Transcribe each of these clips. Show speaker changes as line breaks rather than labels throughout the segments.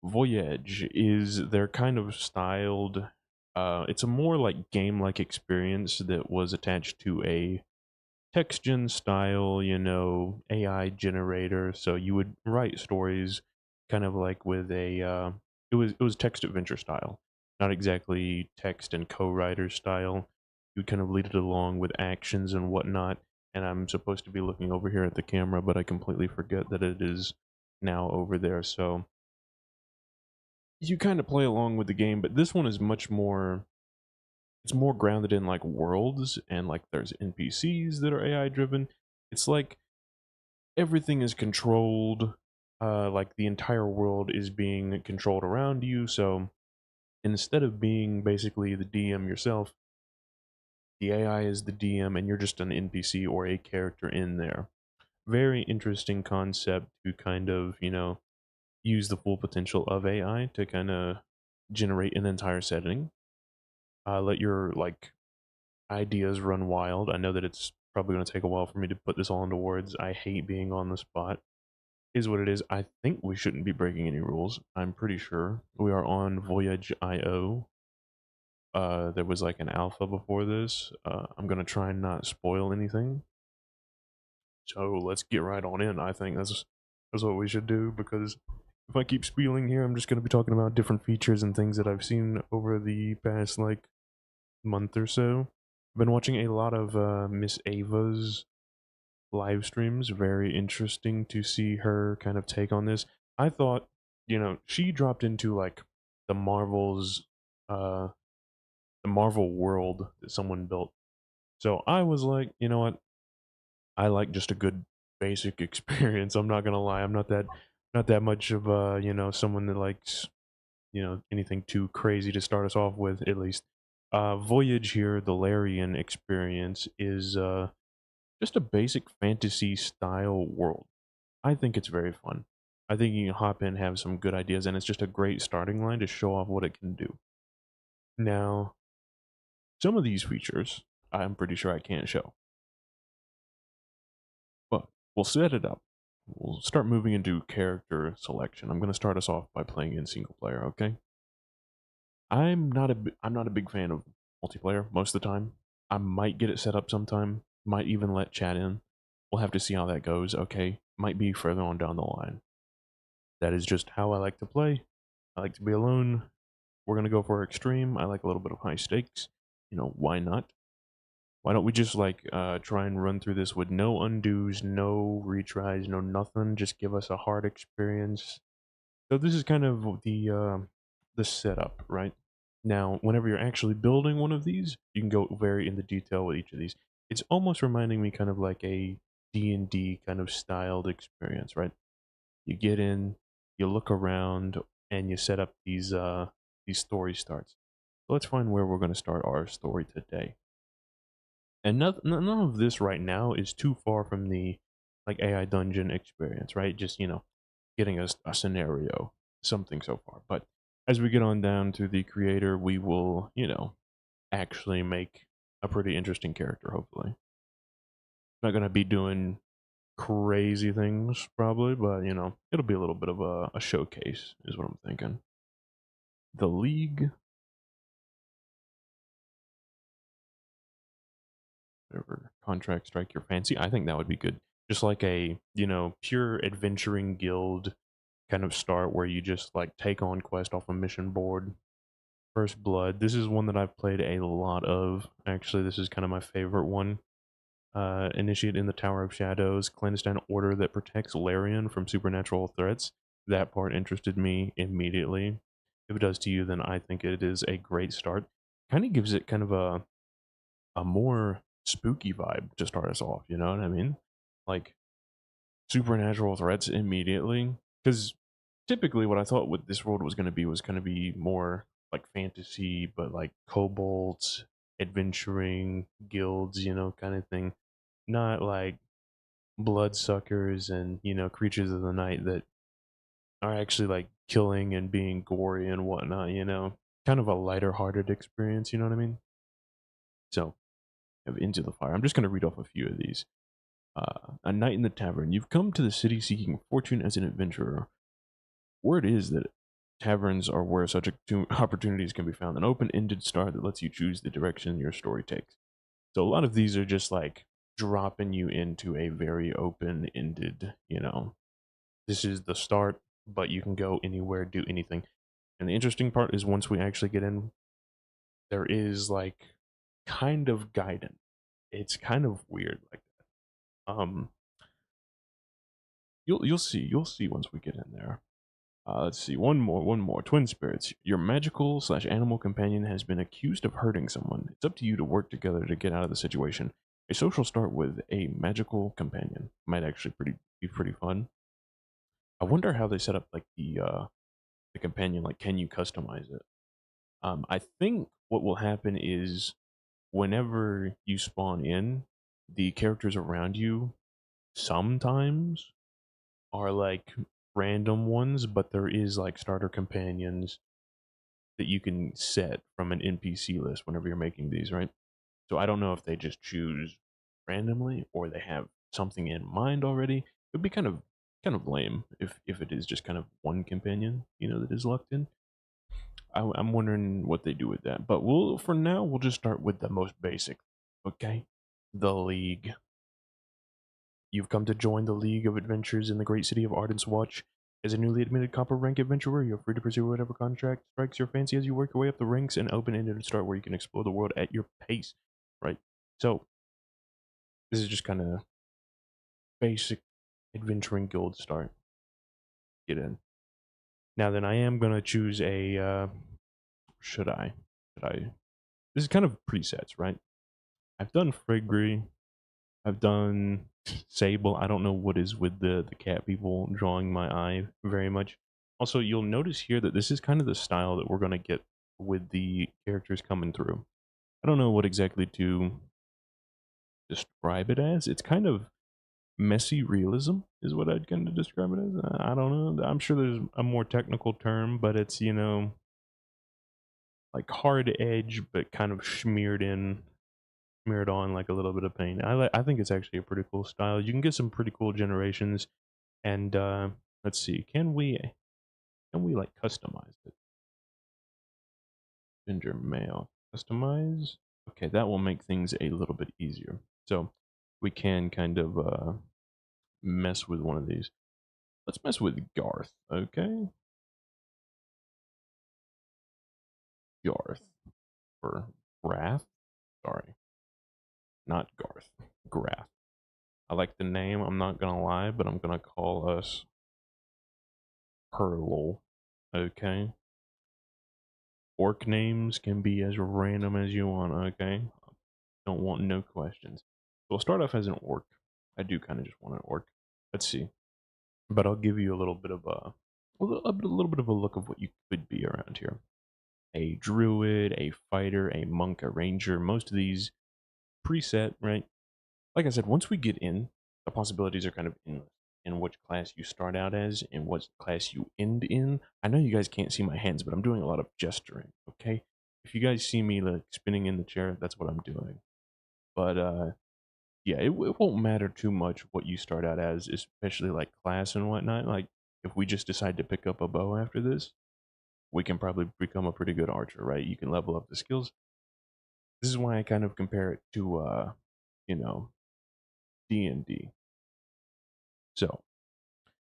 Voyage is they're kind of styled. It's a more like game-like experience that was attached to a text gen style, AI generator. So you would write stories kind of like with a it was text adventure style, not exactly text and co-writer style. You would kind of lead it along with actions and whatnot. And I'm supposed to be looking over here at the camera, but I completely forget that it is now over there. So you kind of play along with the game, but this one is much more, it's more grounded in like worlds, and like there's NPCs that are AI driven. It's like everything is controlled, like the entire world is being controlled around you. So instead of being basically the DM yourself, the AI is the DM and you're just an NPC or a character in there. Very interesting concept to kind of, use the full potential of AI to kind of generate an entire setting. Let your like ideas run wild. I know that it's probably going to take a while for me to put this all into words. I hate being on the spot. Is what it is. I think we shouldn't be breaking any rules. I'm pretty sure we are on Voyage IO. There was like an alpha before this. I'm gonna try and not spoil anything. So let's get right on in. I think that's what we should do, because if I keep spieling here, I'm just gonna be talking about different features and things that I've seen over the past like month or so. I've been watching a lot of Miss Ava's live streams. Very interesting to see her kind of take on this. I thought, she dropped into like the Marvel's uh the Marvel world that someone built. So I was like, you know what? I like just a good basic experience. I'm not gonna lie. I'm not that much of someone that likes, anything too crazy to start us off with, at least. Voyage here, the Larian experience is just a basic fantasy style world. I think it's very fun. I think you can hop in, have some good ideas, and it's just a great starting line to show off what it can do. Now, some of these features, I'm pretty sure I can't show, but we'll set it up. We'll start moving into character selection. I'm going to start us off by playing in single player, okay? I'm not a big fan of multiplayer most of the time. I might get it set up sometime, might even let chat in. We'll have to see how that goes, okay? Might be further on down the line. That is just how I like to play. I like to be alone. We're gonna go for extreme. I like a little bit of high stakes. Why not? Why don't we just like try and run through this with no undos, no retries, no nothing. Just give us a hard experience. So this is kind of the setup, right? Now, whenever you're actually building one of these, you can go very into detail with each of these. It's almost reminding me kind of like a D&D kind of styled experience, right? You get in, you look around, and you set up these story starts. So let's find where we're going to start our story today. And none of this right now is too far from the like AI dungeon experience, right? Just getting us a scenario, something so far. But as we get on down to the creator, we will actually make a pretty interesting character. Hopefully, not going to be doing crazy things probably, but it'll be a little bit of a showcase is what I'm thinking. The League, whatever contract strike your fancy. I think that would be good. Just like a pure adventuring guild kind of start where you just like take on quest off a mission board. First Blood, this is one that I've played a lot of. Actually, this is kind of my favorite one. Initiate in the Tower of Shadows, clandestine order that protects Larian from supernatural threats. That part interested me immediately. If it does to you, then I think it is a great start. Kind of gives it kind of a more spooky vibe to start us off, you know what I mean? Like supernatural threats immediately. Because typically what I thought what this world was going to be more like fantasy, but like kobolds, adventuring guilds, kind of thing. Not like bloodsuckers and creatures of the night that are actually like killing and being gory and whatnot. Kind of a lighter hearted experience. You know what I mean? So, have Into the Fire. I'm just going to read off a few of these. A night in the tavern. You've come to the city seeking fortune as an adventurer. Word is that Taverns are where such opportunities can be found. An open-ended star that lets you choose the direction your story takes. So a lot of these are just like dropping you into a very open-ended, this is the start, but you can go anywhere, do anything. And the interesting part is once we actually get in, there is like kind of guidance. It's kind of weird like that. You'll see once we get in there. Let's see, one more. Twin spirits. Your magical/animal companion has been accused of hurting someone. It's up to you to work together to get out of the situation. A social start with a magical companion might actually be pretty fun. I wonder how they set up like the companion. Like, can you customize it? I think what will happen is whenever you spawn in, the characters around you sometimes are like random ones, but there is like starter companions that you can set from an NPC list whenever you're making these, right? So I don't know if they just choose randomly or they have something in mind already. It would be kind of lame if it is just kind of one companion, that is locked in. I'm wondering what they do with that. But for now we'll just start with the most basic. Okay? The League. You've come to join the League of Adventures in the great city of Arden's Watch. As a newly admitted copper rank adventurer, you're free to pursue whatever contract strikes your fancy as you work your way up the ranks and open-ended start where you can explore the world at your pace, right? So, this is just kind of basic adventuring guild start. Get in. Now then, I am going to choose a, should I? This is kind of presets, right? I've done Frigri, I've done Sable. I don't know what is with the cat people drawing my eye very much. Also, you'll notice here that this is kind of the style that we're going to get with the characters coming through. I don't know what exactly to describe it as. It's kind of messy realism is what I'd kind of describe it as. I don't know. I'm sure there's a more technical term, but it's, like hard edge, but kind of smeared on like a little bit of paint. I think it's actually a pretty cool style. You can get some pretty cool generations, and let's see, can we like customize it? Ginger mail customize. Okay, that will make things a little bit easier. So we can kind of mess with one of these. Let's mess with Garth. Okay, Garth for Grath. Sorry, not Garth. Grath. I like the name. I'm not gonna lie, but I'm gonna call us Perlol. Okay. Orc names can be as random as you want, okay? Don't want no questions. So we'll start off as an orc. I do kind of just want an orc. Let's see. But I'll give you a little bit of a little bit of a look of what you could be around here. A druid, a fighter, a monk, a ranger. Most of these preset, right? Like I said, once we get in, the possibilities are kind of endless in which class you start out as and what class you end in. I know you guys can't see my hands, but I'm doing a lot of gesturing, okay? If you guys see me like spinning in the chair, that's what I'm doing. But yeah, it won't matter too much what you start out as, especially like class and whatnot. Like if we just decide to pick up a bow after this, we can probably become a pretty good archer, right? You can level up the skills. This is why I kind of compare it to you know, D&D. So,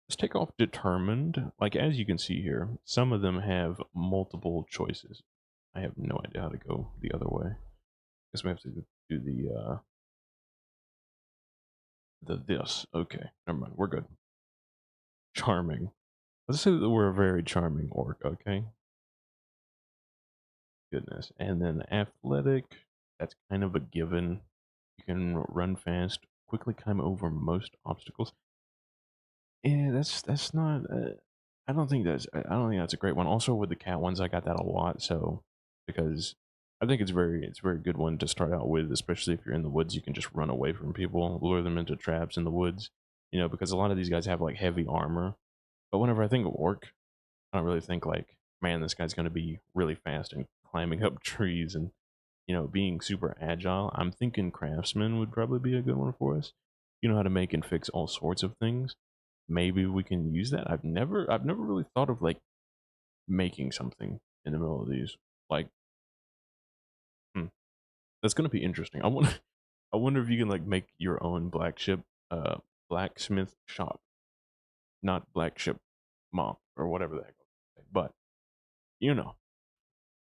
let's take off determined. Like as you can see here, some of them have multiple choices. I have no idea how to go the other way. Guess we have to do the this. Okay, never mind. We're good. Charming. Let's say that we're a very charming orc. Okay. Goodness. And then athletic. That's kind of a given. You can run fast, quickly climb over most obstacles. Yeah, that's not. I don't think that's a great one. Also, with the cat ones, I got that a lot. So because I think it's a very good one to start out with, especially if you're in the woods. You can just run away from people, lure them into traps in the woods. Because a lot of these guys have like heavy armor. But whenever I think of orc, I don't really think like, man, this guy's going to be really fast and climbing up trees and being super agile. I'm thinking craftsman would probably be a good one for us. You know how to make and fix all sorts of things. Maybe we can use that. I've never really thought of like making something in the middle of these. Like, hmm, that's gonna be interesting. I wonder, I wonder if you can like make your own uh, blacksmith shop, not black ship mop or whatever the heck. But you know,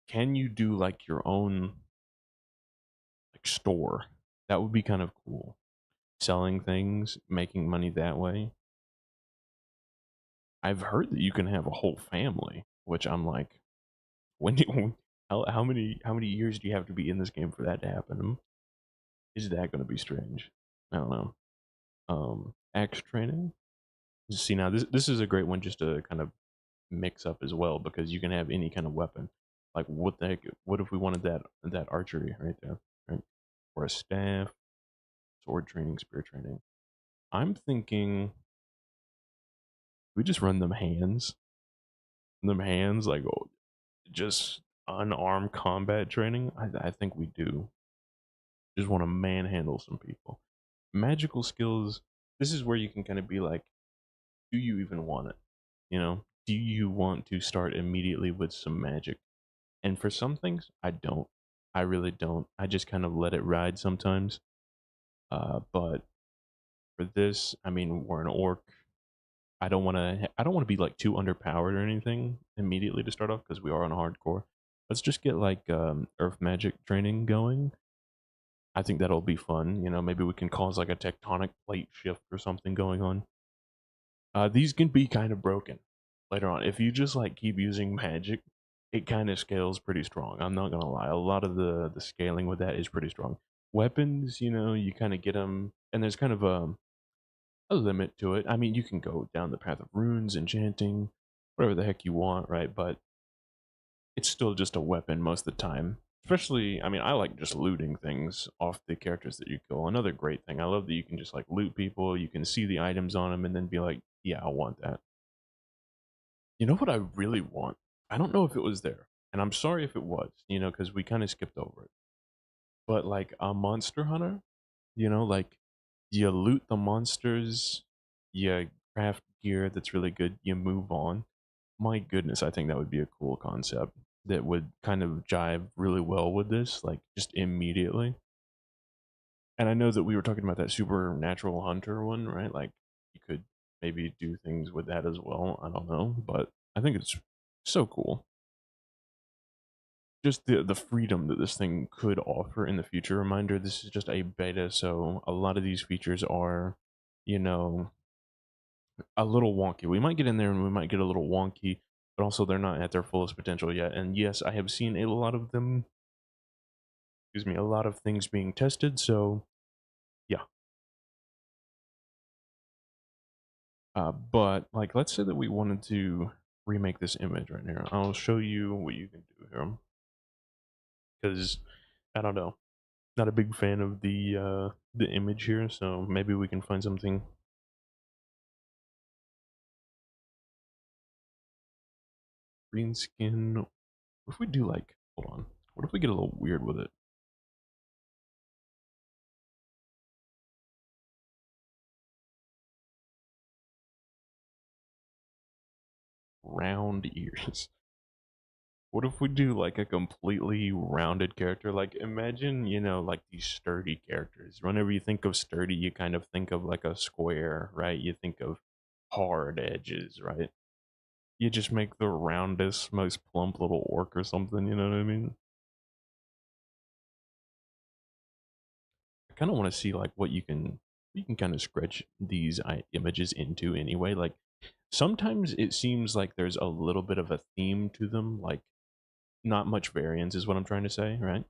can you do like your own like store? That would be kind of cool. Selling things, making money that way. I've heard that you can have a whole family, which I'm like, when do, how many years do you have to be in this game for that to happen? Is that going to be strange? I don't know. Axe training. See now, this is a great one just to kind of mix up as well because you can have any kind of weapon. Like what the heck? What if we wanted that archery right there, right? Or a staff, sword training, spear training. I'm thinking we just run them hands like oh, just unarmed combat training. I think we do. Just want to manhandle some people. Magical skills. This is where you can kind of be like, do you even want it? You know, do you want to start immediately with some magic? And for some things, I don't. I really don't. I just kind of let it ride sometimes. But for this, I mean, we're an orc. I don't want to. I don't want to be like too underpowered or anything immediately to start off because we are on hardcore. Let's just get like earth magic training going. I think that'll be fun. You know, maybe we can cause like a tectonic plate shift or something going on. These can be kind of broken later on. If you just like keep using magic, it kind of scales pretty strong. I'm not gonna lie. A lot of the scaling with that is pretty strong. Weapons, you know, you kind of get them, and there's kind of a limit to it. I mean, you can go down the path of runes, enchanting, whatever the heck you want, right? But it's still just a weapon most of the time. Especially, I mean, I like just looting things off the characters that you kill. Another great thing, I love that you can just like loot people. You can see the items on them and then be like, yeah, I want that. You know what I really want? I don't know if it was there, and I'm sorry if it was, you know, because we kind of skipped over it. But like a monster hunter, you know, like you loot the monsters, you craft gear that's really good, you move on. My goodness, I think that would be a cool concept that would kind of jive really well with this, like just immediately. And I know that we were talking about that supernatural hunter one, right? Like you could maybe do things with that as well. I don't know, but I think it's so cool. Just the freedom that this thing could offer in the future. Reminder, this is just a beta, so a lot of these features are, you know, a little wonky. We might get in there and we might get a little wonky, but also they're not at their fullest potential yet. And yes, I have seen a lot of them, excuse me, a lot of things being tested. So yeah. But like, let's say that we wanted to remake this image right here. I'll show you what you can do here because I don't know. Not a big fan of the image here, so maybe we can find something. Green skin. What if we do like, hold on. What if we get a little weird with it? Round ears. What if we do like a completely rounded character? Like imagine, you know, like these sturdy characters. Whenever you think of sturdy, you kind of think of like a square, right? You think of hard edges, right? You just make the roundest, most plump little orc or something, you know what I mean? I kind of want to see like what you can kind of stretch these images into anyway. Like sometimes it seems like there's a little bit of a theme to them, like not much variance is what I'm trying to say, right?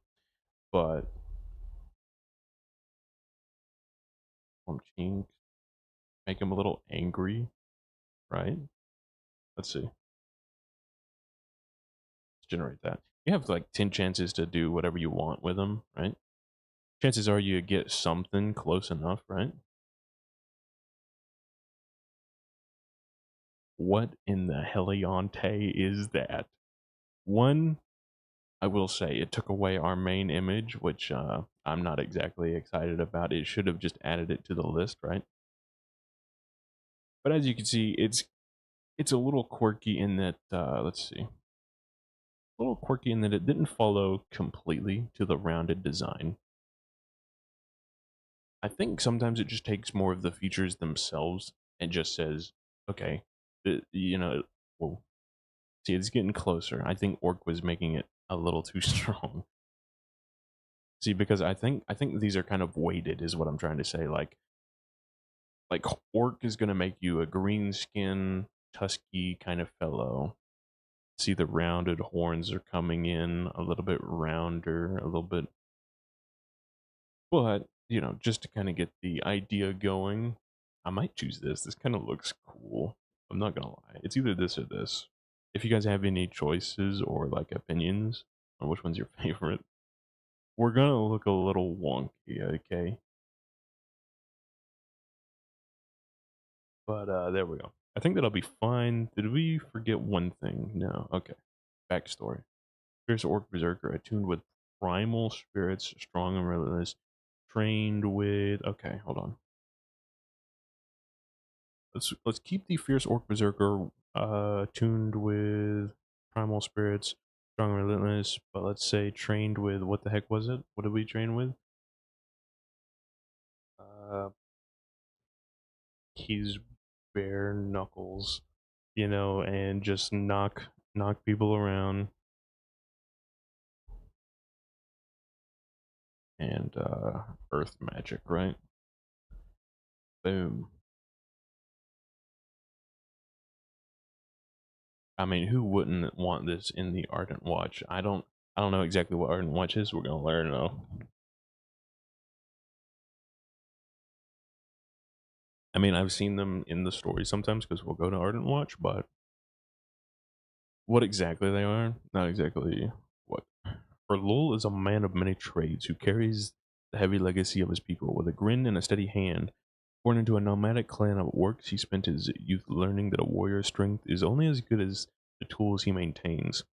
But chink, make them a little angry, right? Let's see. Let's generate that. You have like 10 chances to do whatever you want with them, right? Chances are you get something close enough, right? What in the Heliante is that? One, I will say it took away our main image, which I'm not exactly excited about. It should have just added it to the list, right? But as you can see, It's a little quirky in that, let's see, a little quirky in that it didn't follow completely to the rounded design. I think sometimes it just takes more of the features themselves and just says, okay, well, see, it's getting closer. I think Orc was making it a little too strong. See, because I think these are kind of weighted, is what I'm trying to say. Like Orc is gonna make you a green skin, tusky kind of fellow. See, the rounded horns are coming in a little bit rounder, a little bit, but just to kind of get the idea going, I might choose this. This kind of looks cool. I'm not gonna lie. It's either this or this. If you guys have any choices or like opinions on which one's your favorite, we're gonna look a little wonky, okay? But there we go. I think that'll be fine. Did we forget one thing? No. Okay. Backstory. Fierce Orc Berserker, attuned with primal spirits, strong and relentless, trained with. Okay, hold on. Let's keep the Fierce Orc Berserker tuned with primal spirits, strong and relentless. But let's say trained with what the heck was it? What did we train with? Uh, he's bare knuckles, and just knock people around and earth magic, right? Boom. I mean, who wouldn't want this in the Ardent Watch? I don't know exactly what Ardent Watch is. We're gonna learn though. I mean, I've seen them in the story sometimes because we'll go to Ardent Watch, but what exactly they are, not exactly what. For Lul is a man of many trades who carries the heavy legacy of his people with a grin and a steady hand. Born into a nomadic clan of orcs, he spent his youth learning that a warrior's strength is only as good as the tools he maintains.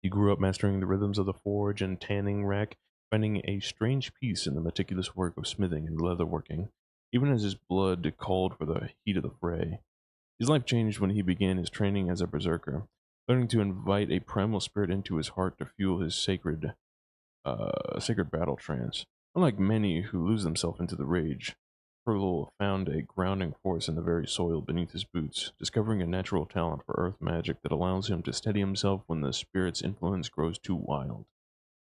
He grew up mastering the rhythms of the forge and tanning rack, finding a strange peace in the meticulous work of smithing and leatherworking, even as his blood called for the heat of the fray. His life changed when he began his training as a berserker, learning to invite a primal spirit into his heart to fuel his sacred battle trance. Unlike many who lose themselves into the rage, Perlul found a grounding force in the very soil beneath his boots, discovering a natural talent for earth magic that allows him to steady himself when the spirit's influence grows too wild.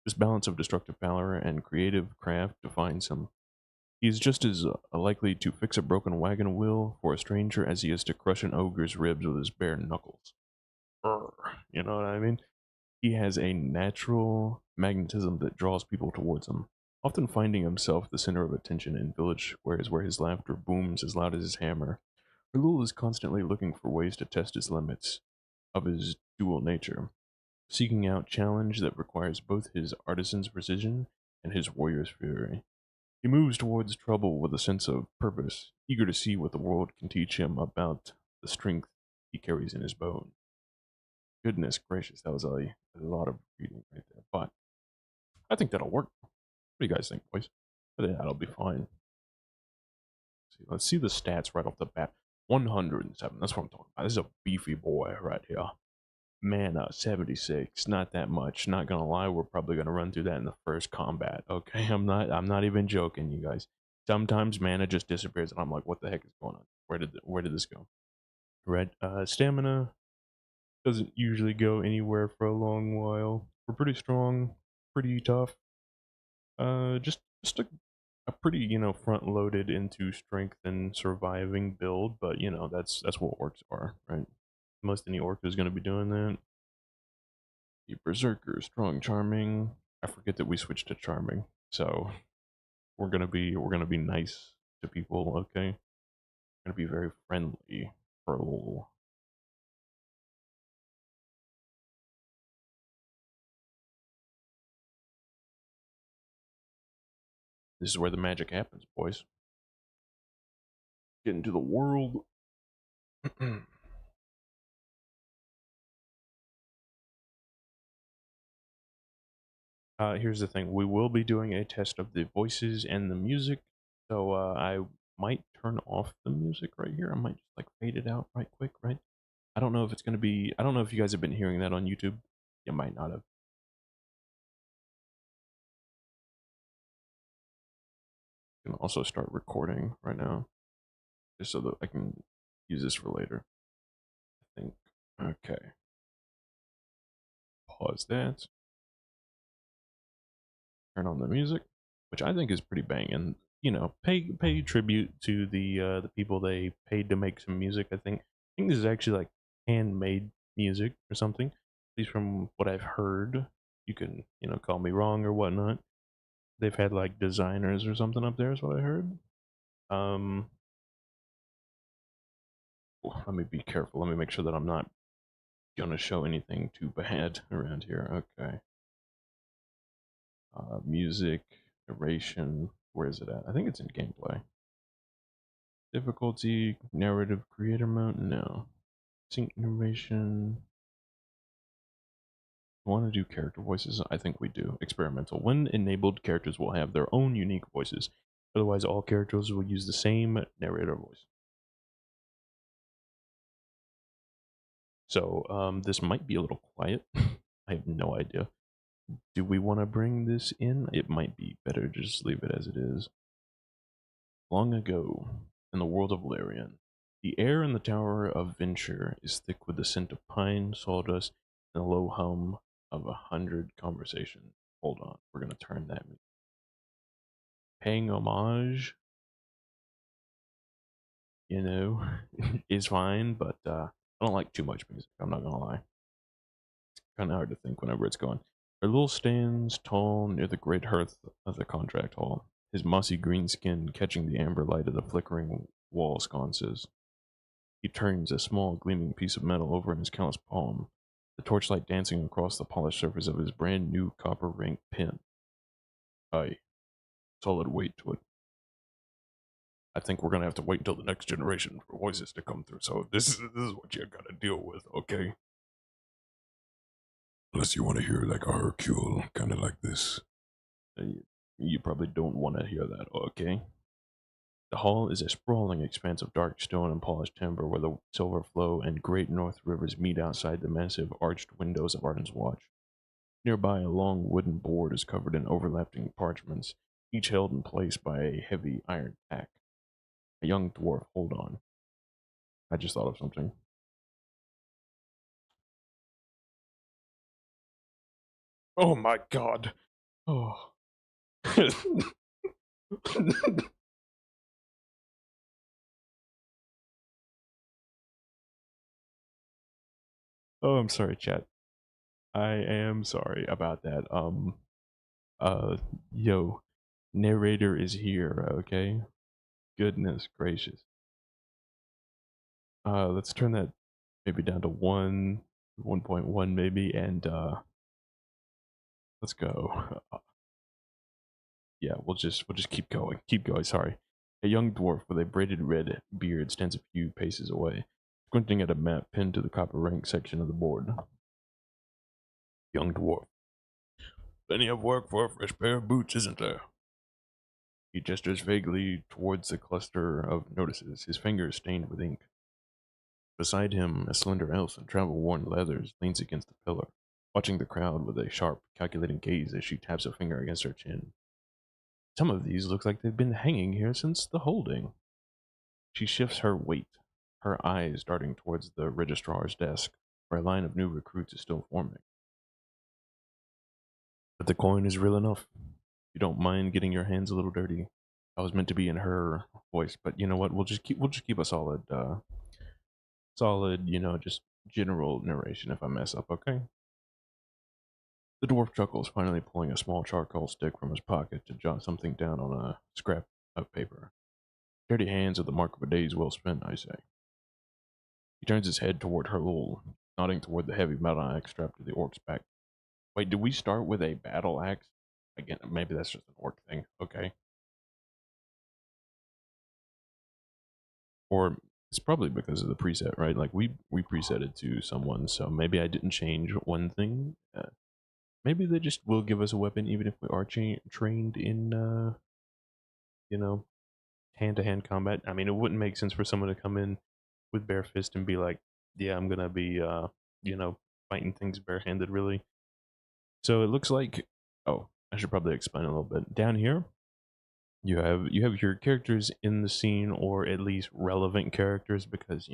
This balance of destructive power and creative craft defines him. He is just as likely to fix a broken wagon wheel for a stranger as he is to crush an ogre's ribs with his bare knuckles. Brr, you know what I mean? He has a natural magnetism that draws people towards him, often finding himself the center of attention in village squares where his laughter booms as loud as his hammer. Hulul is constantly looking for ways to test his limits of his dual nature, seeking out challenge that requires both his artisan's precision and his warrior's fury. He moves towards trouble with a sense of purpose, eager to see what the world can teach him about the strength he carries in his bones. Goodness gracious, that was a lot of reading right there. But I think that'll work. What do you guys think, boys? I think that'll be fine. Let's see the stats right off the bat. 107. That's what I'm talking about. This is a beefy boy right here. Mana 76. Not that much. Not gonna lie, we're probably gonna run through that in the first combat. Okay, I'm not even joking, you guys. Sometimes mana just disappears and I'm like, what the heck is going on? Where did this go? Red stamina doesn't usually go anywhere for a long while. We're pretty strong, pretty tough. Just a pretty front loaded into strength and surviving build, but that's what orcs are, right? Most any orc is going to be doing that. The berserker, strong, charming. I forget that we switched to charming, so we're gonna be nice to people. Okay, we're gonna be very friendly for a little. This is where the magic happens, boys. Get into the world. Here's the thing: we will be doing a test of the voices and the music, so I might turn off the music right here. I might just like fade it out right quick, right? I don't know if it's going to be, I don't know if you guys have been hearing that on YouTube. You might not have. I can also start recording right now just so that I can use this for later. I think. Okay. Pause that. Turn on the music, which I think is pretty banging. You know, pay tribute to the people they paid to make some music. I think this is actually like handmade music or something. At least from what I've heard. You can, call me wrong or whatnot. They've had like designers or something up there is what I heard. Um Let me be careful. Let me make sure that I'm not gonna show anything too bad around here. Okay. Music, narration. Where is it at? I think it's in gameplay. Difficulty, narrative creator mode? No. Sync narration. Want to do character voices? I think we do. Experimental. When enabled, characters will have their own unique voices. Otherwise, all characters will use the same narrator voice. So, this might be a little quiet. I have no idea. Do we want to bring this in? It might be better to just leave it as it is. Long ago, in the world of Larian, the air in the Tower of Venture is thick with the scent of pine, sawdust, and the low hum of 100 conversations. Hold on, we're gonna turn that. Paying homage, you know, is fine, but I don't like too much music. I'm not gonna lie. It's kind of hard to think whenever it's going. Our little stands tall near the great hearth of the contract hall, his mossy green skin catching the amber light of the flickering wall sconces. He turns a small gleaming piece of metal over in his calloused palm, the torchlight dancing across the polished surface of his brand new copper ring pen. Aye, solid weight to it. I think we're gonna have to wait until the next generation for voices to come through. So this is what you gotta deal with, okay? Unless you want to hear like a Hercule, kind of like this. You probably don't want to hear that, okay? The hall is a sprawling expanse of dark stone and polished timber where the silver flow and great north rivers meet outside the massive arched windows of Arden's Watch. Nearby, a long wooden board is covered in overlapping parchments, each held in place by a heavy iron pack. A young dwarf, hold on. I just thought of something. Oh my god. Oh. Oh, I'm sorry, chat. I am sorry about that. Uh, yo, narrator is here, okay? Goodness gracious. Let's turn that maybe down to 1.1 maybe, and let's go. Yeah, we'll just keep going. Keep going, sorry. A young dwarf with a braided red beard stands a few paces away, squinting at a map pinned to the copper rank section of the board. Young dwarf. Plenty of work for a fresh pair of boots, isn't there? He gestures vaguely towards the cluster of notices, his fingers stained with ink. Beside him, a slender elf in travel-worn leathers leans against a pillar, watching the crowd with a sharp, calculating gaze as she taps a finger against her chin. Some of these look like they've been hanging here since the holding. She shifts her weight, her eyes darting towards the registrar's desk, where a line of new recruits is still forming. But the coin is real enough. You don't mind getting your hands a little dirty. I was meant to be in her voice, but you know what? We'll just keep a solid, just general narration if I mess up, okay? The dwarf chuckles, finally pulling a small charcoal stick from his pocket to jot something down on a scrap of paper. Dirty hands are the mark of a day's well spent, I say. He turns his head toward Herlul, nodding toward the heavy metal axe strapped to the orc's back. Wait, did we start with a battle axe? Again, maybe that's just an orc thing. Okay. Or it's probably because of the preset, right? Like we preset it to someone, so maybe I didn't change one thing. Maybe they just will give us a weapon even if we are trained in you know hand-to-hand combat. I mean, it wouldn't make sense for someone to come in with bare fist and be like, Yeah, I'm gonna be you know, fighting things barehanded really. So it looks like, oh, I should probably explain a little bit. Down here, you have your characters in the scene, or at least relevant characters, because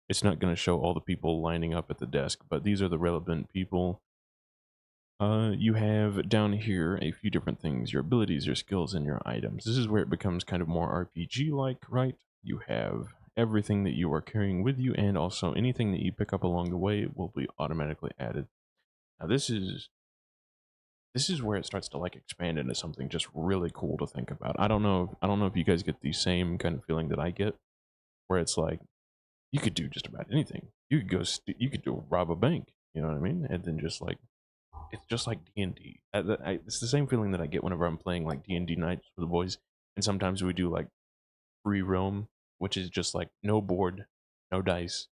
it's not going to show all the people lining up at the desk, but these are the relevant people. You have down here a few different things: your abilities, your skills, and your items. This is where it becomes kind of more RPG like, right? You have everything that you are carrying with you, and also anything that you pick up along the way will be automatically added. Now this is where it starts to like expand into something just really cool to think about. I don't know if you guys get the same kind of feeling that I get, where it's like you could do just about anything. You could you could do rob a bank, you know what I mean? And then just like it's just like D&D. It's the same feeling that I get whenever I'm playing like D&D nights with the boys, and sometimes we do like free roam, which is just like no board, no dice,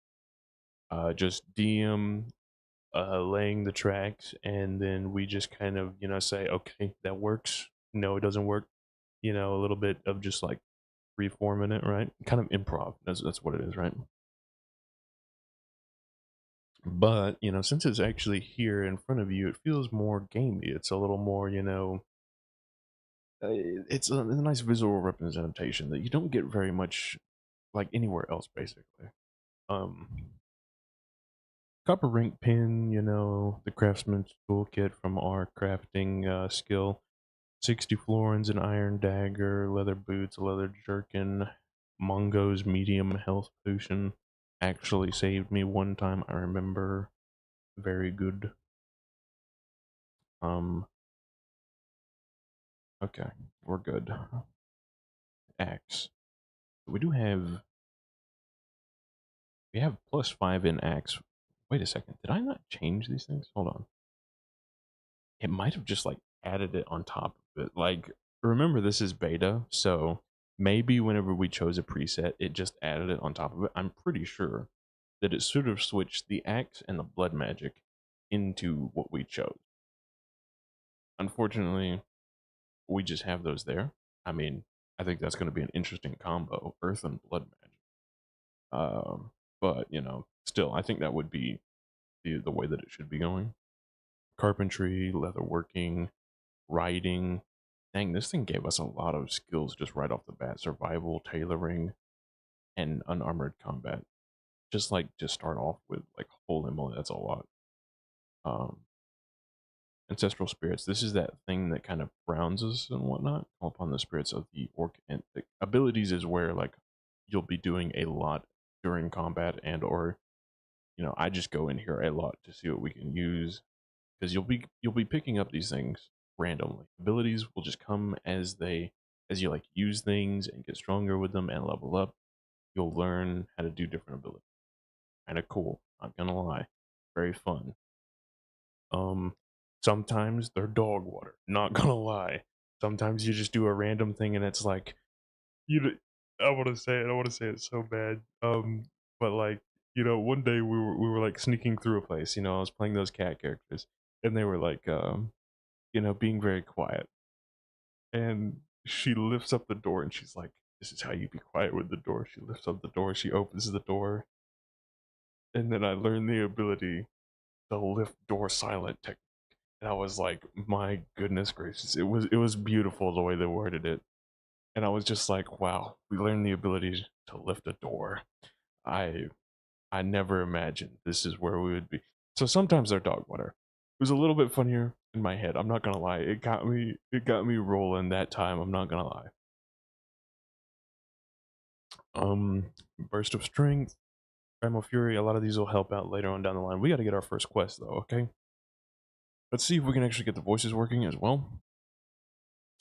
just DM laying the tracks, and then we just kind of say, okay, that works. No, it doesn't work. A little bit of just like reforming it, right? Kind of improv. That's what it is, right? But since it's actually here in front of you, it feels more gamey. It's a little more, it's a nice visual representation that you don't get very much like anywhere else, basically. Um, Copper rink pin, the craftsman's toolkit from our crafting skill. 60 florins, an iron dagger, leather boots, a leather jerkin, Mongo's medium health potion. Actually saved me one time, I remember. Very good. Um, okay, we're good. Axe. We have +5 in axe. Wait a second, did I not change these things? Hold on. It might have just like added it on top of it. Like, remember this is beta, so maybe whenever we chose a preset, it just added it on top of it. I'm pretty sure that it sort of switched the axe and the blood magic into what we chose. Unfortunately, we just have those there. I mean, I think that's going to be an interesting combo, earth and blood magic. But still, I think that would be the way that it should be going. Carpentry, leatherworking, writing. Dang, this thing gave us a lot of skills just right off the bat: survival, tailoring, and unarmored combat. Just like to start off with, like, holy moly, that's a lot. Um, Ancestral spirits. This is that thing that kind of grounds us and whatnot. Call upon the spirits of the orc, and the abilities is where like you'll be doing a lot during combat, and or I just go in here a lot to see what we can use, because you'll be picking up these things randomly. Abilities will just come as you like use things and get stronger with them and level up. You'll learn how to do different abilities. Kind of cool, not gonna lie. Very fun. Um, Sometimes they're dog water. Not gonna lie. Sometimes you just do a random thing and it's like you. I want to say it. I want to say it so bad. But like one day we were like sneaking through a place. I was playing those cat characters, and they were like being very quiet. And she lifts up the door and she's like, "This is how you be quiet with the door." She lifts up the door. She opens the door, and then I learned the ability, the lift door silent technique. And I was like, my goodness gracious, it was beautiful the way they worded it. And I was just like, wow, we learned the ability to lift a door. I I never imagined this is where we would be. So sometimes they're dog water. It was a little bit funnier in my head. I'm not gonna lie. It got me rolling that time. I'm not gonna lie. Burst of strength, primal fury. A lot of these will help out later on down the line. We got to get our first quest though. Okay. Let's see if we can actually get the voices working as well.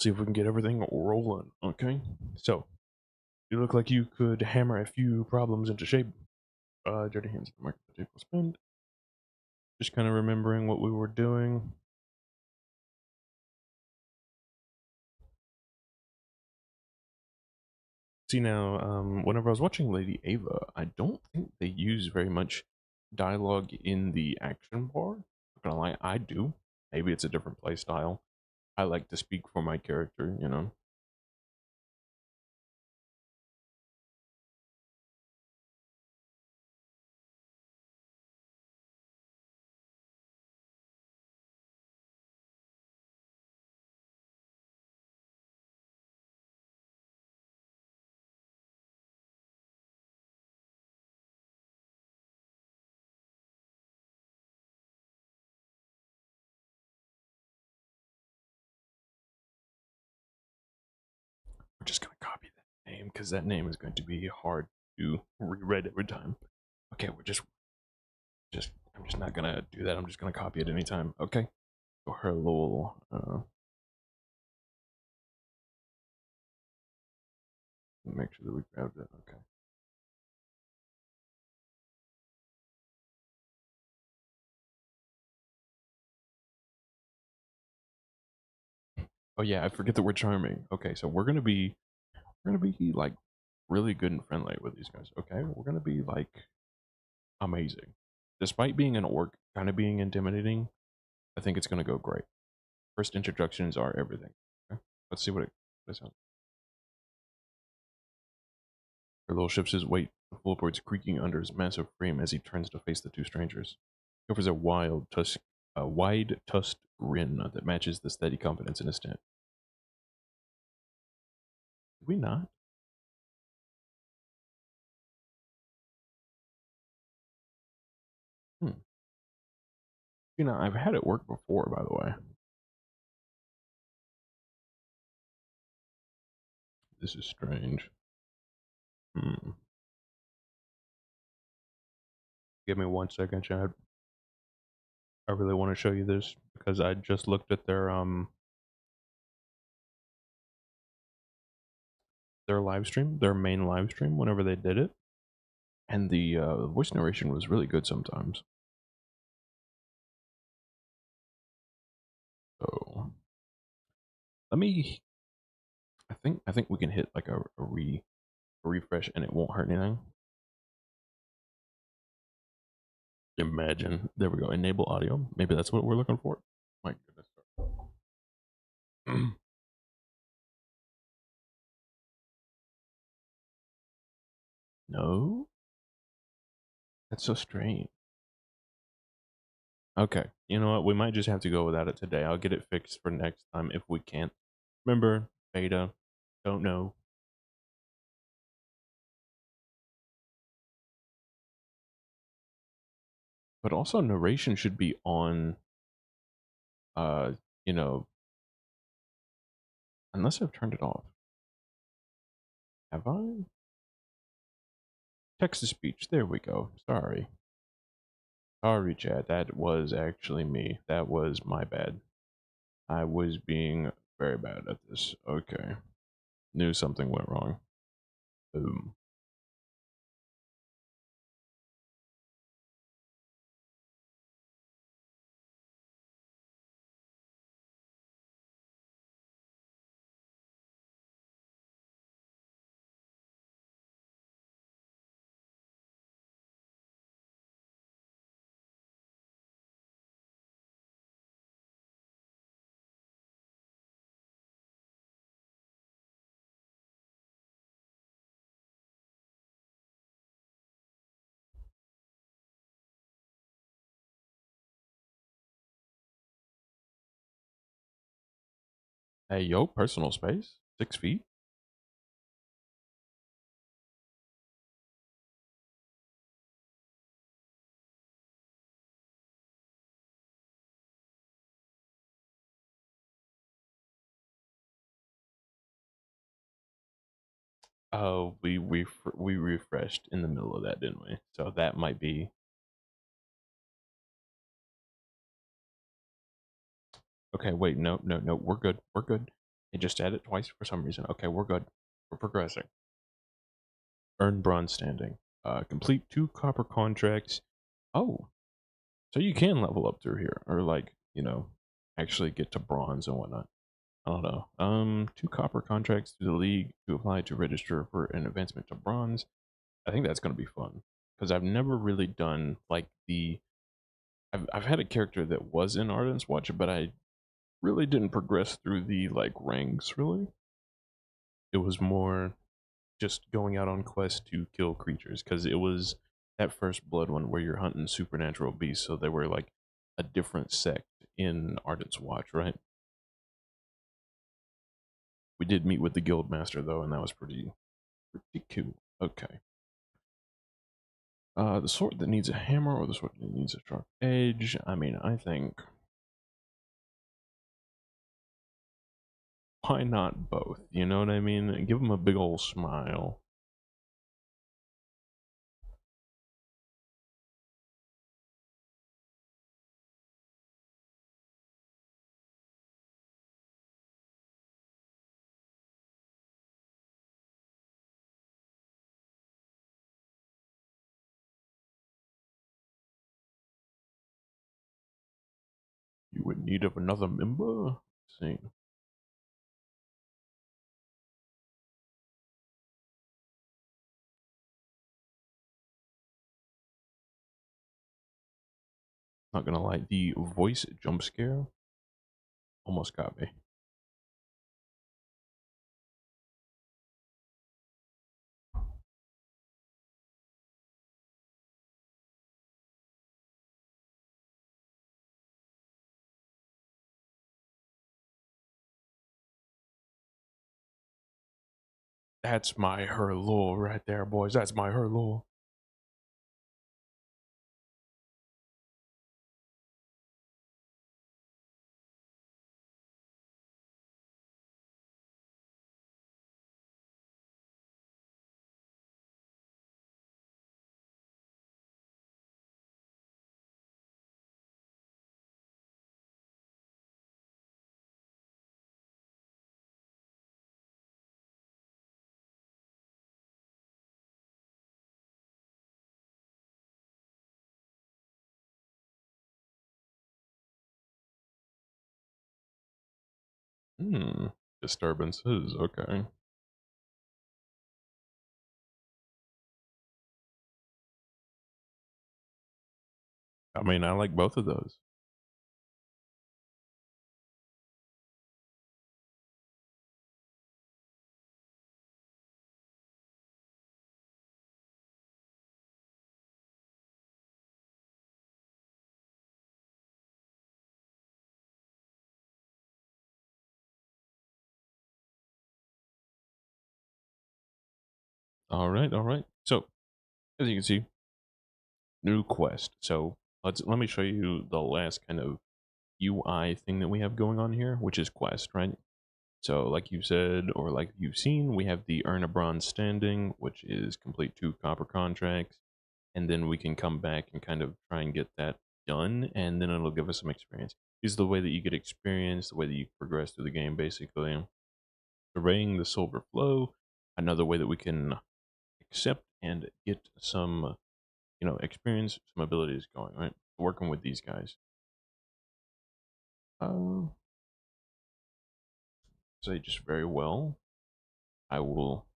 See if we can get everything rolling. Okay. So you look like you could hammer a few problems into shape. Dirty hands at the market table spend. Just kind of remembering what we were doing. See now, whenever I was watching Lady Ava, I don't think they use very much dialogue in the action bar. Not gonna lie, I do. Maybe it's a different play style. I like to speak for my character. name because that name is going to be hard to reread every time. Okay, just I'm just not gonna do that. I'm just gonna copy it anytime. Okay. So her little make sure that we grabbed it. Okay. Oh yeah, I forget that we're charming. Okay, so we're gonna be like really good and friendly with these guys. Okay, we're gonna be like amazing. Despite being an orc, kind of being intimidating, I think it's gonna go great. First introductions are everything. Okay, let's see what it sounds. Her little shifts his weight, the floorboards creaking under his massive frame as he turns to face the two strangers. He offers a wide tusked grin that matches the steady confidence in his stance. Did we not? Hmm. You know, I've had it work before, by the way. This is strange. Hmm. Give me 1 second, Chad. I really want to show you this because I just looked at their live stream, their main live stream, whenever they did it, and the voice narration was really good sometimes. So let me. I think we can hit like a refresh and it won't hurt anything. Imagine. There we go. Enable audio. Maybe that's what we're looking for. My goodness. No, that's so strange. Okay, you know what? We might just have to go without it today. I'll get it fixed for next time if we can't. Remember, beta. Don't know. But also narration should be on uh, you know, unless I've turned it off. Have I? Text to speech. There we go. Sorry. Sorry, Chad. That was actually me. That was my bad. I was being very bad at this. Okay. Knew something went wrong. Boom. Hey, yo, personal space? 6 feet? Oh, we refreshed in the middle of that, didn't we? So that might be okay. Wait, no, no, no. We're good. We're good. It just added twice for some reason. Okay, we're good. We're progressing. Earn bronze standing. Complete 2 copper contracts. Oh, so you can level up through here, or like actually get to bronze and whatnot. I don't know. 2 copper contracts to the league to apply to register for an advancement to bronze. I think that's going to be fun because I've never really done like the. I've had a character that was in Ardent's Watch, but I really didn't progress through the like ranks. Really, it was more just going out on quest to kill creatures because it was that first blood one where you're hunting supernatural beasts, so they were like a different sect in Ardent's Watch, right? We did meet with the guild master though, and that was pretty cool. Okay. The sword that needs a hammer or the sword that needs a sharp edge. I mean, I think Why not both? You know what I mean? Give them a big old smile. You in need of another member? Let's see. Not gonna lie, the voice jump scare almost got me. That's my her lore right there, boys. That's my her lore. Hmm. Disturbances. Okay. I mean, I like both of those. All right. All right. So, as you can see, new quest. So let me show you the last kind of UI thing that we have going on here, which is quest, right? So, like you said, or like you've seen, we have the earn a bronze standing, which is complete 2 copper contracts, and then we can come back and kind of try and get that done, and then it'll give us some experience. This is the way that you get experience, the way that you progress through the game, basically. Surveying the silver flow, another way that we can accept and get some, experience, some abilities going, right? Working with these guys. Uh, say just very well. I will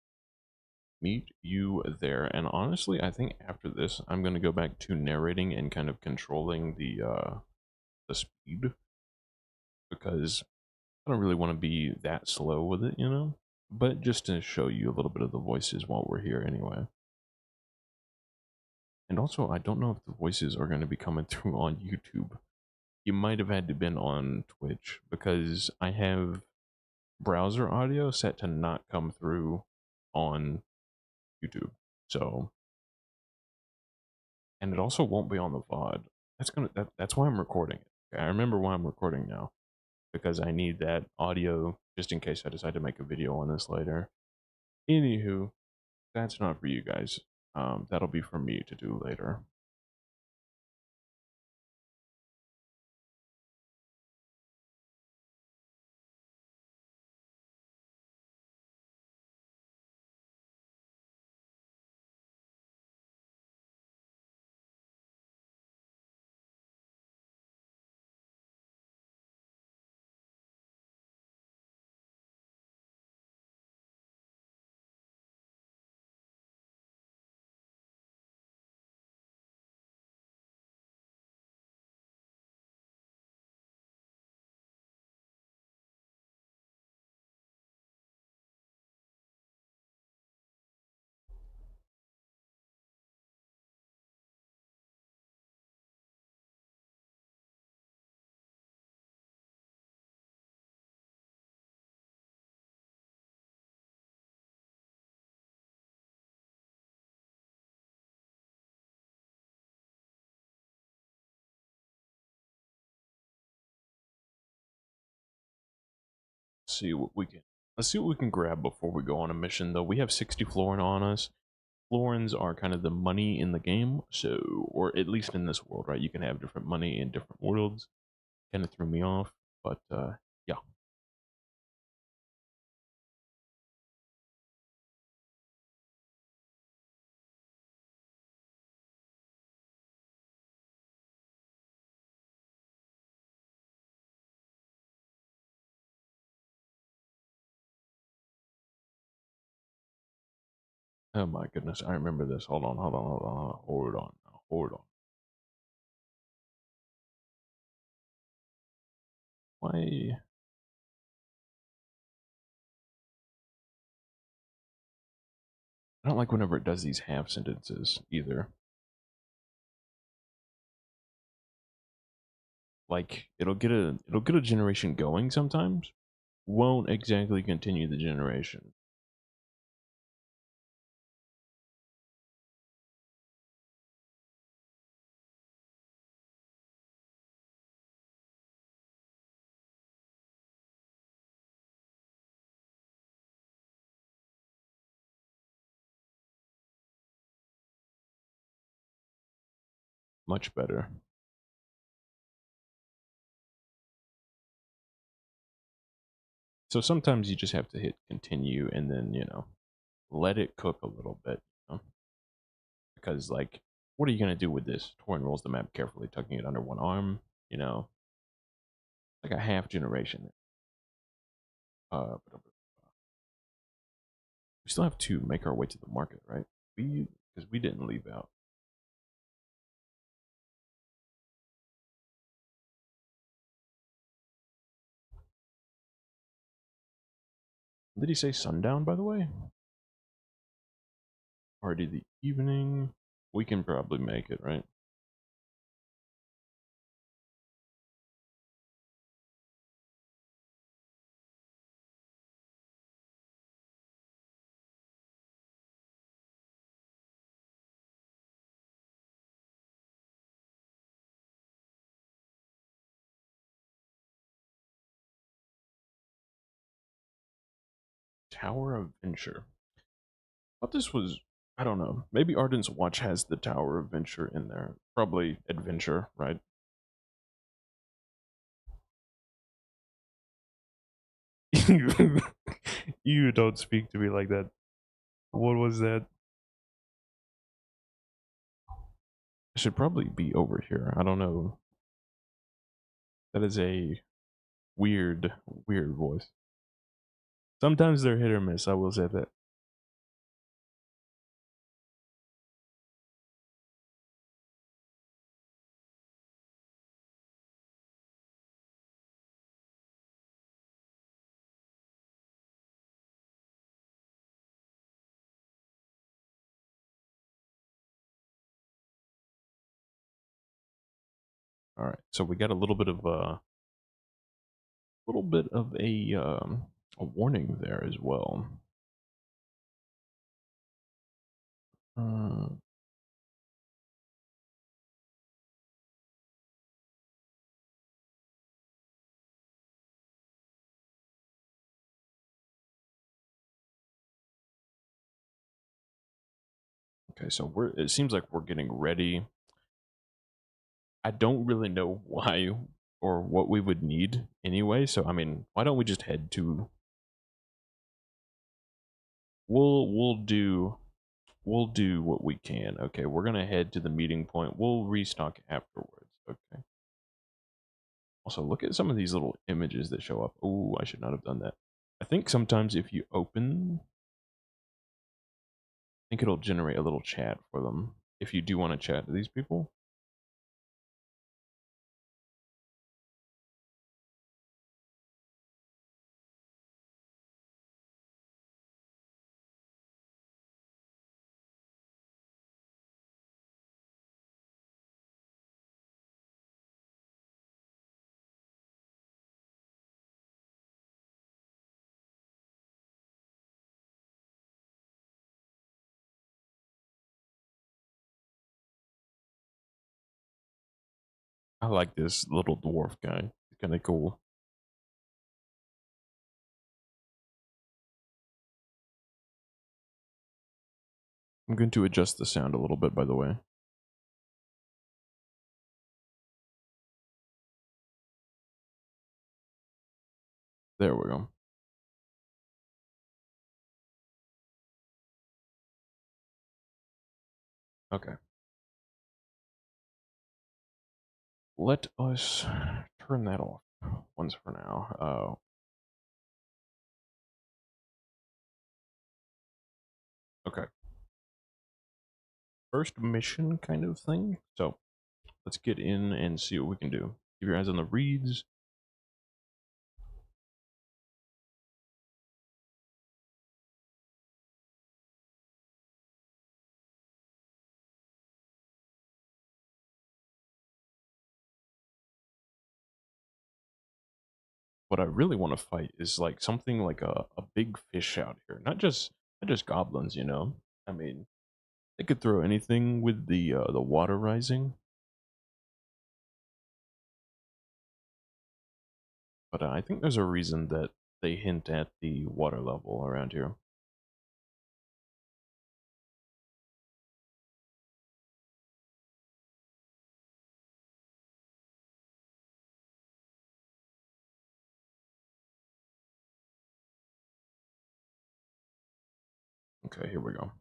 meet you there. And honestly, I think after this, I'm gonna go back to narrating and kind of controlling the speed because I don't really want to be that slow with it, you know. But just to show you a little bit of the voices while we're here, anyway. And also, I don't know if the voices are going to be coming through on YouTube. You might have had to been on Twitch because I have browser audio set to not come through on YouTube. So, and it also won't be on the VOD. That's why I'm recording it. Okay, I remember why I'm recording now because I need that audio just in case I decide to make a video on this later. Anywho, that's not for you guys. That'll be for me to do later. see what we can let's see what we can grab before we go on a mission though. We have 60 florin on us. Florins are kind of the money in the game, so or at least in this world, right? You can have different money in different worlds. Kind of threw me off, but yeah. Oh my goodness, I remember this. Hold on, hold on, hold on, hold on, hold on. Why? I don't like whenever it does these half sentences either. Like it'll get a generation going sometimes. Won't exactly continue the generation. Much better. So sometimes you just have to hit continue and then, let it cook a little bit, because like what are you gonna do with this? Torin rolls the map carefully, tucking it under one arm, you know, like a half generation. We still have to make our way to the market, right? Because we didn't leave out. Did he say sundown, by the way? Already the evening. We can probably make it, right? Tower of Venture. I thought this was, I don't know. Maybe Arden's Watch has the Tower of Venture in there. Probably Adventure, right? You don't speak to me like that. What was that? I should probably be over here. I don't know. That is a weird, weird voice. Sometimes they're hit or miss. I will say that. All right. So we got a warning there as well. Uh, okay, so it seems like we're getting ready. I don't really know why or what we would need anyway. So I mean, why don't we just head to? We'll do what we can. Okay, we're gonna head to the meeting point. We'll restock afterwards. Okay. Also, look at some of these little images that show up. Oh, I should not have done that. I think sometimes if you open, I think it'll generate a little chat for them if you do want to chat to these people. I like this little dwarf guy. He's kind of cool. I'm going to adjust the sound a little bit, by the way. There we go. Okay. Let us turn that off once for now. Okay. First mission kind of thing. So let's get in and see what we can do. Keep your eyes on the reeds. What I really want to fight is like something like a big fish out here. Not just goblins, you know. I mean, they could throw anything with the water rising, but I think there's a reason that they hint at the water level around here. Okay, here we go.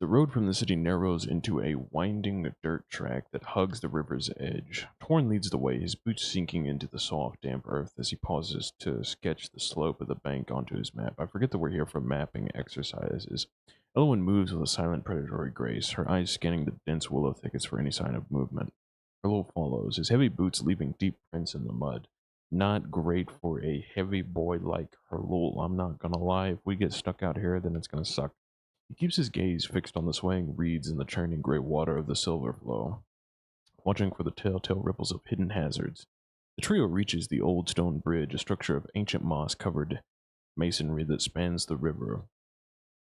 The road from the city narrows into a winding dirt track that hugs the river's edge. Torn leads the way, his boots sinking into the soft, damp earth as he pauses to sketch the slope of the bank onto his map. I forget that we're here for mapping exercises. Elowen moves with a silent predatory grace, her eyes scanning the dense willow thickets for any sign of movement. Herlo follows, his heavy boots leaving deep prints in the mud. Not great for a heavy boy like Herlul. I'm not gonna lie, if we get stuck out here, then it's gonna suck. He keeps his gaze fixed on the swaying reeds and the churning gray water of the silver flow, watching for the telltale ripples of hidden hazards. The trio reaches the old stone bridge, a structure of ancient moss-covered masonry that spans the river.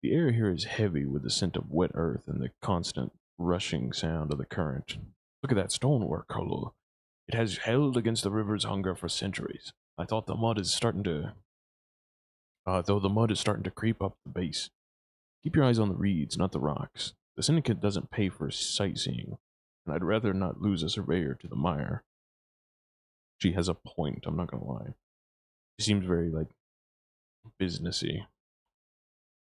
The air here is heavy with the scent of wet earth and the constant rushing sound of the current. Look at that stonework, Carlo. It has held against the river's hunger for centuries. I thought the mud is starting to, though the mud is starting to creep up the base. Keep your eyes on the reeds, not the rocks. The syndicate doesn't pay for sightseeing, and I'd rather not lose a surveyor to the mire. She has a point, I'm not gonna lie. She seems very, like, businessy.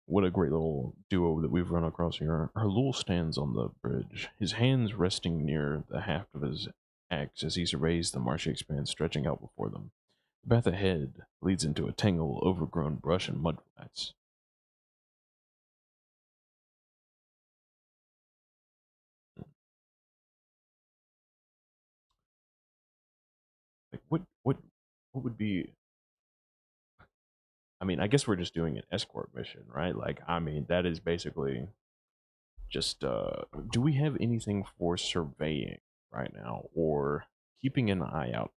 What a great little duo that we've run across here. Herlul stands on the bridge, his hands resting near the haft of his axe as he surveys the marshy expanse stretching out before them. The path ahead leads into a tangle of overgrown brush and mudflats. Like, what would be, I mean, I guess we're just doing an escort mission, right? Like, I mean, that is basically just do we have anything for surveying right now or keeping an eye out?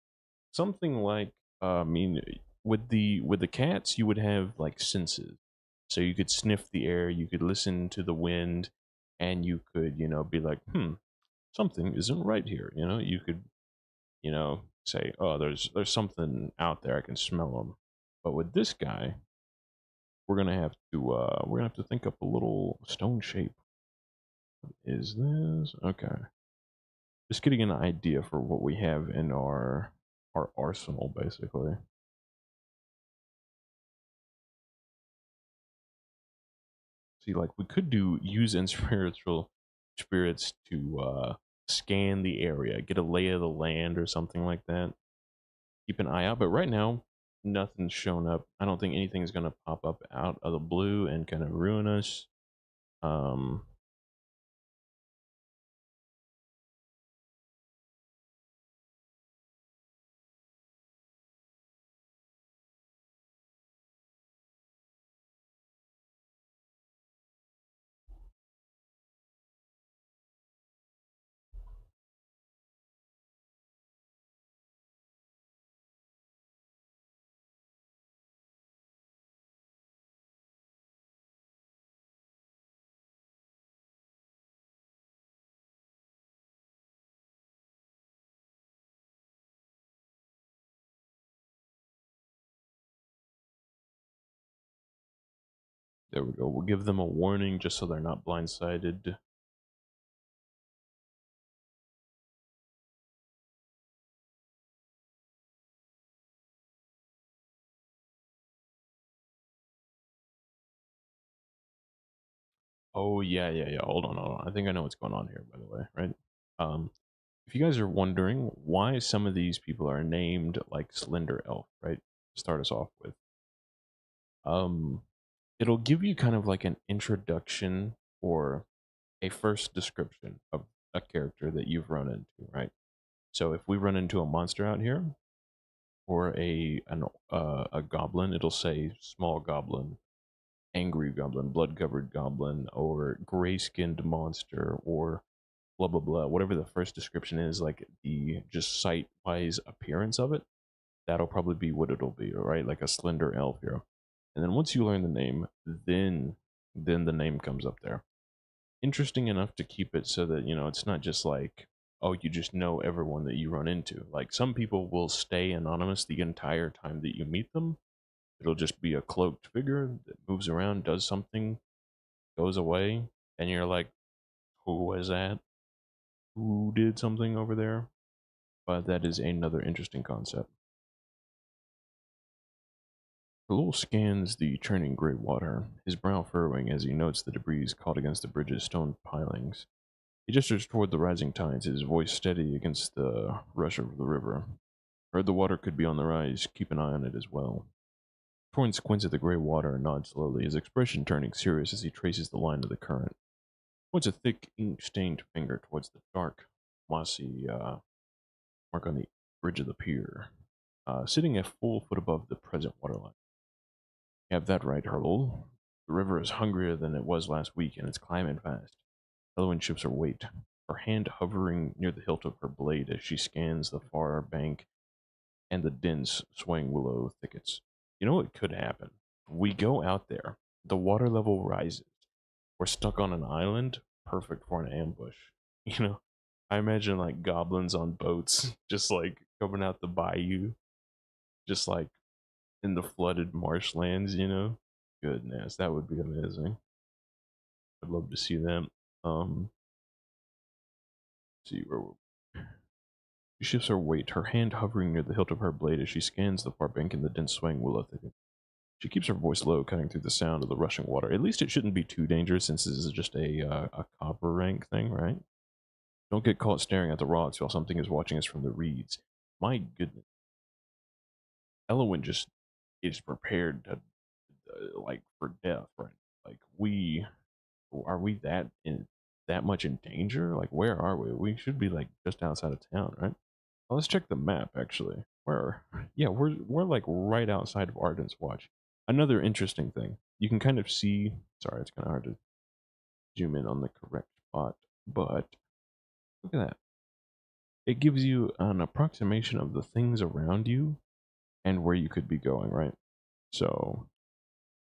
Something like I mean, with the cats, you would have like senses. So you could sniff the air, you could listen to the wind, and you could, be like, something isn't right here. You could, say, oh, there's something out there. I can smell them. But with this guy, we're gonna have to think up a little stone shape. What is this? Okay. Just getting an idea for what we have in our arsenal, basically. See, like we could use in spiritual spirits to scan the area, get a lay of the land or something like that. Keep an eye out. But right now, nothing's shown up. I don't think anything's gonna pop up out of the blue and kind of ruin us. Um, There we go. We'll give them a warning just so they're not blindsided. Oh yeah, yeah, yeah. Hold on, hold on. I think I know what's going on here, by the way, right? Um, if you guys are wondering why some of these people are named like Slender Elf, right? Start us off with. Um, it'll give you kind of like an introduction or a first description of a character that you've run into, right? So if we run into a monster out here or a goblin, it'll say small goblin, angry goblin, blood covered goblin, or gray skinned monster, or blah blah blah. Whatever the first description is, like the just sight wise appearance of it, that'll probably be what it'll be, right? Like a slender elf here. And then once you learn the name, then the name comes up there. Interesting enough to keep it so that it's not just like, oh, you just know everyone that you run into. Like some people will stay anonymous the entire time that you meet them. It'll just be a cloaked figure that moves around, does something, goes away, and you're like, who was that? Who did something over there? But that is another interesting concept. Kalul scans the churning gray water, his brow furrowing as he notes the debris caught against the bridge's stone pilings. He gestures toward the rising tides, his voice steady against the rush of the river. Heard the water could be on the rise, keep an eye on it as well. Torn squints at the gray water and nods slowly, his expression turning serious as he traces the line of the current. Points a thick, ink-stained finger towards the dark, mossy mark on the bridge of the pier, sitting a full foot above the present waterline. You have that right, Hurl. The river is hungrier than it was last week, and it's climbing fast. Elowen shifts her weight, her hand hovering near the hilt of her blade as she scans the far bank and the dense, swaying willow thickets. You know what could happen? We go out there, the water level rises. We're stuck on an island, perfect for an ambush. You know, I imagine like goblins on boats, just like coming out the bayou, just like in the flooded marshlands. Goodness, that would be amazing. I'd love to see them. See where she shifts her weight, her hand hovering near the hilt of her blade as she scans the far bank in the dense swaying willow thicket. She keeps her voice low, cutting through the sound of the rushing water. At least it shouldn't be too dangerous since this is just a copper rank thing, right? Don't get caught staring at the rocks while something is watching us from the reeds. My goodness. Elowen just is prepared to, like, for death, right? Like, are we that much in danger? Like, where are we? We should be, like, just outside of town, right? Well, let's check the map, actually. Where? Yeah, we're like right outside of Arden's Watch. Another interesting thing, you can kind of see. Sorry, it's kind of hard to zoom in on the correct spot, but look at that. It gives you an approximation of the things around you and where you could be going, right? So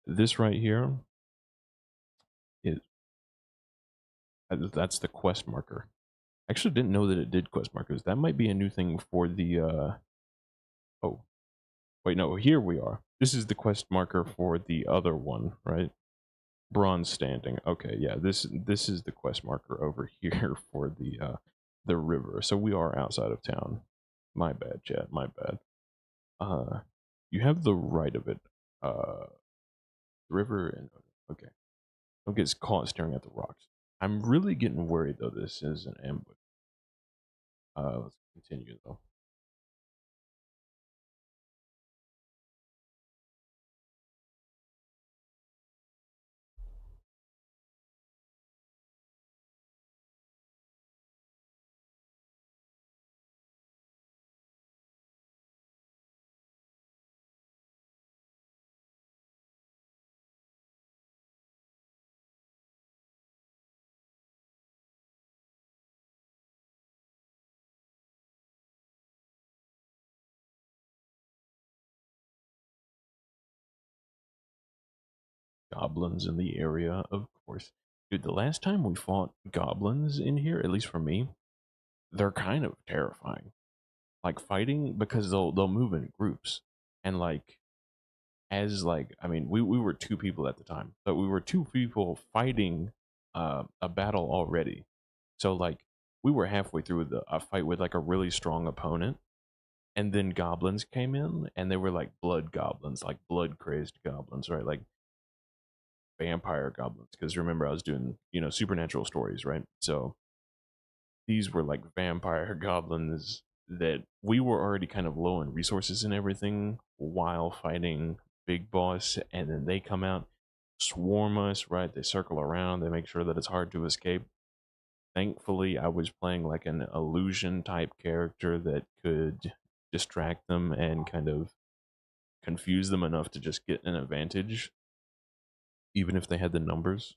this right here is that's the quest marker. I actually didn't know that it did quest markers. That might be a new thing for the oh, wait, no, here we are. This is the quest marker for the other one, right? Bronze standing. Okay, yeah, this is the quest marker over here for the river. So we are outside of town. My bad, chat. My bad. Uh, you have the right of it. River and okay. Don't get caught staring at the rocks. I'm really getting worried though. This is an ambush. Let's continue though. Goblins in the area, of course. Dude, the last time we fought goblins in here, at least for me, they're kind of terrifying. Like fighting because they'll move in groups and like as like I mean we were two people at the time, but we were two people fighting a battle already. So like we were halfway through a fight with like a really strong opponent, and then goblins came in, and they were like blood goblins, like blood crazed goblins, right? Like vampire goblins. Because remember, I was doing supernatural stories, right? So these were like vampire goblins that we were already kind of low in resources and everything while fighting big boss, and then they come out, swarm us, right? They circle around, they make sure that it's hard to escape. Thankfully, I was playing like an illusion type character that could distract them and kind of confuse them enough to just get an advantage, even if they had the numbers.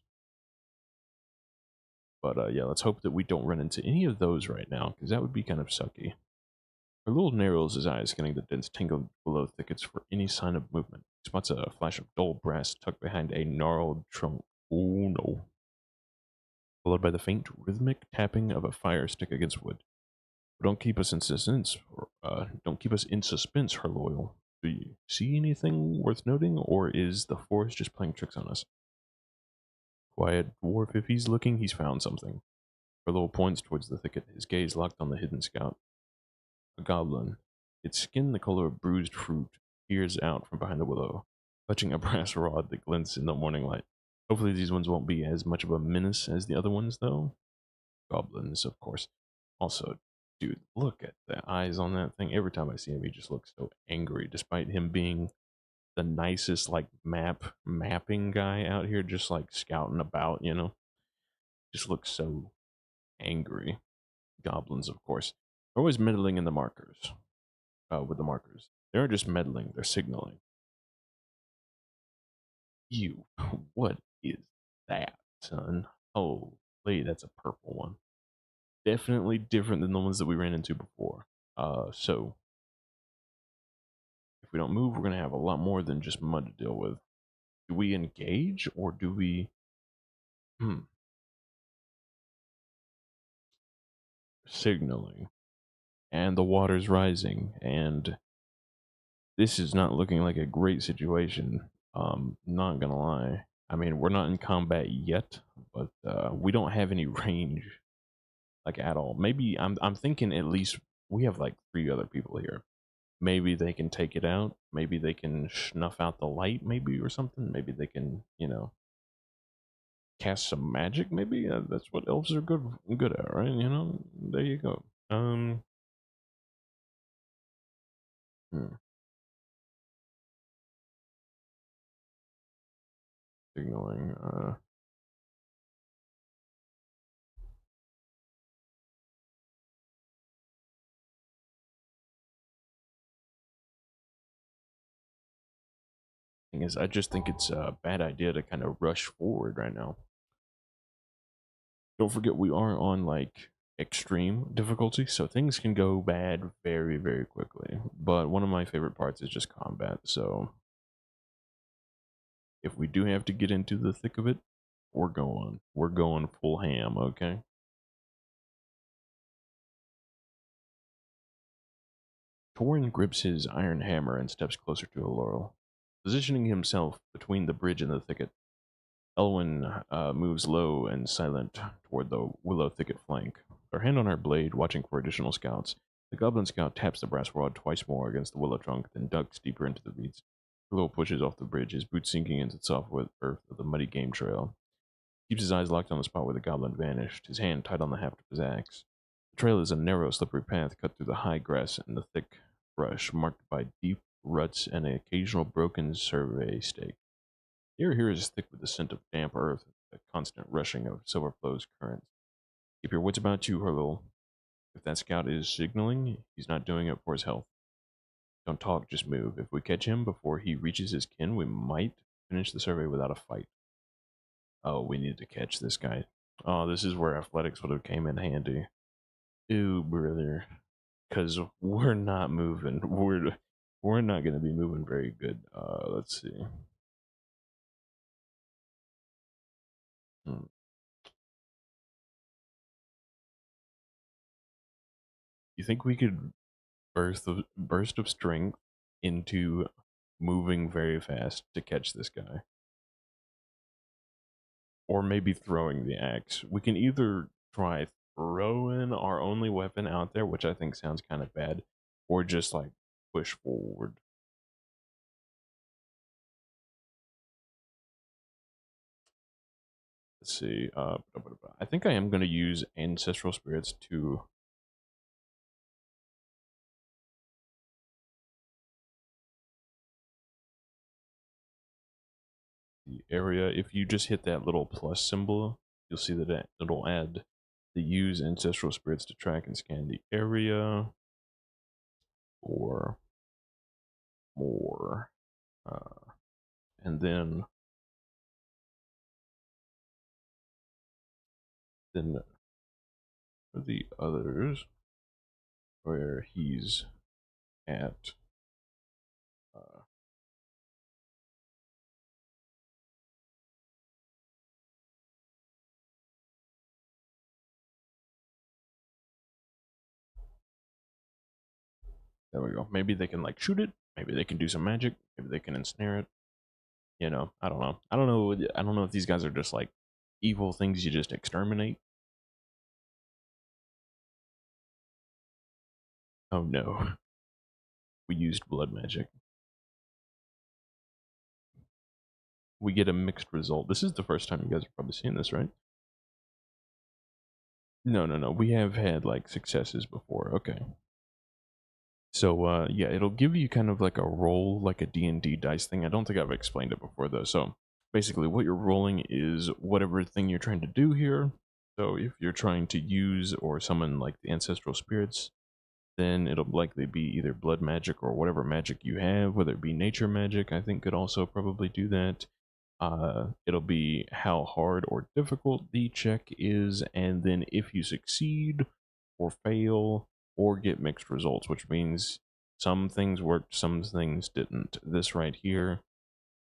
But yeah, let's hope that we don't run into any of those right now, because that would be kind of sucky. Our little narrows his eyes, scanning the dense tangled willow thickets for any sign of movement. He spots a flash of dull brass tucked behind a gnarled trunk. Oh no. Followed by the faint, rhythmic tapping of a fire stick against wood. Don't keep us in suspense. Don't keep us in suspense, her loyal. Do you see anything worth noting, or is the forest just playing tricks on us? Quiet dwarf, if he's looking, he's found something. Herlo points towards the thicket, his gaze locked on the hidden scout. A goblin, its skin the color of bruised fruit, peers out from behind a willow, clutching a brass rod that glints in the morning light. Hopefully these ones won't be as much of a menace as the other ones, though. Goblins, of course. Also, dude, look at the eyes on that thing. Every time I see him, he just looks so angry, despite him being the nicest, like, mapping guy out here, just like scouting about, Just looks so angry. Goblins, of course, are always meddling in the markers. With the markers, they aren't just meddling; they're signaling. You, what is that, son? Holy, that's a purple one. Definitely different than the ones that we ran into before. So if we don't move, we're gonna have a lot more than just mud to deal with. Do we engage or do we? Hmm, signaling, and the water's rising, and this is not looking like a great situation. Not gonna lie. I mean, we're not in combat yet, but we don't have any range like at all. Maybe I'm thinking at least we have like three other people here. Maybe they can take it out. Maybe they can snuff out the light, maybe or something. Maybe they can, cast some magic. Maybe that's what elves are good at, right? There you go. Hmm, signaling. Thing is, I just think it's a bad idea to kind of rush forward right now. Don't forget we are on like extreme difficulty, so things can go bad very, very quickly. But one of my favorite parts is just combat. So if we do have to get into the thick of it, we're going. We're going full ham, okay? Torin grips his iron hammer and steps closer to Laurel, positioning himself between the bridge and the thicket. Elwyn moves low and silent toward the willow thicket flank, her hand on her blade, watching for additional scouts. The goblin scout taps the brass rod twice more against the willow trunk, then ducks deeper into the reeds. Willow pushes off the bridge, his boots sinking into the soft earth of the muddy game trail. He keeps his eyes locked on the spot where the goblin vanished, his hand tight on the haft of his axe. The trail is a narrow, slippery path cut through the high grass and the thick brush, marked by deep ruts and an occasional broken survey stake. The air here is thick with the scent of damp earth and the constant rushing of Silverflow's currents. Keep your wits about you, Herlo. If that scout is signaling, he's not doing it for his health. Don't talk, just move. If we catch him before he reaches his kin, we might finish the survey without a fight. Oh, we need to catch this guy. Oh, this is where athletics would have came in handy. Ew, brother. Because we're not moving. We're not going to be moving very good. Let's see. Hmm. You think we could burst of strength into moving very fast to catch this guy. Or maybe throwing the axe. We can either try throwing our only weapon out there, which I think sounds kind of bad, or just like push forward. Let's see. I think I am going to use ancestral spirits to the area. If you just hit that little plus symbol, you'll see that it'll add the use ancestral spirits to track and scan the area or more. And then for the others where he's at, uh, there we go. Maybe they can like shoot it. Maybe they can do some magic. Maybe they can ensnare it. You know, I don't know. I don't know. I don't know if these guys are just like evil things you just exterminate. Oh no, we used blood magic. We get a mixed result. This is the first time you guys are probably seeing this, right? No, no, no. We have had like successes before. Okay. So yeah, it'll give you kind of like a roll, like a D&D dice thing. I don't think I've explained it before though. So basically what you're rolling is whatever thing you're trying to do here. So if you're trying to use or summon like the ancestral spirits, then it'll likely be either blood magic or whatever magic you have, whether it be nature magic, I think could also probably do that. It'll be how hard or difficult the check is, and then if you succeed or fail or get mixed results, which means some things worked, some things didn't. This right here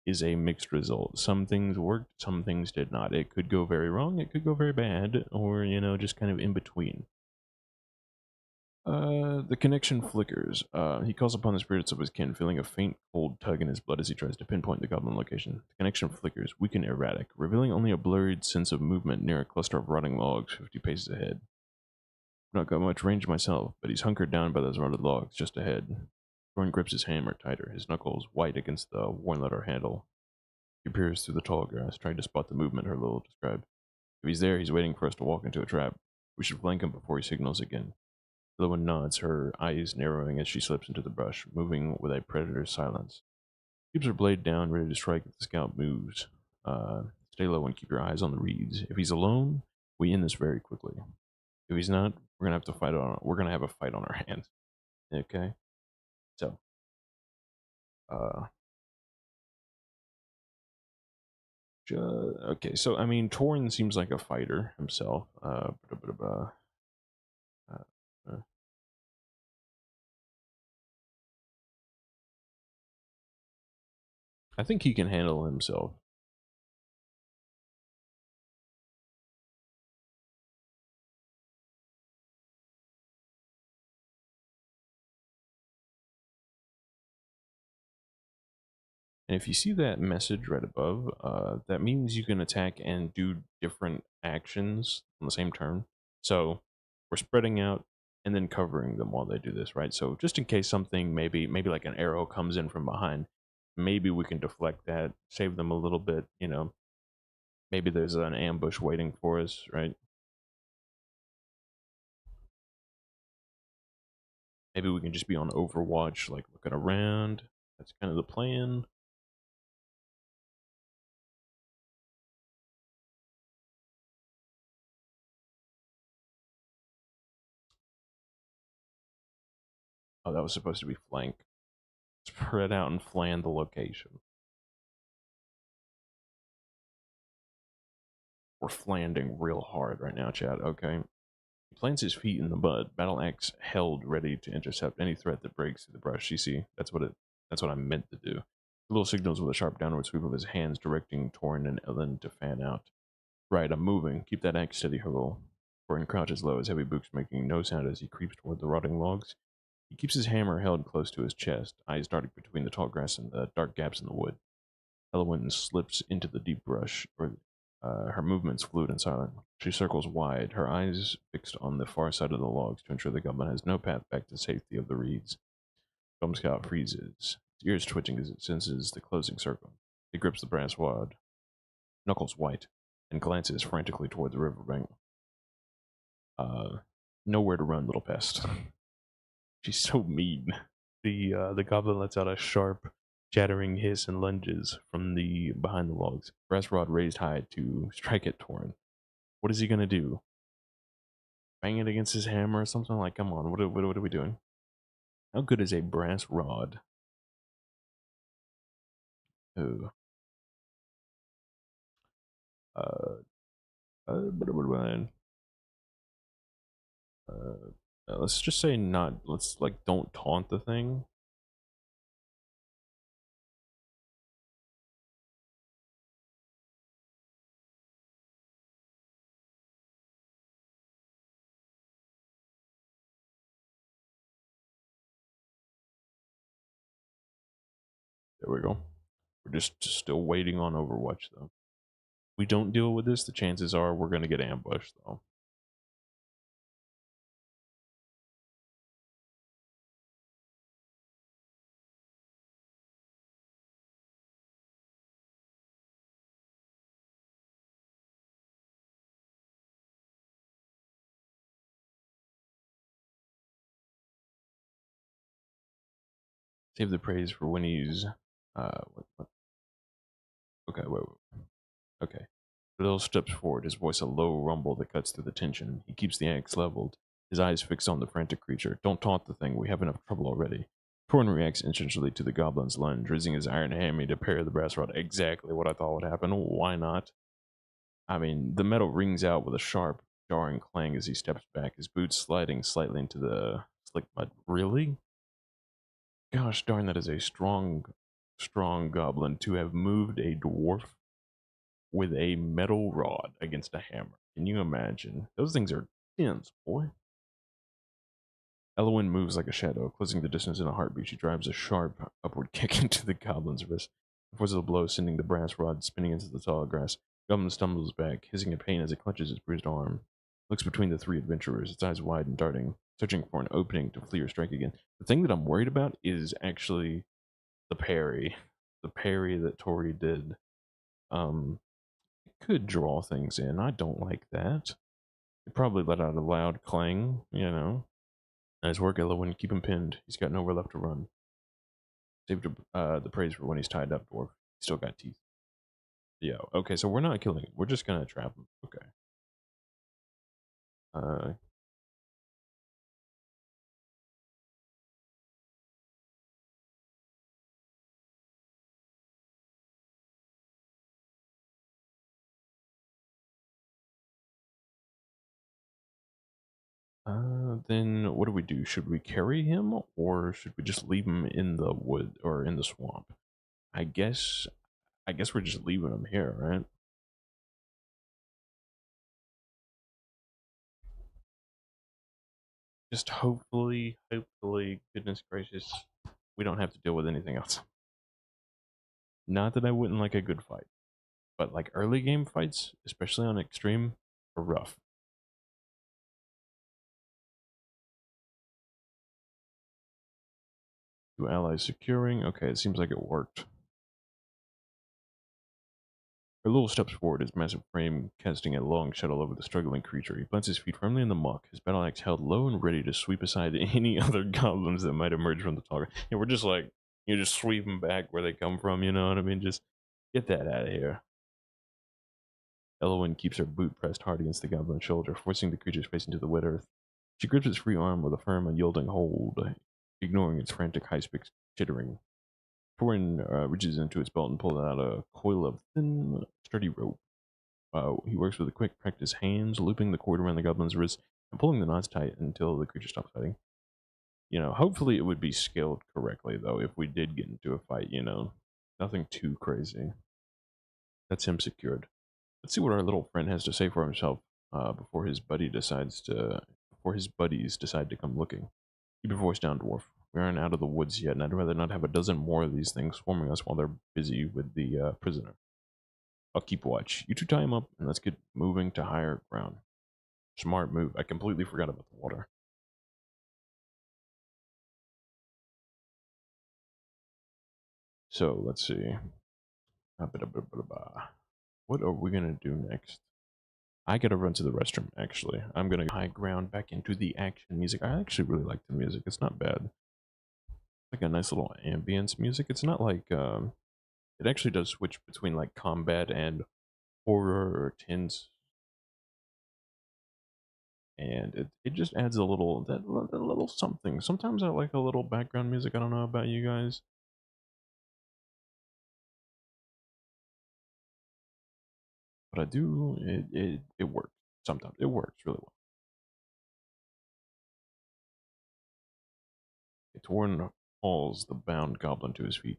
is a mixed result. Some things worked, some things did not. It could go very wrong, it could go very bad, or, you know, just kind of in between. The connection flickers. He calls upon the spirits of his kin, feeling a faint, cold tug in his blood as he tries to pinpoint the goblin location. The connection flickers, weak and erratic, revealing only a blurred sense of movement near a cluster of rotting logs 50 paces ahead. I've not got much range myself, but he's hunkered down by those rotted logs just ahead. Thorn grips his hammer tighter, his knuckles white against the worn leather handle. He peers through the tall grass, trying to spot the movement her Lil described. If he's there, he's waiting for us to walk into a trap. We should flank him before he signals again. The woman nods, her eyes narrowing as she slips into the brush, moving with a predator's silence. Keeps her blade down, ready to strike if the scout moves. Stay low and keep your eyes on the reeds. If he's alone, we end this very quickly. If he's not, we're gonna have to fight on. We're gonna have a fight on our hands. Okay. So, uh, okay. So I mean, Torin seems like a fighter himself. Uh, uh, I think he can handle himself. And if you see that message right above, that means you can attack and do different actions on the same turn. So we're spreading out and then covering them while they do this, right? So just in case something, maybe like an arrow comes in from behind, maybe we can deflect that, save them a little bit, you know. Maybe there's an ambush waiting for us, right? Maybe we can just be on Overwatch, like looking around. That's kind of the plan. Oh, that was supposed to be flank. Spread out and flan the location. We're flanding real hard right now, Chad. Okay. He plants his feet in the mud, battle axe held ready to intercept any threat that breaks through the brush. You see, that's what I meant to do. The little signals with a sharp downward sweep of his hands, directing Torin and Ellen to fan out. Right, I'm moving. Keep that axe steady, Hurl. Torin crouches low, his heavy boots making no sound as he creeps toward the rotting logs. He keeps his hammer held close to his chest, eyes darting between the tall grass and the dark gaps in the wood. Elowen slips into the deep brush, where her movements fluid and silent. She circles wide, her eyes fixed on the far side of the logs to ensure the goblin has no path back to safety of the reeds. Dome Scout freezes, his ears twitching as it senses the closing circle. He grips the brass wad, knuckles white, and glances frantically toward the riverbank. Nowhere to run, little pest. She's so mean. The goblin lets out a sharp, chattering hiss and lunges from the behind the logs. Brass rod raised high to strike at Torin. What is he gonna do? Bang it against his hammer or something? Like, come on, what are we doing? How good is a brass rod? Oh, uh, uh, let's just say not. Let's like don't taunt the thing. There we go. We're just still waiting on Overwatch though. We don't deal with this, the chances are we're gonna get ambushed though. Save the praise for when he's what? Okay, wait. Okay. Bill steps forward, his voice a low rumble that cuts through the tension. He keeps the axe leveled, his eyes fixed on the frantic creature. Don't taunt the thing, we have enough trouble already. Torn reacts instantly to the goblin's lunge, raising his iron hammer to parry the brass rod. Exactly what I thought would happen. Why not? I mean, the metal rings out with a sharp, jarring clang as he steps back, his boots sliding slightly into the slick mud. Really? Gosh darn, that is a strong goblin to have moved a dwarf with a metal rod against a hammer. Can you imagine? Those things are dense, boy. Elowen moves like a shadow, closing the distance in a heartbeat. She drives a sharp upward kick into the goblin's wrist, forces a blow, sending the brass rod spinning into the tall grass. The goblin stumbles back, hissing in pain as it clutches its bruised arm. Looks between the three adventurers, its eyes wide and darting, searching for an opening to flee or strike again. The thing that I'm worried about is actually the parry. The parry that Tori did. It could draw things in. I don't like that. It probably let out a loud clang, you know. Nice work, Elowen. Keep him pinned. He's got nowhere left to run. Saved the praise for when he's tied up, dwarf. He's still got teeth. Yeah, okay, so we're not killing him. We're just gonna trap him. Okay. Uh, then what do we do? Should we carry him or should we just leave him in the wood or in the swamp? I guess we're just leaving him here, right? Just hopefully, goodness gracious, we don't have to deal with anything else. Not that I wouldn't like a good fight, but like early game fights, especially on extreme, are rough. Two allies securing. Okay, it seems like it worked. Her little steps forward, his massive frame casting a long shadow over the struggling creature. He plants his feet firmly in the muck, his battle axe held low and ready to sweep aside any other goblins that might emerge from the tall. Yeah, we're just like, you just sweep them back where they come from, you know what I mean? Just get that out of here. Elowen keeps her boot pressed hard against the goblin's shoulder, forcing the creature's face into the wet earth. She grips its free arm with a firm, unyielding hold, ignoring its frantic, high-pitched chittering. Torin reaches into its belt and pulls out a coil of thin, sturdy rope. He works with a quick, practiced hands, looping the cord around the goblin's wrist and pulling the knots tight until the creature stops fighting. You know, hopefully it would be scaled correctly, though, if we did get into a fight, you know. Nothing too crazy. That's him secured. Let's see what our little friend has to say for himself before his buddies decide to come looking. Keep your voice down, dwarf. We aren't out of the woods yet, and I'd rather not have a dozen more of these things swarming us while they're busy with the prisoner. I'll keep watch. You two tie him up, and let's get moving to higher ground. Smart move. I completely forgot about the water. So, let's see. What are we going to do next? I gotta run to the restroom, actually. I'm gonna high ground back into the action music. I actually really like the music. It's not bad. Like a nice little ambience music. It's not like, it actually does switch between like combat and horror or tense. And it just adds a little, that little something. Sometimes I like a little background music. I don't know about you guys. But I do, it works. Sometimes it works really well. It torn hauls the bound goblin to his feet.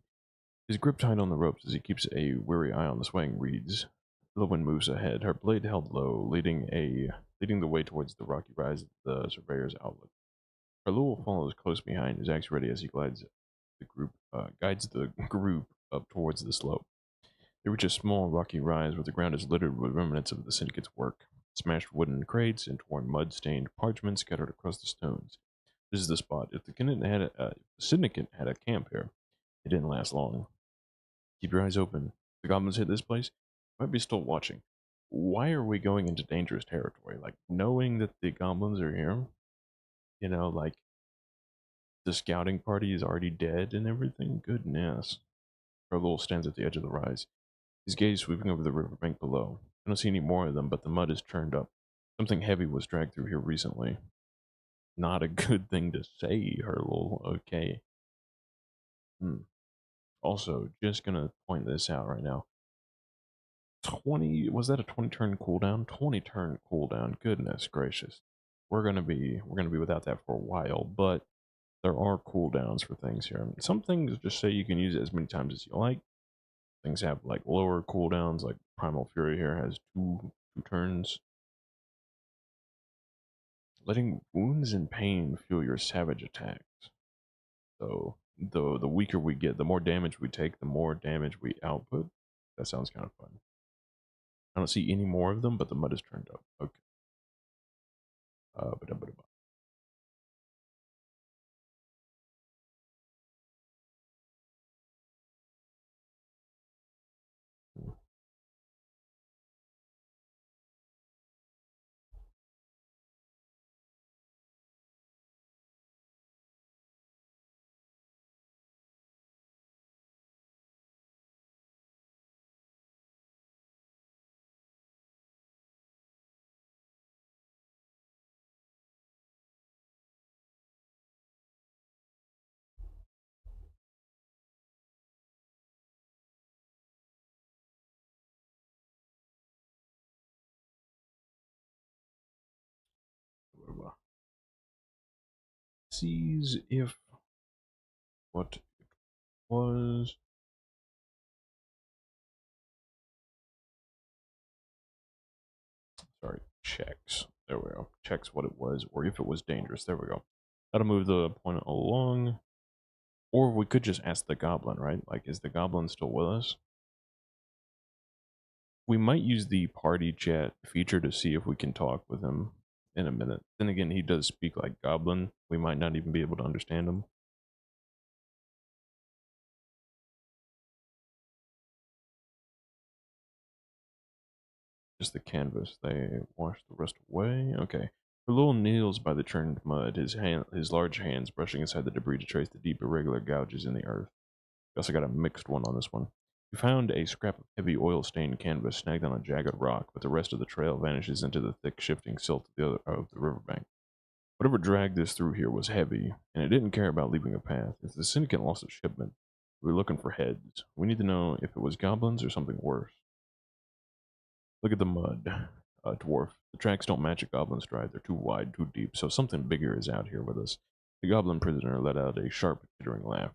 His grip tight on the ropes as he keeps a wary eye on the swaying reeds. The wind moves ahead, her blade held low, leading the way towards the rocky rise of the surveyor's outlook. Harlow follows close behind, his axe ready as he guides the group up towards the slope. They reach a small rocky rise where the ground is littered with remnants of the syndicate's work. Smashed wooden crates and torn mud-stained parchment scattered across the stones. This is the spot. If the syndicate had a camp here, it didn't last long. Keep your eyes open. If the goblins hit this place, might be still watching. Why are we going into dangerous territory? Like, knowing that the goblins are here, like the scouting party is already dead and everything? Goodness. Carlul stands at the edge of the rise, his gaze sweeping over the riverbank below. I don't see any more of them, but the mud is churned up. Something heavy was dragged through here recently. Not a good thing to say, Hurlul. Okay. Also, just gonna point this out right now. 20, was that a 20 turn cooldown? 20 turn cooldown. Goodness gracious. We're gonna be without that for a while, but there are cooldowns for things here. Some things just say you can use it as many times as you like. Things have like lower cooldowns, like Primal Fury here has two turns. Letting wounds and pain fuel your savage attacks. So the weaker we get, the more damage we take, the more damage we output. That sounds kind of fun. I don't see any more of them, but the mud is turned up. Okay. Ba-da-ba-da-ba. Sees if what it was. Sorry, checks. There we go. Checks what it was, or if it was dangerous. There we go. That'll move the opponent along. Or we could just ask the goblin, right? Like, is the goblin still with us? We might use the party chat feature to see if we can talk with him in a minute. Then again, he does speak like goblin. We might not even be able to understand him. Just the canvas. They wash the rust away. Okay. Lil kneels by the churned mud, his large hands brushing aside the debris to trace the deep, irregular gouges in the earth. We also got a mixed one on this one. We found a scrap of heavy oil-stained canvas snagged on a jagged rock, but the rest of the trail vanishes into the thick, shifting silt of the riverbank. Whatever dragged us through here was heavy, and it didn't care about leaving a path. If the syndicate lost a shipment, we were looking for heads. We need to know if it was goblins or something worse. Look at the mud, dwarf. The tracks don't match a goblin stride. They're too wide, too deep, so something bigger is out here with us. The goblin prisoner let out a sharp, tittering laugh.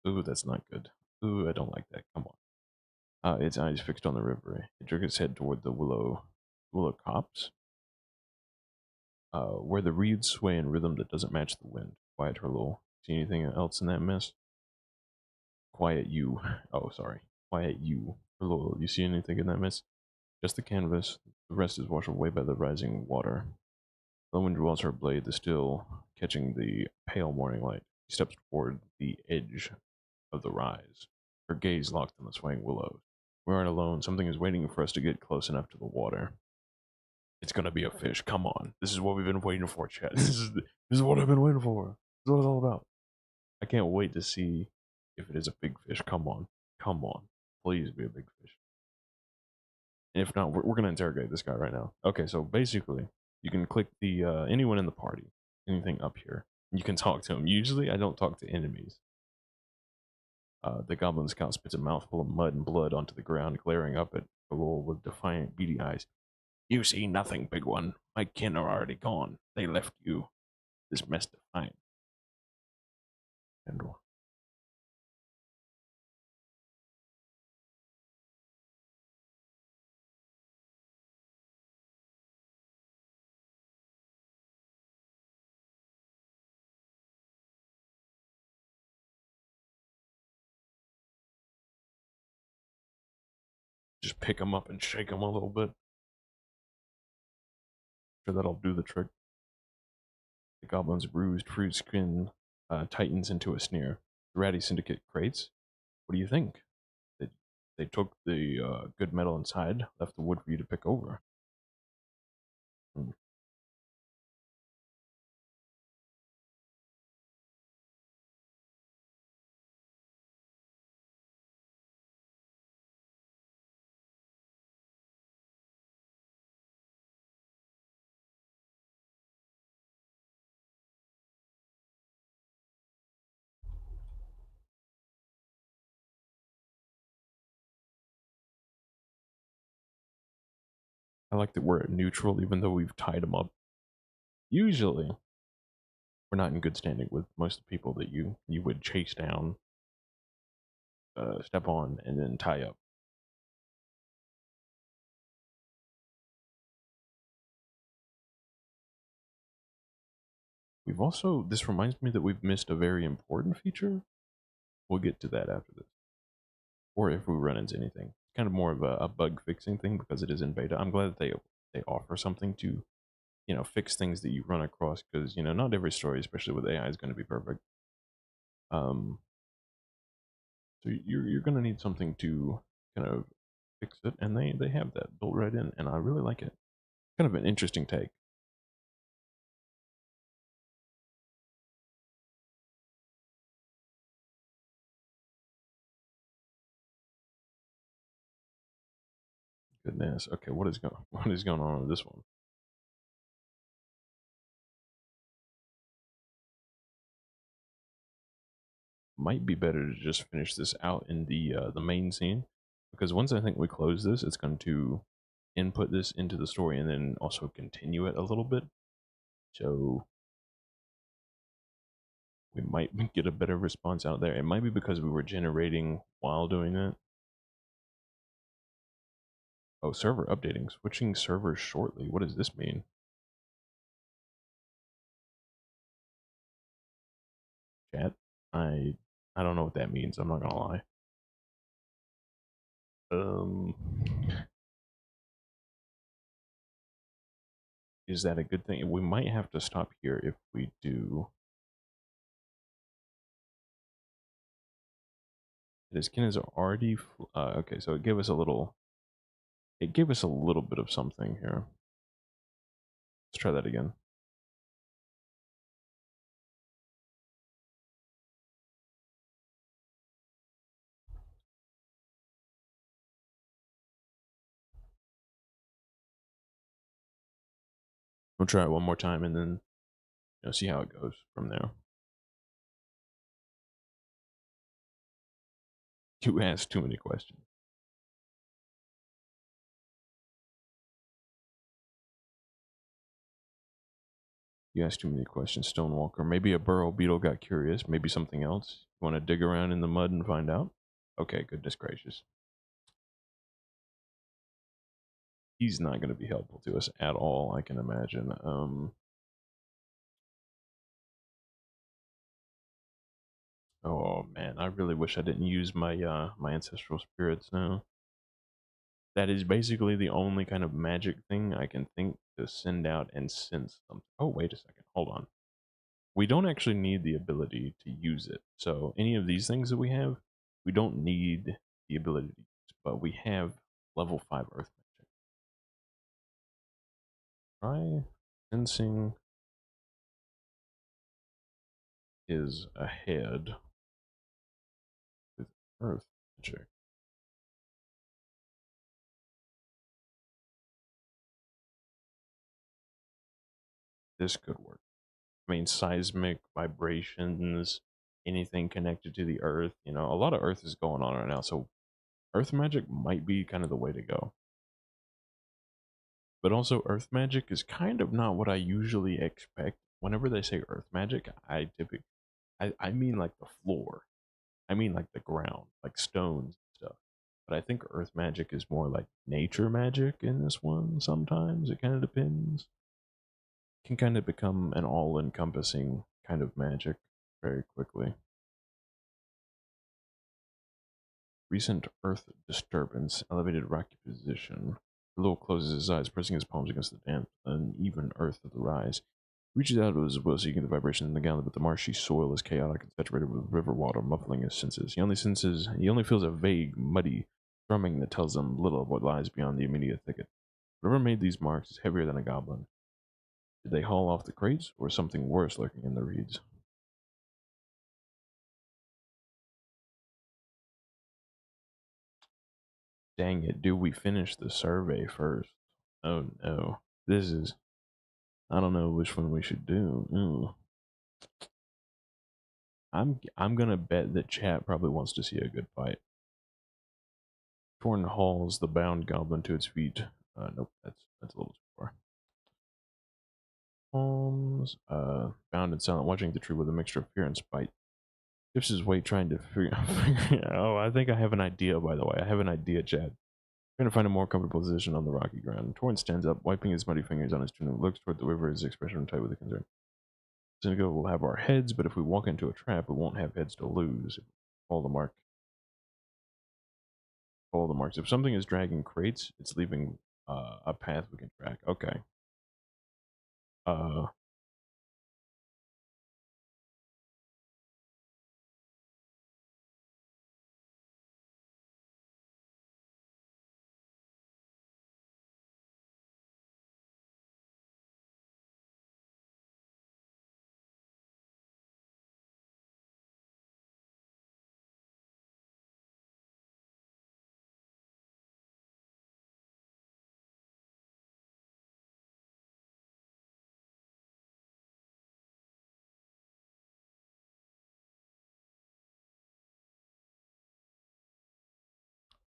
Ooh, that's not good. Ooh, I don't like that. Come on. Its eyes fixed on the river. It jerked its head toward the willow copse, where the reeds sway in rhythm that doesn't match the wind. Quiet her little. See anything else in that mess? Quiet you. Oh, sorry. Quiet you. Her little. You see anything in that mess? Just the canvas. The rest is washed away by the rising water. The wind draws her blade, the still catching the pale morning light. She steps toward the edge of the rise, her gaze locked on the swaying willows. We aren't alone. Something is waiting for us to get close enough to the water. It's gonna be a fish. Come on. This is what we've been waiting for, Chad. This is what I've been waiting for. This is what it's all about. I can't wait to see if it is a big fish. Come on. Come on. Please be a big fish. And if not, we're gonna interrogate this guy right now. Okay, so basically, you can click the anyone in the party, anything up here. You can talk to him. Usually, I don't talk to enemies. The goblin scout spits a mouthful of mud and blood onto the ground, glaring up at Galul with defiant, beady eyes. You see nothing, big one. My kin are already gone. They left you this mess to find. And just pick him up and shake him a little bit. Sure, that'll do the trick. The goblin's bruised fruit skin tightens into a sneer. The ratty syndicate crates? What do you think? They, they took the good metal inside, left the wood for you to pick over. Hmm. I like that we're at neutral, even though we've tied them up. Usually, we're not in good standing with most of the people that you would chase down, step on, and then tie up. We've also, this reminds me that we've missed a very important feature. We'll get to that after this, or if we run into anything. It's kind of more of a bug fixing thing because it is in beta. I'm glad that they offer something to fix things that you run across because not every story, especially with AI, is going to be perfect. Um, so you're going to need something to kind of fix it, and they have that built right in, and I really like it. Kind of an interesting take. Goodness. Okay, what is going on with this one? Might be better to just finish this out in the main scene because once I think we close this, it's going to input this into the story and then also continue it a little bit. So we might get a better response out there. It might be because we were generating while doing that. Oh, server updating, switching servers shortly. What does this mean? Chat? I I don't know what that means. I'm not gonna lie. Um, is that a good thing? We might have to stop here if we do. This skin is already okay. So it gave us a little. It gave us a little bit of something here. Let's try that again. We'll try it one more time and then see how it goes from there. You asked too many questions. You asked too many questions, Stonewalker. Maybe a burrow beetle got curious. Maybe something else. You want to dig around in the mud and find out? Okay, goodness gracious. He's not going to be helpful to us at all, I can imagine. Oh man, I really wish I didn't use my my ancestral spirits now. That is basically the only kind of magic thing I can think to send out and sense something. Oh, wait a second. Hold on. We don't actually need the ability to use it. So any of these things that we have, we don't need the ability to use, but we have level 5 earth magic. Try sensing is ahead with earth magic. This could work. I mean, seismic vibrations, anything connected to the earth, you know, a lot of earth is going on right now. So earth magic might be kind of the way to go. But also, earth magic is kind of not what I usually expect. Whenever they say earth magic, I mean like the floor. I mean like the ground, like stones and stuff. But I think earth magic is more like nature magic in this one sometimes. It kind of depends. Can kind of become an all encompassing kind of magic very quickly. Recent earth disturbance, elevated rocky position. Lowell closes his eyes, pressing his palms against the damp, uneven earth of the rise. He reaches out of his will, seeking the vibration in the galley, but the marshy soil is chaotic and saturated with river water, muffling his senses. He only feels a vague, muddy thrumming that tells him little of what lies beyond the immediate thicket. Whatever made these marks is heavier than a goblin. Did they haul off the crates, or something worse lurking in the reeds? Dang it, do we finish the survey first? Oh no. This is I don't know which one we should do. Ooh. I'm gonna bet that chat probably wants to see a good fight. Torn hauls the bound goblin to its feet. Nope, that's a little too far. Palms, bound and silent, watching the tree with a mixture of fear and spite. Shifts his weight, trying to figure. Oh, I think I have an idea. By the way, I have an idea, Chad. Trying to find a more comfortable position on the rocky ground. Torrance stands up, wiping his muddy fingers on his tunic, looks toward the river, his expression tight with a concern. Senegal will have our heads, but if we walk into a trap, we won't have heads to lose. Follow the mark. Follow the marks. If something is dragging crates, it's leaving a path we can track. Okay. Uh,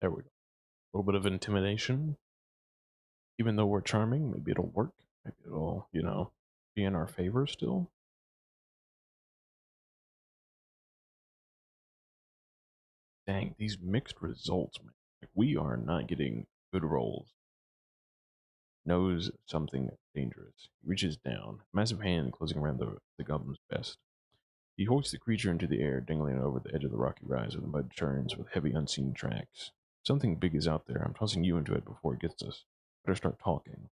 there we go. A little bit of intimidation. Even though we're charming, maybe it'll work. Maybe it'll, be in our favor still. Dang, these mixed results, man. Like, we are not getting good rolls. Knows something dangerous. He reaches down, massive hand closing around the goblin's vest. He hoists the creature into the air, dangling it over the edge of the rocky rise where the mud churns with heavy unseen tracks. Something big is out there. I'm tossing you into it before it gets us. Better start talking.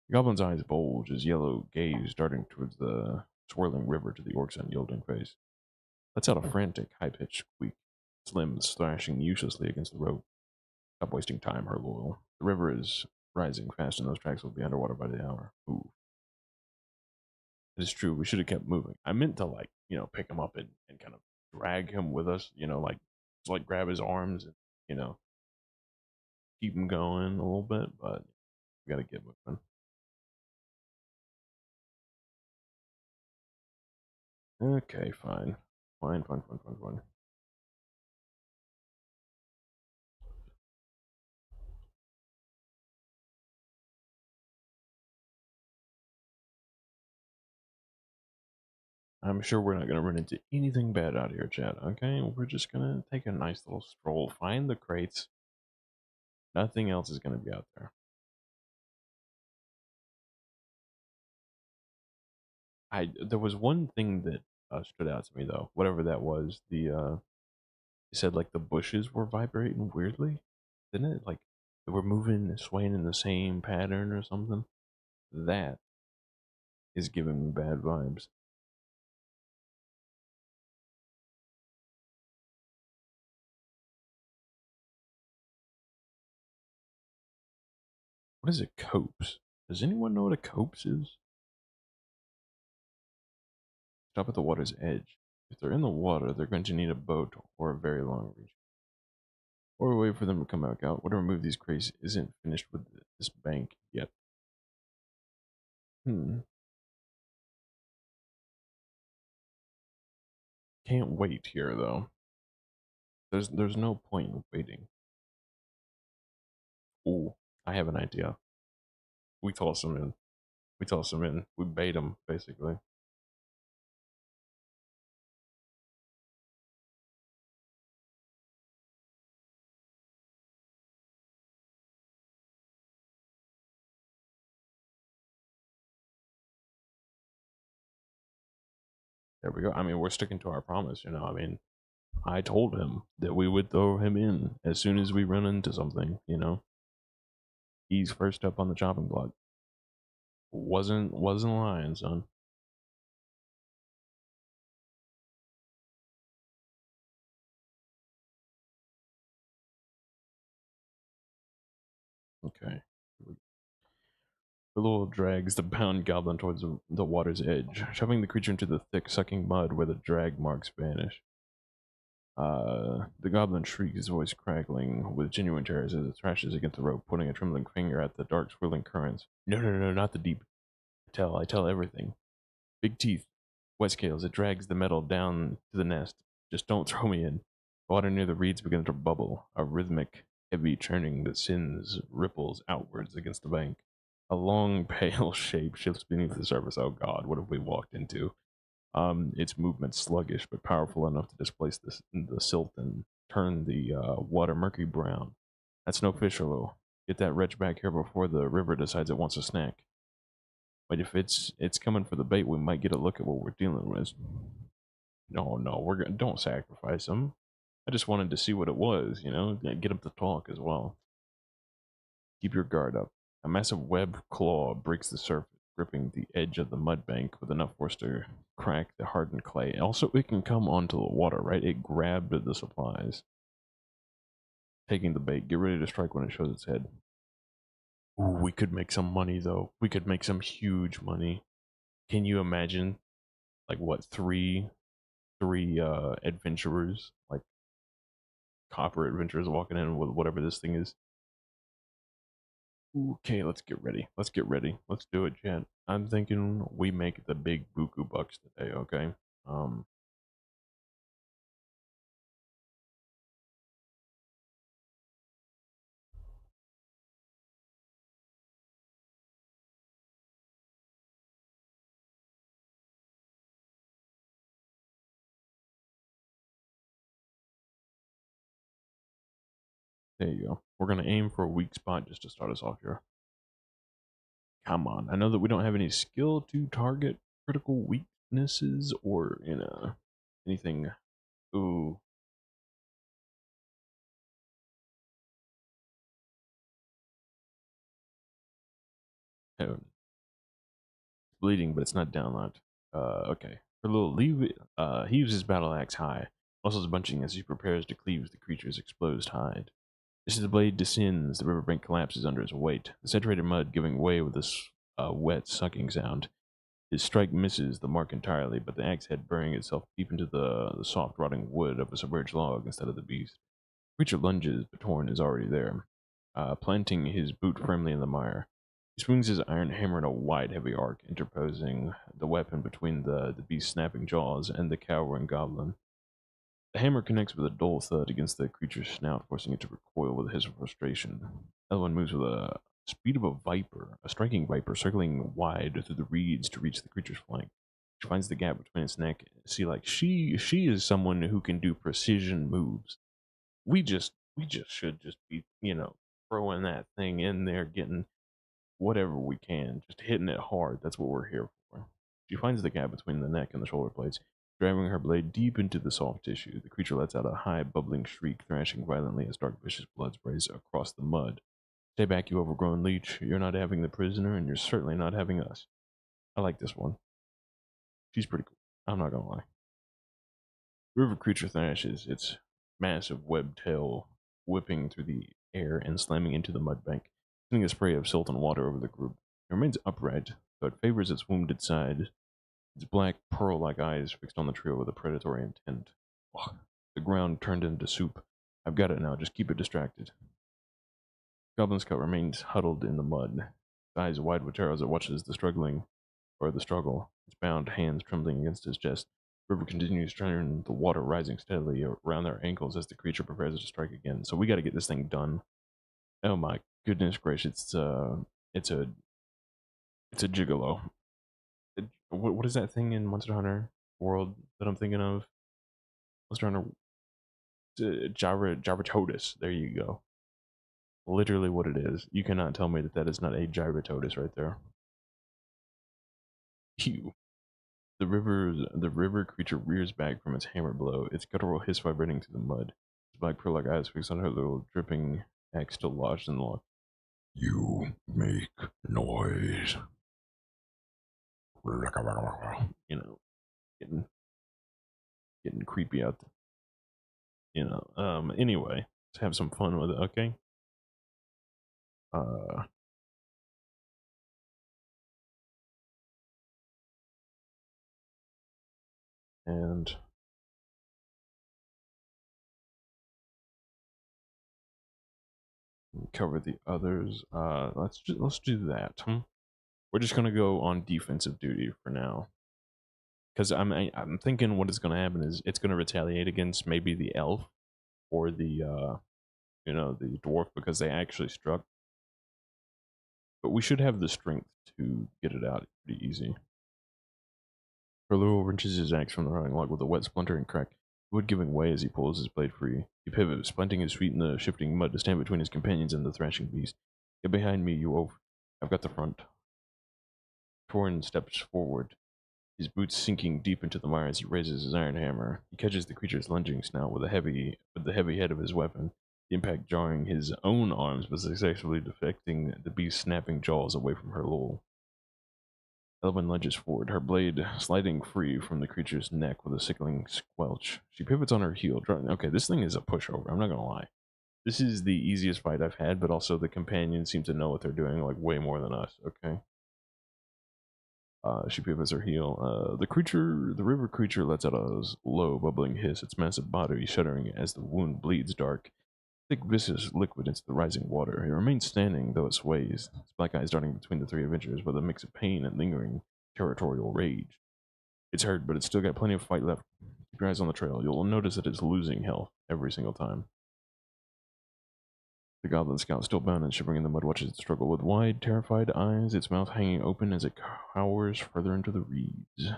The goblin's eyes bulge, his yellow gaze darting towards the swirling river to the orc's unyielding face. Lets out a frantic, high-pitched squeak, its limbs thrashing uselessly against the rope. Stop wasting time, her loyal. The river is rising fast, and those tracks will be underwater by the hour. Move. It is true. We should have kept moving. I meant to pick him up and kind of drag him with us. Like grab his arms and you know keep him going a little bit. But we got to get moving. Okay, fine, fine. I'm sure we're not gonna run into anything bad out here, Chad. Okay, we're just gonna take a nice little stroll, find the crates. Nothing else is gonna be out there. There was one thing that stood out to me though. Whatever that was, it said like the bushes were vibrating weirdly, didn't it? Like they were moving and swaying in the same pattern or something. That is giving me bad vibes. What is a copse? Does anyone know what a copse is? Stop at the water's edge. If they're in the water, they're going to need a boat or a very long reach. Or a way for them to come back out. Whatever move these crates isn't finished with this bank yet. Hmm. Can't wait here though. There's no point in waiting. Ooh, I have an idea. We toss them in. We toss them in. We bait them basically. There we go. I mean, we're sticking to our promise. I mean, I told him that we would throw him in as soon as we run into something. He's first up on the chopping block. Wasn't lying, son. Okay. The little drags the bound goblin towards the water's edge, shoving the creature into the thick, sucking mud where the drag marks vanish. The goblin shrieks, his voice crackling with genuine terror as it thrashes against the rope, pointing a trembling finger at the dark, swirling currents. No, no, no, not the deep. I tell everything. Big teeth, wet scales. It drags the metal down to the nest. Just don't throw me in. The water near the reeds begins to bubble, a rhythmic, heavy churning that sends ripples outwards against the bank. A long, pale shape shifts beneath the surface. Oh God, what have we walked into? Its movement sluggish but powerful enough to displace the silt and turn the water murky brown. That's no fish, though. Get that wretch back here before the river decides it wants a snack. But if it's coming for the bait, we might get a look at what we're dealing with. No, no, don't sacrifice him. I just wanted to see what it was, get him to talk as well. Keep your guard up. A massive web claw breaks the surface, gripping the edge of the mud bank with enough force to crack the hardened clay. Also, it can come onto the water, right? It grabbed the supplies. Taking the bait. Get ready to strike when it shows its head. Ooh, we could make some money, though. We could make some huge money. Can you imagine, like, what, three adventurers, like copper adventurers walking in with whatever this thing is? Okay, let's get ready. Let's get ready. Let's do it, Chad. I'm thinking we make the big buku bucks today, okay? Um, there you go. We're gonna aim for a weak spot just to start us off here. Come on. I know that we don't have any skill to target critical weaknesses or, anything. Ooh, oh, bleeding, but it's not download. Okay. For a little leave, he uses his battle axe high, muscles bunching as he prepares to cleave the creature's exposed hide. As the blade descends, the riverbank collapses under his weight, the saturated mud giving way with this wet sucking sound. His strike misses the mark entirely, but the axe head burying itself deep into the soft, rotting wood of a submerged log instead of the beast. The creature lunges, but Torn is already there, planting his boot firmly in the mire. He swings his iron hammer in a wide, heavy arc, interposing the weapon between the beast's snapping jaws and the cowering goblin. The hammer connects with a dull thud against the creature's snout, forcing it to recoil with a hiss of frustration. Elwyn moves with a speed of a viper, a striking viper, circling wide through the reeds to reach the creature's flank. She finds the gap between its neck. See, like she is someone who can do precision moves. We just should just be, throwing that thing in there, getting whatever we can, just hitting it hard. That's what we're here for. She finds the gap between the neck and the shoulder blades. Driving her blade deep into the soft tissue, the creature lets out a high, bubbling shriek, thrashing violently as dark, vicious blood sprays across the mud. Stay back, you overgrown leech. You're not having the prisoner, and you're certainly not having us. I like this one. She's pretty cool. I'm not gonna lie. River creature thrashes, its massive webbed tail whipping through the air and slamming into the mud bank, sending a spray of silt and water over the group. It remains upright, but favors its wounded side, its black, pearl-like eyes fixed on the trio with a predatory intent. Ugh. The ground turned into soup. I've got it now, just keep it distracted. Goblin Scout remains huddled in the mud, his eyes wide with terror as it watches the struggle, its bound hands trembling against his chest. River continues to turn, the water rising steadily around their ankles as the creature prepares to strike again. So we got to get this thing done. Oh my goodness gracious! It's a it's a gigolo. What is that thing in Monster Hunter World that I'm thinking of? Monster Hunter Gyratotus. There you go. Literally what it is. You cannot tell me that that is not a Gyratotus right there. Phew. The river creature rears back from its hammer blow, its guttural hiss vibrating through the mud. Its black pearl-like eyes fixed on her little dripping axe still lodged in the log. You make noise. You know, getting getting creepy out there. Anyway, let's have some fun with it, okay? Uh and cover the others. Let's do that. We're just gonna go on defensive duty for now, because I'm thinking what is gonna happen is it's gonna retaliate against maybe the elf or the dwarf because they actually struck. But we should have the strength to get it out pretty easy. Perluo wrenches his axe from the rotting log with a wet splintering crack, wood giving way as he pulls his blade free. He pivots, planting his feet in the shifting mud to stand between his companions and the thrashing beast. Get behind me, you oaf. I've got the front. Torin steps forward, his boots sinking deep into the mire as he raises his iron hammer. He catches the creature's lunging snout with the heavy head of his weapon, the impact jarring his own arms but successfully deflecting the beast's snapping jaws away from her lull. Elvin lunges forward, her blade sliding free from the creature's neck with a sickling squelch. She pivots on her heel. Okay, this thing is a pushover, I'm not gonna lie. This is the easiest fight I've had, but also the companions seem to know what they're doing, like, way more than us, okay? She pivots her heel. The river creature lets out a low, bubbling hiss, its massive body shuddering as the wound bleeds dark, thick, viscous liquid into the rising water. It remains standing, though it sways, its black eyes darting between the three adventurers with a mix of pain and lingering territorial rage. It's hurt, but it's still got plenty of fight left. Keep your eyes on the trail. You'll notice that it's losing health every single time. The goblin scout, still bound and shivering in the mud, watches it struggle with wide, terrified eyes, its mouth hanging open as it cowers further into the reeds.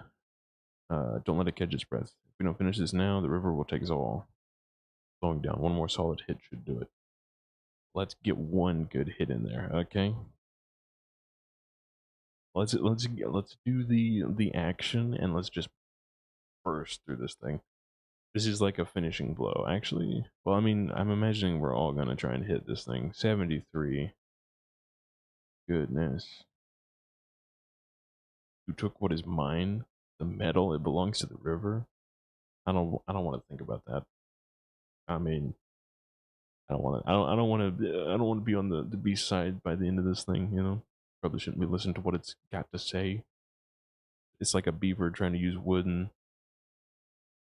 Don't let it catch its breath. If we don't finish this now, the river will take us all. Slowing down. One more solid hit should do it. Let's get one good hit in there, okay? Let's do the action and let's just burst through this thing. This is like a finishing blow, actually. Well, I mean, I'm imagining we're all gonna try and hit this thing. 73. Goodness. Who took what is mine? The metal. It belongs to the river. I don't want to think about that. I mean, I don't want to. I don't want to. I don't want to be on the B side by the end of this thing. Probably shouldn't be listening to what it's got to say. It's like a beaver trying to use wood and.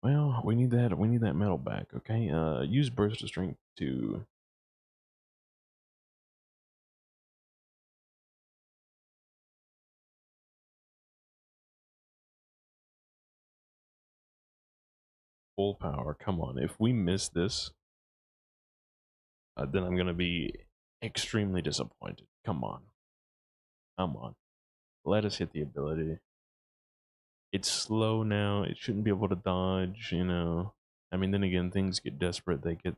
Well, we need that. We need that metal back. Okay. Use burst of strength to. Full power. Come on. If we miss this, then I'm gonna be extremely disappointed. Come on. Come on. Let us hit the ability. It's slow now. It shouldn't be able to dodge. I mean, then again, things get desperate. They get,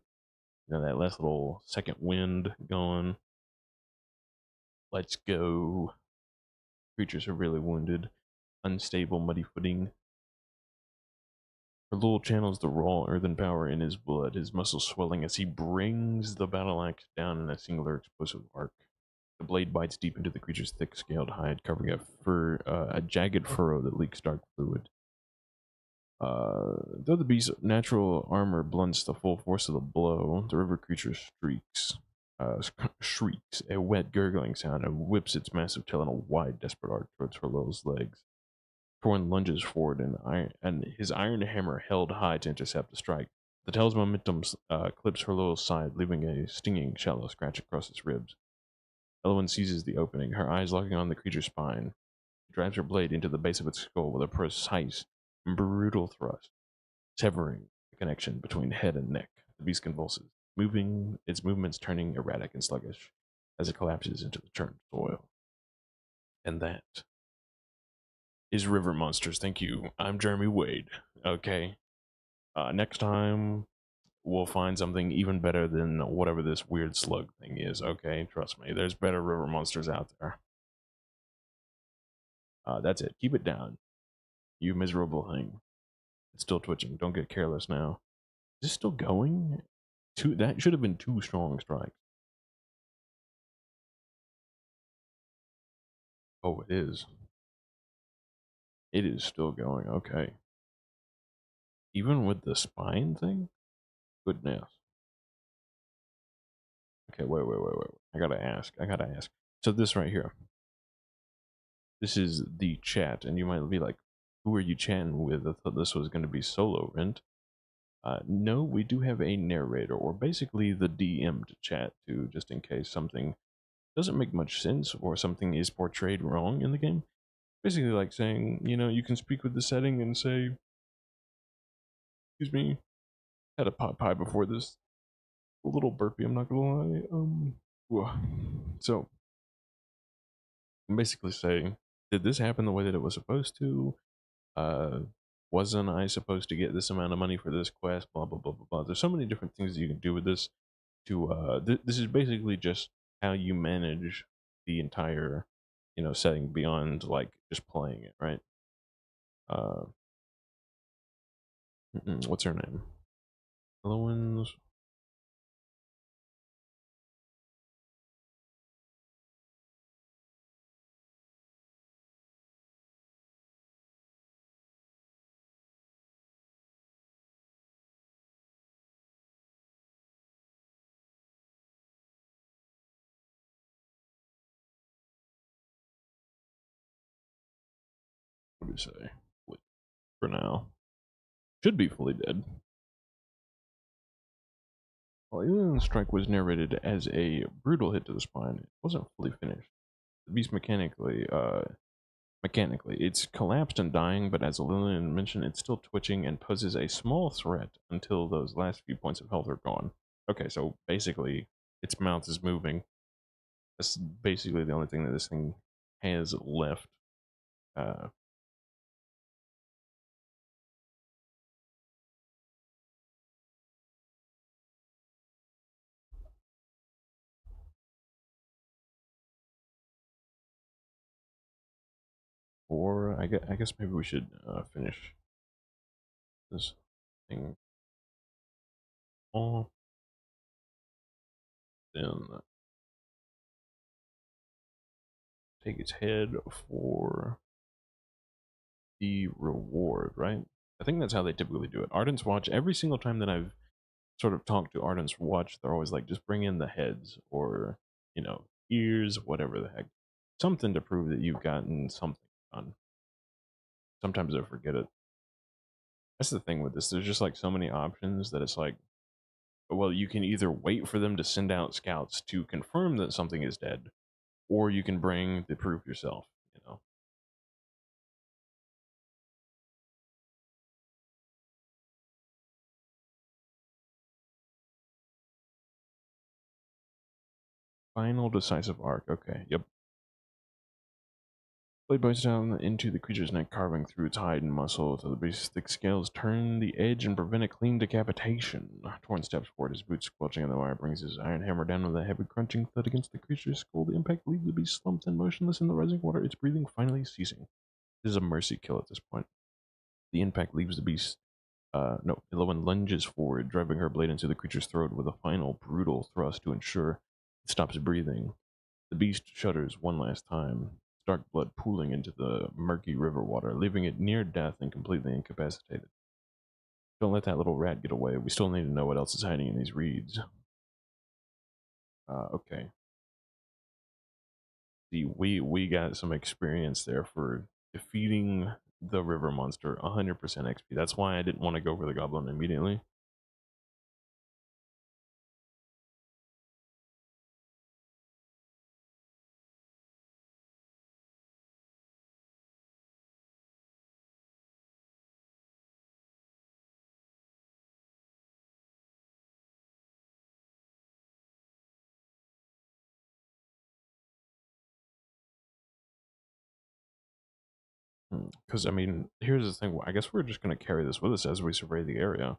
that last little second wind going. Let's go. Creatures are really wounded. Unstable, muddy footing. Lul channels the raw earthen power in his blood, his muscles swelling as he brings the battle axe down in a singular explosive arc. The blade bites deep into the creature's thick scaled hide, covering a jagged furrow that leaks dark fluid. Though the beast's natural armor blunts the full force of the blow, the river creature shrieks a wet gurgling sound and whips its massive tail in a wide, desperate arc towards Herlo's legs. Torn lunges forward and his iron hammer held high to intercept the strike. The tail's momentum clips Herlo's side, leaving a stinging, shallow scratch across its ribs. Elowen seizes the opening, her eyes locking on the creature's spine. She drives her blade into the base of its skull with a precise, brutal thrust, severing the connection between head and neck. The beast convulses, its movements turning erratic and sluggish as it collapses into the churned soil. And that is River Monsters. Thank you. I'm Jeremy Wade. Okay. Next time, we'll find something even better than whatever this weird slug thing is. Okay. Trust me. There's better river monsters out there. That's it. Keep it down. You miserable thing. It's still twitching. Don't get careless now. Is this still going? That should have been 2 strong strikes. Oh, it is. It is still going. Okay. Even with the spine thing? Goodness. Okay, wait. I gotta ask. So this right here. This is the chat, and you might be like, who are you chatting with? I thought this was going to be solo rent. No, we do have a narrator, or basically the DM to chat to, just in case something doesn't make much sense or something is portrayed wrong in the game. Basically like saying, you can speak with the setting and say, excuse me, had a pot pie before this. A little burpy, I'm not gonna lie. So, basically say, did this happen the way that it was supposed to? Wasn't I supposed to get this amount of money for this quest? Blah blah blah blah blah. There's so many different things that you can do with this. This is basically just how you manage the entire, setting beyond like just playing it, right? Uh, what's her name? Elowen's. What do you say? For now, should be fully dead. While Alien's strike was narrated as a brutal hit to the spine, it wasn't fully finished. The beast mechanically, it's collapsed and dying, but as Lillian mentioned, it's still twitching and poses a small threat until those last few points of health are gone. Okay, so basically, its mouth is moving. That's basically the only thing that this thing has left. Or I guess maybe we should finish this thing off. Then take its head for the reward, right? I think that's how they typically do it. Ardent's Watch, every single time that I've sort of talked to Ardent's Watch, they're always like, just bring in the heads or, ears, whatever the heck. Something to prove that you've gotten something done. Sometimes I forget it. That's the thing with this. There's just like so many options that it's like, well, you can either wait for them to send out scouts to confirm that something is dead, or you can bring the proof yourself. Final decisive arc. Okay, yep. Blade bites down into the creature's neck, carving through its hide and muscle until the beast's thick scales turn the edge and prevent a clean decapitation. Torn steps forward, his boots squelching in the wire, brings his iron hammer down with a heavy crunching thud against the creature's skull. The impact leaves the beast slumped and motionless in the rising water, its breathing finally ceasing. This is a mercy kill at this point. The impact leaves the beast No, Elowen lunges forward, driving her blade into the creature's throat with a final brutal thrust to ensure it stops breathing. The beast shudders one last time, dark blood pooling into the murky river water, leaving it near death and completely incapacitated. Don't let that little rat get away. We still need to know what else is hiding in these reeds. Okay. See, we got some experience there for defeating the river monster, 100% XP. That's why I didn't want to go for the goblin immediately. Because, I mean, here's the thing. I guess we're just going to carry this with us as we survey the area.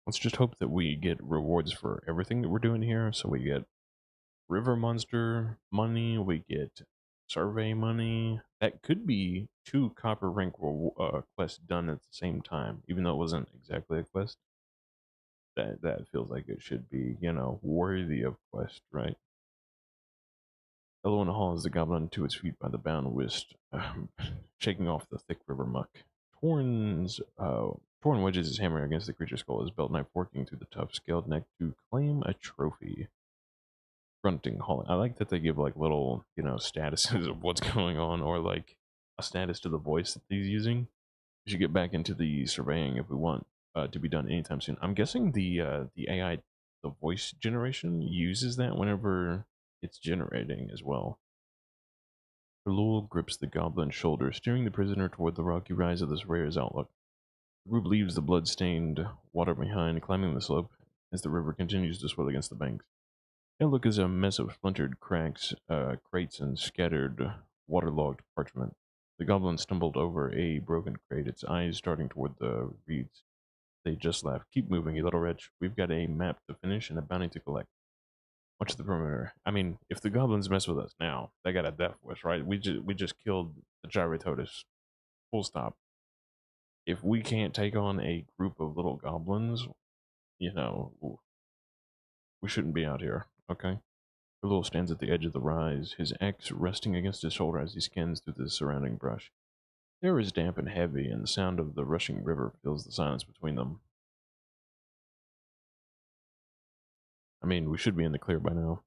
Let's just hope that we get rewards for everything that we're doing here. So we get river monster money, we get survey money. That could be two copper rank quests done at the same time, even though it wasn't exactly a quest. That feels like it should be, worthy of quest, right? Elwyn hauls the goblin to its feet by the bound wrist, shaking off the thick river muck. Torn wedges his hammer against the creature's skull, his belt knife working through the tough scaled neck to claim a trophy. Grunting, hauling. I like that they give like little, statuses of what's going on, or like a status to the voice that he's using. We should get back into the surveying if we want to be done anytime soon. I'm guessing the AI, the voice generation, uses that whenever it's generating as well. Lul grips the goblin's shoulder, steering the prisoner toward the rocky rise of this rare's outlook. The group leaves the blood-stained water behind, climbing the slope as the river continues to swell against the banks. The outlook is a mess of splintered cracks, crates, and scattered, waterlogged parchment. The goblin stumbled over a broken crate, its eyes starting toward the reeds. They just laughed. Keep moving, you little wretch. We've got a map to finish and a bounty to collect. Watch the perimeter. I mean, if the goblins mess with us now, they got a death wish, right? We just killed the Gyrototus. Full stop. If we can't take on a group of little goblins, we shouldn't be out here. Okay. Lil stands at the edge of the rise, his axe resting against his shoulder as he scans through the surrounding brush. The air is damp and heavy, and the sound of the rushing river fills the silence between them. I mean, we should be in the clear by now.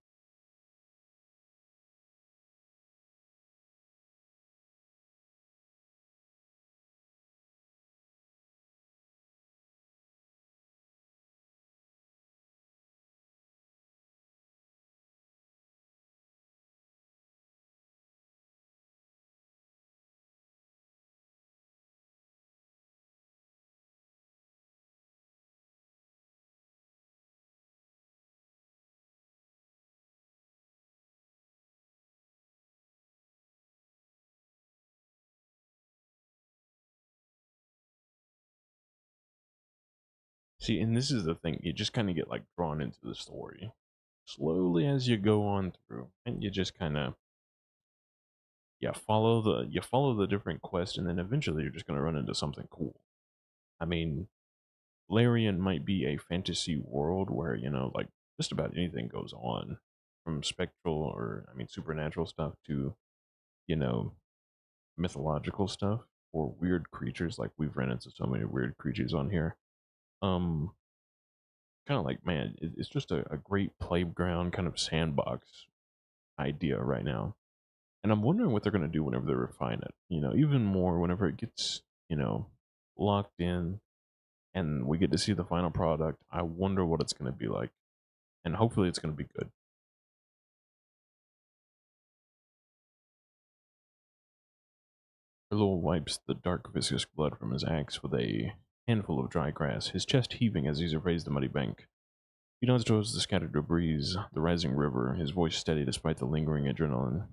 See, and this is the thing, you just kind of get like drawn into the story slowly as you go on through, and you just kind of follow the different quests, and then eventually you're just going to run into something cool. I mean, Larian might be a fantasy world where, like just about anything goes on, from spectral or, I mean, supernatural stuff to, you know, mythological stuff or weird creatures. Like we've ran into so many weird creatures on here. Um, Kind of like, man, it's just a great playground kind of sandbox idea right now. And I'm wondering what they're going to do whenever they refine it, even more whenever it gets, locked in and we get to see the final product. I wonder what it's going to be like. And hopefully it's going to be good. Erlul wipes the dark viscous blood from his axe with a handful of dry grass, his chest heaving as he surveys the muddy bank. He nods towards the scattered debris, the rising river, his voice steady despite the lingering adrenaline.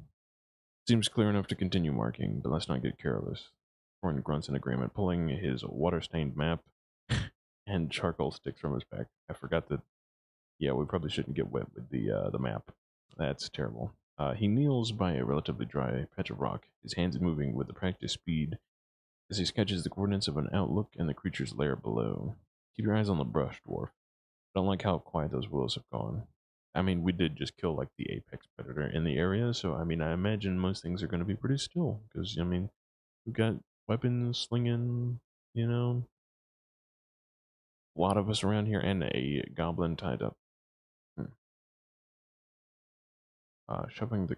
Seems clear enough to continue marking, but let's not get careless. Torn grunts in agreement, pulling his water-stained map and charcoal sticks from his pack. I forgot that. Yeah, we probably shouldn't get wet with the map. That's terrible. He kneels by a relatively dry patch of rock, his hands moving with the practiced speed as he sketches the coordinates of an outlook and the creature's lair below. Keep your eyes on the brush, dwarf. I don't like how quiet those willows have gone. I mean, we did just kill like the apex predator in the area, so I mean, I imagine most things are going to be pretty still because I mean, we've got weapons slinging, you know, a lot of us around here, and a goblin tied up. Hmm. Shoving the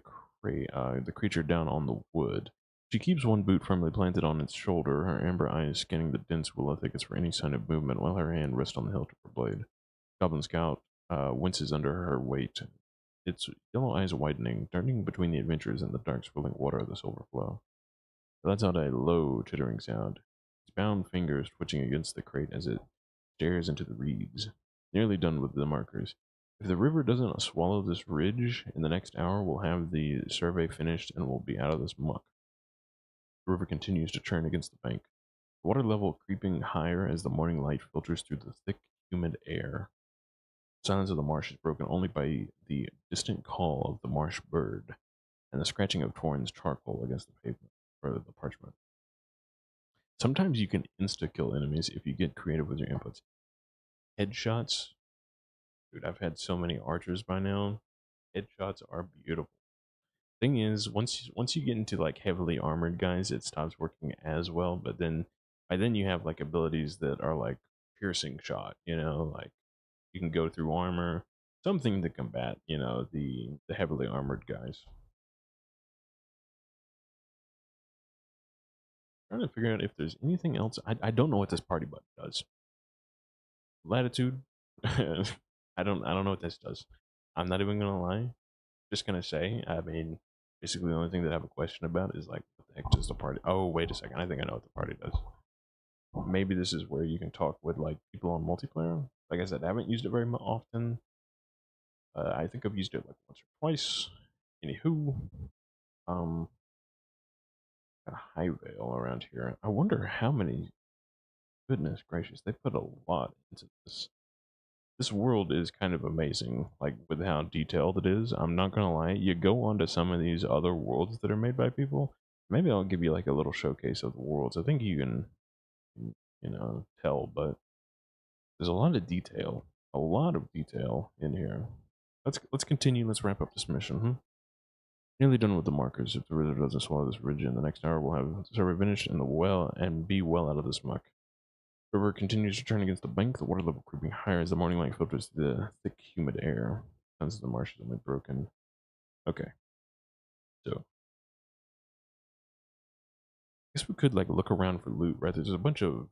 creature down on the wood. She keeps one boot firmly planted on its shoulder, her amber eyes scanning the dense willow thickets for any sign of movement, while her hand rests on the hilt of her blade. Goblin Scout winces under her weight, its yellow eyes widening, darting between the adventurers and the dark swirling water of the silver flow. It lets out a low, chittering sound, its bound fingers twitching against the crate as it stares into the reeds. Nearly done with the markers. If the river doesn't swallow this ridge in the next hour, we'll have the survey finished and we'll be out of this muck. The river continues to churn against the bank, the water level creeping higher as the morning light filters through the thick, humid air. The silence of the marsh is broken only by the distant call of the marsh bird and the scratching of Torrens charcoal against the pavement or the parchment. Sometimes you can insta kill enemies if you get creative with your inputs. Headshots, dude, I've had so many archers by now. Headshots are beautiful. Thing is, once you get into like heavily armored guys, it stops working as well. But then by then you have like abilities that are like piercing shot. You know, like you can go through armor, something to combat. You know, the heavily armored guys. Trying to figure out if there's anything else. I don't know what this party button does. Latitude. I don't know what this does. I'm not even gonna lie. Just gonna say. I mean, basically the only thing that I have a question about is like, what the heck does the party? Oh, wait a second. I think I know what the party does. Maybe this is where you can talk with like people on multiplayer. Like I said, I haven't used it very often. I think I've used it like once or twice. Anywho, um, got a high veil around here. I wonder how many. Goodness gracious, they put a lot into this. This world is kind of amazing, like with how detailed it is. I'm not gonna lie. You go on to some of these other worlds that are made by people. Maybe I'll give you like a little showcase of the worlds. I think you can, tell, but there's a lot of detail in here. Let's continue. Let's wrap up this mission. Nearly done with the markers. If the river doesn't swallow this ridge in the next hour, we'll have the survey finished and the well and be well out of this muck. The river continues to turn against the bank, the water level creeping higher as the morning light filters through the thick, humid air. Sounds the marsh is only broken. Okay, so I guess we could like look around for loot, right? There's a bunch of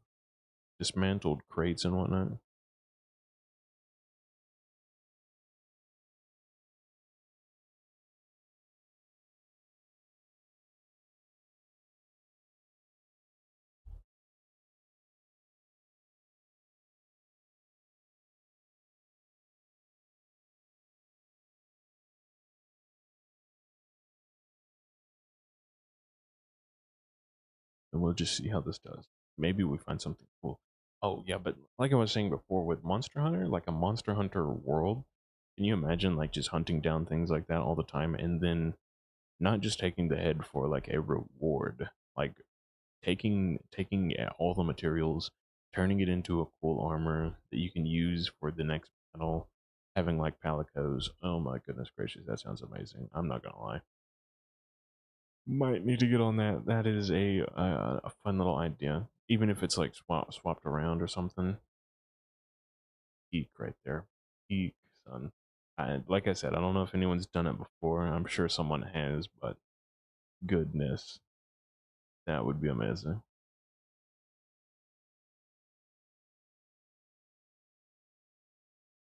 dismantled crates and whatnot. And we'll just see how this does. Maybe we find something cool. Oh yeah, but like I was saying before with Monster Hunter, like a Monster Hunter world, can you imagine like just hunting down things like that all the time and then not just taking the head for like a reward, like taking all the materials, turning it into a cool armor that you can use for the next battle, having like palicos. Oh my goodness gracious, that sounds amazing. I'm not gonna lie. Might need to get on that. That is a fun little idea. Even if it's like swapped around or something. Peak right there. Peak, son. Like I said, I don't know if anyone's done it before. I'm sure someone has, but goodness, that would be amazing.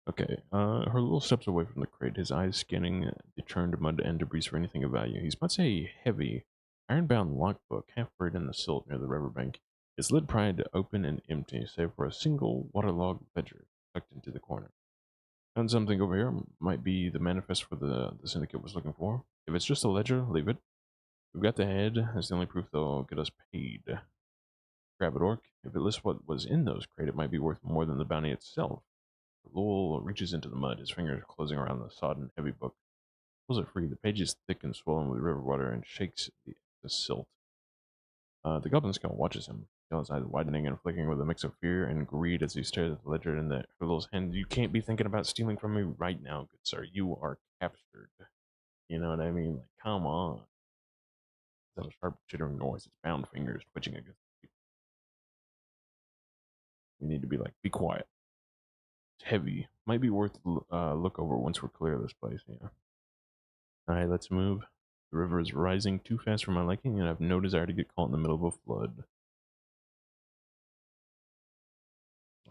Okay, her little steps away from the crate, his eyes scanning the churned mud and debris for anything of value. He's about to say heavy, Ironbound lockbook, half buried in the silt near the riverbank. Its lid pried open and empty, save for a single waterlogged ledger tucked into the corner. Found something over here. Might be the manifest for the syndicate was looking for. If it's just a ledger, leave it. We've got the head. That's the only proof they'll get us paid. Grab it, Orc. If it lists what was in those crate, it might be worth more than the bounty itself. Lowell reaches into the mud, his fingers closing around the sodden, heavy book. Pulls it free. The page is thick and swollen with river water and shakes the silt. The goblin scout watches him, his eyes widening and flicking with a mix of fear and greed as he stares at the ledger in the Hurdle's hand. You can't be thinking about stealing from me right now, good sir. You are captured. You know what I mean? Like, come on. Is that a sharp, chittering noise? It's bound fingers twitching against the. We need to be like, be quiet. It's heavy. Might be worth look over once we're clear of this place. Yeah. All right, let's move. The river is rising too fast for my liking, and I have no desire to get caught in the middle of a flood.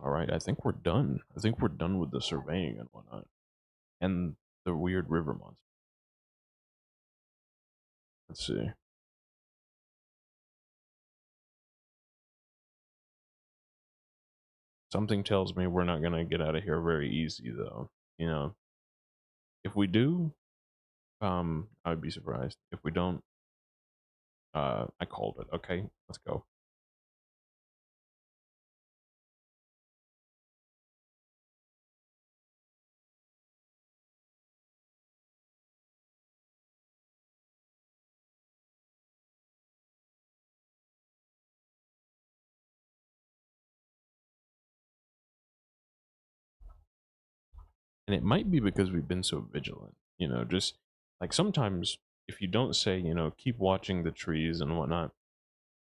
All right, I think we're done. I think we're done with the surveying and whatnot, and the weird river monster. Let's see. Something tells me we're not gonna get out of here very easy, though. You know, if we do, I would be surprised. If we don't, I called it. Okay, let's go. And it might be because we've been so vigilant. You know, just like sometimes if you don't say, keep watching the trees and whatnot,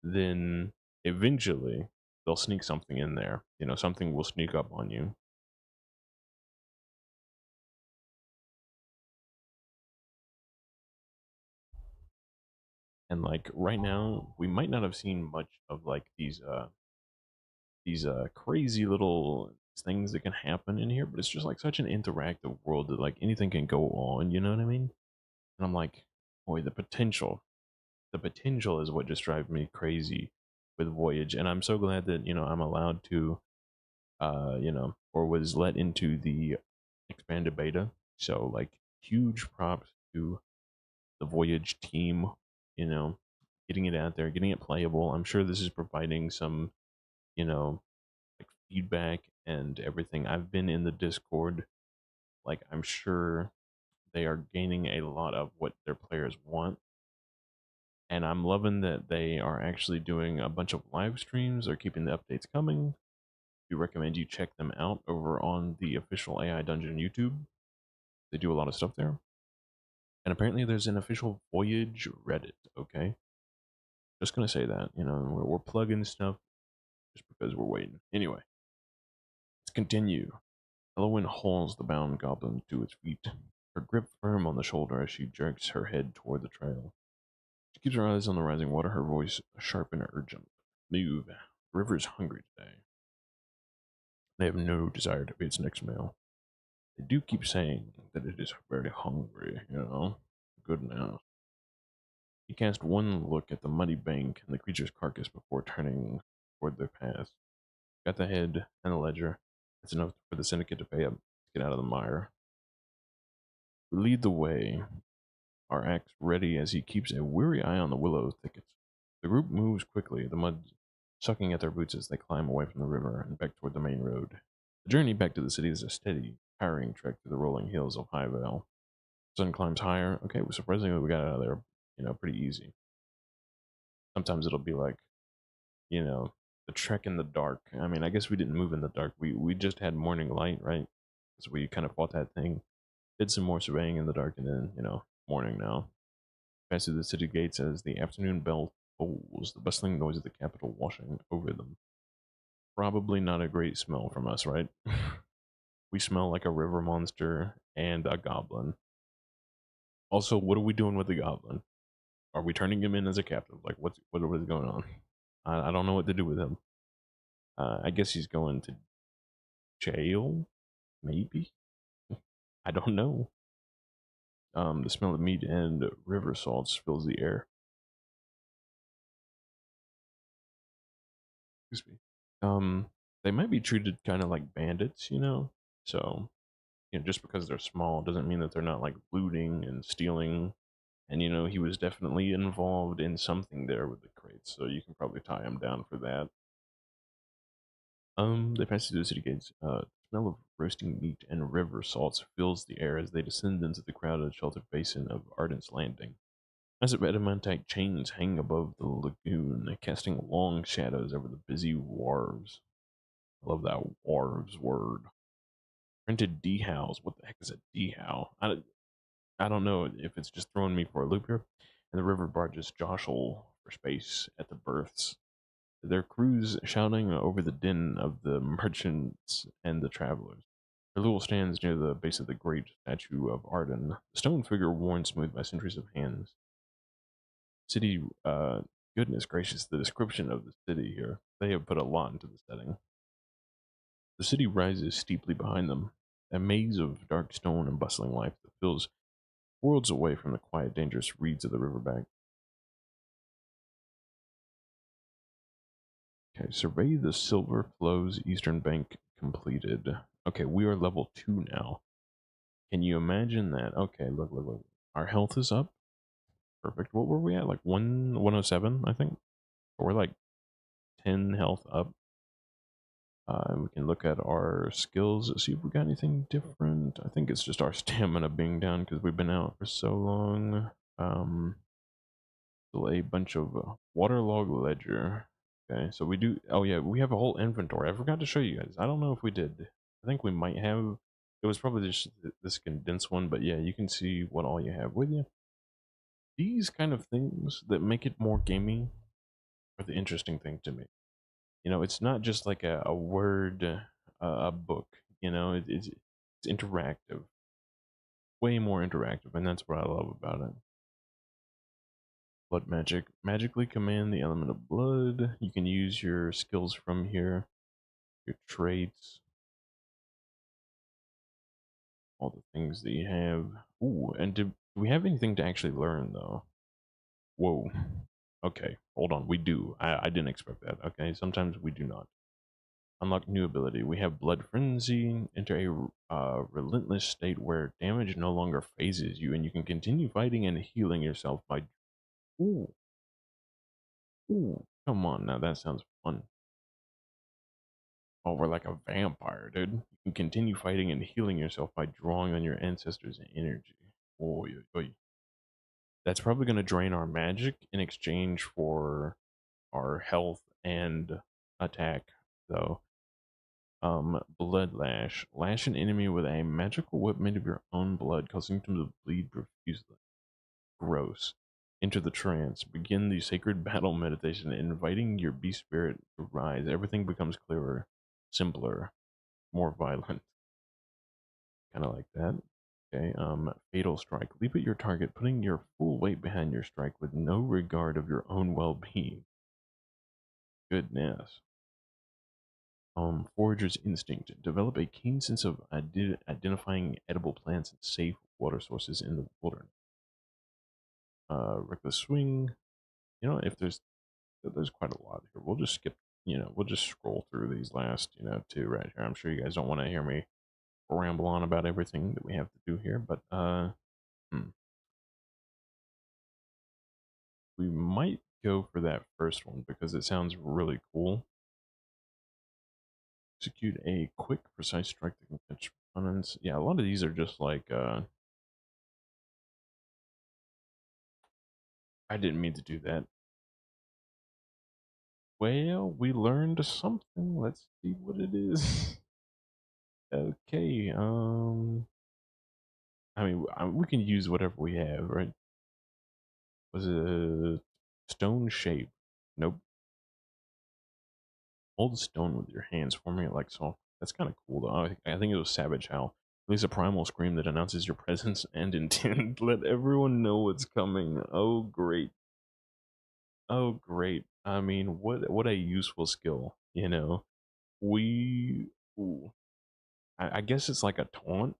then eventually they'll sneak something in there. Something will sneak up on you. And like right now, we might not have seen much of like these crazy little things that can happen in here, but it's just like such an interactive world that like anything can go on, you know what I mean? And I'm like, boy, the potential is what just drives me crazy with Voyage, and I'm so glad that I'm allowed to, or was let into the expanded beta. So like, huge props to the Voyage team, you know, getting it out there, getting it playable. I'm sure this is providing some, like feedback and everything. I've been in the Discord, like I'm sure they are gaining a lot of what their players want, and I'm loving that they are actually doing a bunch of live streams. They're keeping the updates coming. We recommend you check them out over on the official AI Dungeon YouTube. They do a lot of stuff there. And apparently there's an official Voyage Reddit, okay? Just gonna say that, we're plugging stuff just because we're waiting. Anyway, let's continue. Elowen hauls the bound goblin to its feet, her grip firm on the shoulder as she jerks her head toward the trail. She keeps her eyes on the rising water, her voice sharp and urgent. Move. The river is hungry today. They have no desire to be its next meal. They do keep saying that it is very hungry. Goodness. He cast one look at the muddy bank and the creature's carcass before turning toward their path. Got the head and the ledger. It's enough for the syndicate to pay up to get out of the mire. We lead the way, our axe ready as he keeps a weary eye on the willow thickets. The group moves quickly, the mud sucking at their boots as they climb away from the river and back toward the main road. The journey back to the city is a steady, tiring trek through the rolling hills of High Vale. Sun climbs higher. Okay, well, surprisingly, we got out of there, pretty easy. Sometimes it'll be like, you know, the trek in the dark. I mean, I guess we didn't move in the dark. We just had morning light, right? So we kind of fought that thing. Did some more surveying in the dark, and then morning now. Pass through the city gates as the afternoon bell tolls, the bustling noise of the capital washing over them. Probably not a great smell from us, right? We smell like a river monster and a goblin. Also, what are we doing with the goblin? Are we turning him in as a captive? Like, what is going on? I don't know what to do with him. I guess he's going to jail, maybe. I don't know. The smell of meat and river salts fills the air. Excuse me. They might be treated kind of like bandits, you know. So just because they're small doesn't mean that they're not like looting and stealing. And he was definitely involved in something there with the crates, so you can probably tie him down for that. They pass through the city gates. Smell of roasting meat and river salts fills the air as they descend into the crowded, sheltered basin of Ardent's Landing. As adamantite chains hang above the lagoon, casting long shadows over the busy wharves. I love that wharves word. Printed D-hows. What the heck is a D-how? I don't know if it's just throwing me for a loop here. And the river barges jostle for space at the berths, their crews shouting over the din of the merchants and the travelers. Her little stands near the base of the great statue of Arden, the stone figure worn smooth by centuries of hands. City, goodness gracious, the description of the city here. They have put a lot into the setting. The city rises steeply behind them, a maze of dark stone and bustling life that feels worlds away from the quiet, dangerous reeds of the riverbank. Okay, survey the silver flows eastern bank completed. Okay, we are level 2 now. Can you imagine that? Okay, look, look, look. Our health is up. Perfect. What were we at? Like 107, I think. We're like 10 health up. And we can look at our skills, see if we got anything different. I think it's just our stamina being down because we've been out for so long. Still a bunch of waterlog ledger. Okay, so we do. Oh yeah, we have a whole inventory. I forgot to show you guys. I don't know if we did. I think we might have. It was probably just this condensed one, but yeah, you can see what all you have with you. These kind of things that make it more gaming are the interesting thing to me. It's not just like a word, a book. It's interactive, way more interactive, and that's what I love about it. Blood magic. Magically command the element of blood. You can use your skills from here, your traits, all the things that you have. Ooh, and do we have anything to actually learn though? Whoa. Okay, hold on. We do. I didn't expect that. Okay, sometimes we do not. Unlock new ability. We have Blood Frenzy. Enter a relentless state where damage no longer phases you, and you can continue fighting and healing yourself by. Ooh, ooh. Come on now, that sounds fun. Oh, we're like a vampire, dude. You can continue fighting and healing yourself by drawing on your ancestors' energy. Oh, that's probably going to drain our magic in exchange for our health and attack, though. Blood lash. Lash an enemy with a magical whip made of your own blood, causing them to bleed profusely. Gross. Enter the trance. Begin the sacred battle meditation, inviting your beast spirit to rise. Everything becomes clearer, simpler, more violent. Kind of like that. Okay, fatal strike. Leap at your target, putting your full weight behind your strike with no regard of your own well-being. Goodness. Forager's instinct. Develop a keen sense of identifying edible plants and safe water sources in the wilderness. Reckless swing. If there's quite a lot here. We'll just skip. We'll just scroll through these last two right here. I'm sure you guys don't want to hear me ramble on about everything that we have to do here, but hmm. We might go for that first one because it sounds really cool. Execute a quick, precise strike that can catch opponents. Yeah, a lot of these are just like I didn't mean to do that. Well, we learned something. Let's see what it is. Okay, I mean, we can use whatever we have, right? Was it a stone shape? Nope. Hold the stone with your hands, forming it like so. That's kind of cool, though. I think it was Savage Howl. Release a primal scream that announces your presence and intent. Let everyone know what's coming. Oh, great. Oh, great. I mean, what a useful skill, We, ooh, I guess it's like a taunt.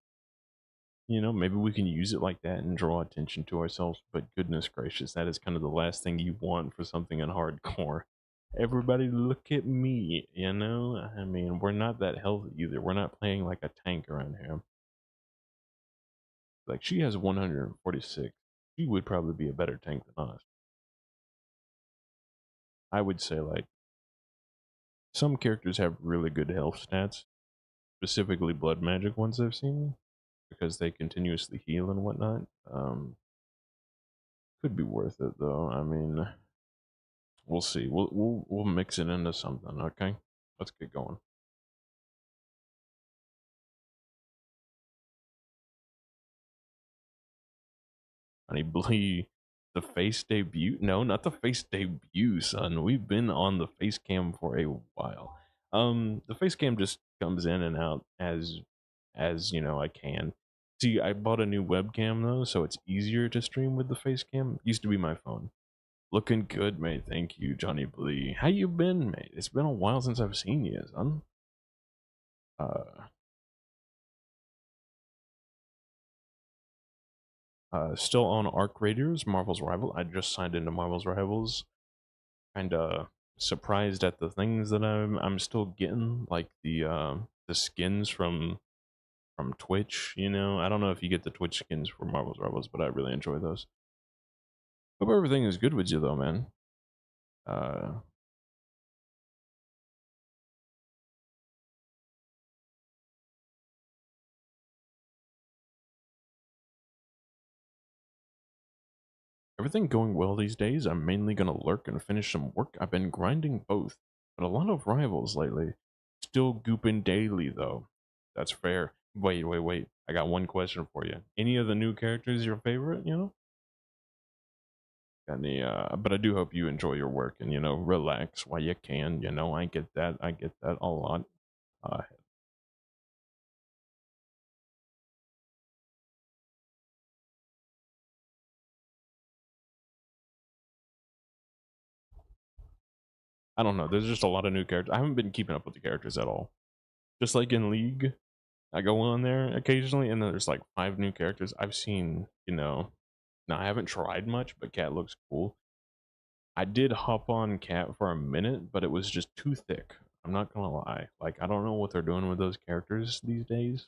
Maybe we can use it like that and draw attention to ourselves. But goodness gracious, that is kind of the last thing you want for something in hardcore. Everybody look at me, you know? I mean, we're not that healthy either. We're not playing like a tank around here. Like, she has 146. She would probably be a better tank than us. I would say, like, some characters have really good health stats, specifically blood magic ones I've seen, because they continuously heal and whatnot. Could be worth it though. I mean, we'll see. We'll mix it into something. Okay, let's get going. Honey Blee, the face debut? No, not the face debut, son. We've been on the face cam for a while. The face cam just comes in and out as you know I can. See, I bought a new webcam though, so it's easier to stream with the face cam. Used to be my phone. Looking good, mate. Thank you, Johnny Blee. How you been, mate? It's been a while since I've seen you, son. Uh, still on Arc Raiders, Marvel's Rival. I just signed into Marvel's Rivals. Kind of surprised at the things that I'm still getting, like the skins from Twitch. You know, I don't know if you get the Twitch skins for Marvel's Rivals, but I really enjoy those. Hope everything is good with you though, man. Uh, Everything going well these days. I'm mainly gonna lurk and finish some work. I've been grinding both, but a lot of rivals lately. Still gooping daily though. That's fair. Wait. I got one question for you. Any of the new characters your favorite? You know? Got any? But I do hope you enjoy your work and you know relax while you can. You know, I get that. I get that a lot. Uh, I don't know. There's just a lot of new characters. I haven't been keeping up with the characters at all. Just like in League, I go on there occasionally, and then there's like 5 new characters I've seen. You know, now I haven't tried much, but Cat looks cool. I did hop on Cat for a minute, but it was just too thick. I'm not gonna lie. Like I don't know what they're doing with those characters these days.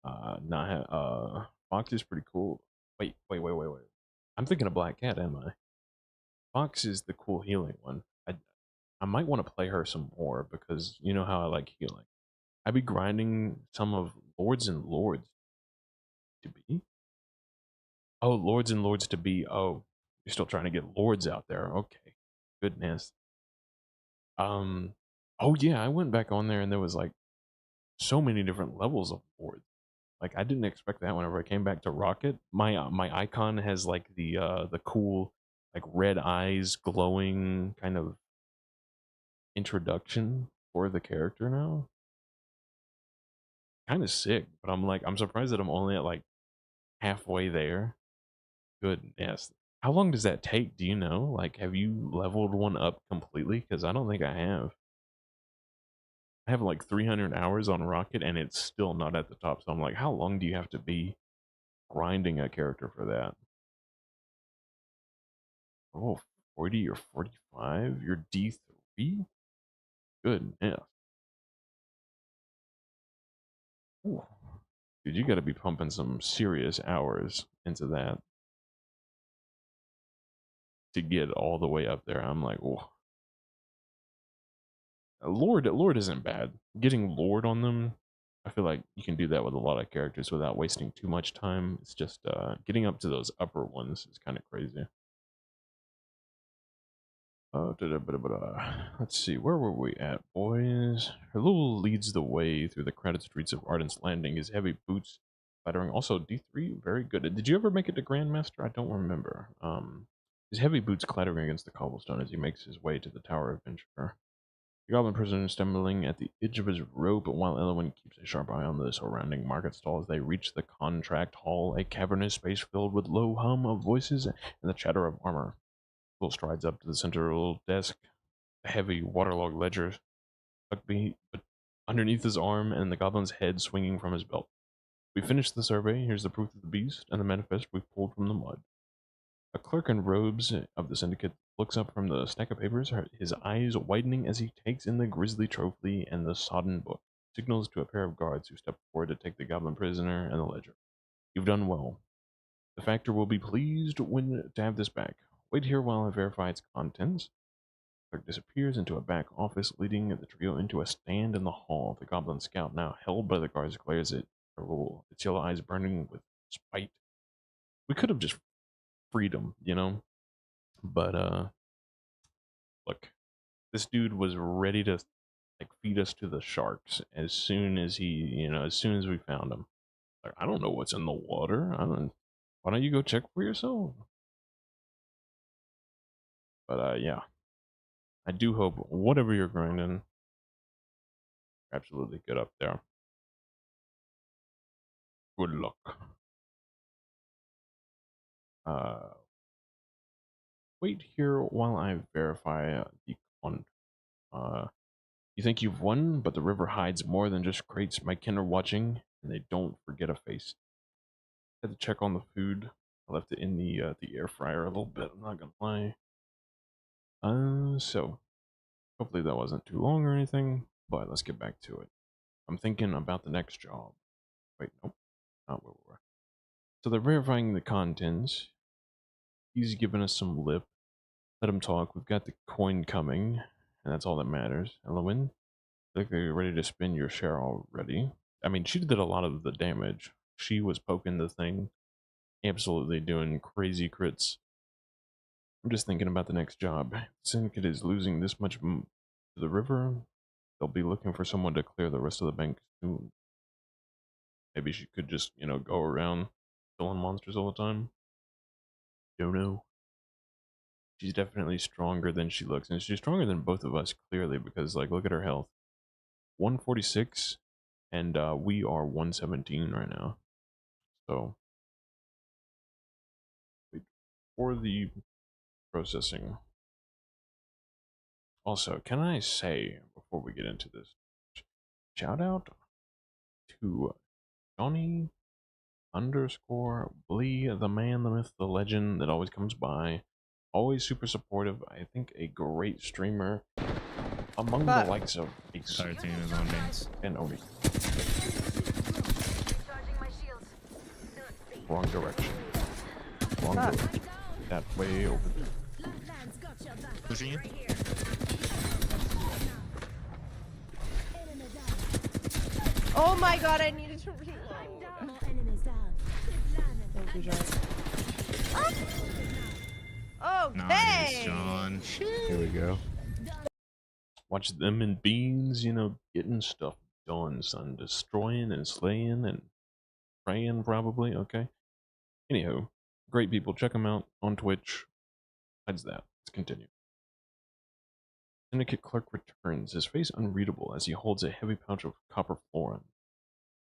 Not Fox is pretty cool. Wait. I'm thinking of Black Cat, am I? Fox is the cool healing one. I might want to play her some more because you know how I like healing. I'd be grinding some of Lords and Lords to be. Oh, Lords and Lords to be. Oh, you're still trying to get Lords out there. Okay. Goodness. Um oh yeah, I went back on there and there was like so many different levels of Lords. Like I didn't expect that whenever I came back to Rocket. My icon has like the cool like red eyes glowing kind of introduction for the character now. Kind of sick, but I'm like I'm surprised that I'm only at like halfway there. Goodness. How long does that take? Do you know? Like, have you leveled one up completely? Because I don't think I have. I have like 300 hours on Rocket and it's still not at the top. So I'm like, how long do you have to be grinding a character for that? Oh, 40 or 45? You're D3? Goodness. Ooh. Dude, you got to be pumping some serious hours into that to get all the way up there. I'm like, oh, Lord isn't bad. Getting Lord on them, I feel like you can do that with a lot of characters without wasting too much time. It's just getting up to those upper ones is kind of crazy. Let's see, where were we at, boys? Hello leads the way through the crowded streets of Arden's Landing. His heavy boots clattering. Also, D3, very good. Did you ever make it to Grandmaster? I don't remember. His heavy boots clattering against the cobblestone as he makes his way to the Tower of Venture. The goblin prisoner stumbling at the edge of his rope, while Elwyn keeps a sharp eye on the surrounding market stall as they reach the contract hall, a cavernous space filled with low hum of voices and the chatter of armor. Will strides up to the central desk, a heavy waterlogged ledger tucked but underneath his arm and the goblin's head swinging from his belt. We finished the survey. Here's the proof of the beast and the manifest we've pulled from the mud. A clerk in robes of the syndicate looks up from the stack of papers, his eyes widening as he takes in the grisly trophy and the sodden book. Signals to a pair of guards who step forward to take the goblin prisoner and the ledger. You've done well. The factor will be pleased when to have this back. Wait here while I verify its contents. The clerk disappears into a back office, leading the trio into a stand in the hall. The goblin scout, now held by the guards, glares at Raoul, its yellow eyes burning with spite. We could have just freed him, you know? But, look, this dude was ready to like feed us to the sharks as soon as as soon as we found him. Like, I don't know what's in the water. Why don't you go check for yourself? But yeah, I do hope whatever you're grinding, absolutely good up there. Good luck. Uh, wait here while I verify the con. You think you've won, but the river hides more than just crates. My kin are watching, and they don't forget a face. Had to check on the food. I left it in the air fryer a little bit. I'm not gonna lie. So hopefully that wasn't too long or anything. But let's get back to it. I'm thinking about the next job. Wait, nope, not where we were. So they're verifying the contents. He's giving us some lip. Let him talk. We've got the coin coming, and that's all that matters. Elowen, I think they're ready to spin your share already. I mean, she did a lot of the damage. She was poking the thing, absolutely doing crazy crits. I'm just thinking about the next job. Syndicate is losing this much to the river. They'll be looking for someone to clear the rest of the bank soon. Maybe she could just, go around killing monsters all the time. Don't know. She's definitely stronger than she looks, and she's stronger than both of us, clearly, because, like, look at her health. 146, and we are 117 right now. So, for the processing. Also, can I say, before we get into this, shout out to Johnny underscore Blee, the man, the myth, the legend that always comes by. Always super supportive. I think a great streamer among the likes of Ace
Entire team is on base.
and Oni. Wrong direction. Wrong direction. That way over there.
Pushing you.
Oh my god, I needed to reload. Thank you, John. Okay.
Nice, John.
Here we go. Watch them and beans, getting stuff done, son. Destroying and slaying and praying, probably. Okay. Anywho, great people. Check them out on Twitch. Besides that, let's continue. Syndicate clerk returns, his face unreadable as he holds a heavy pouch of copper florin.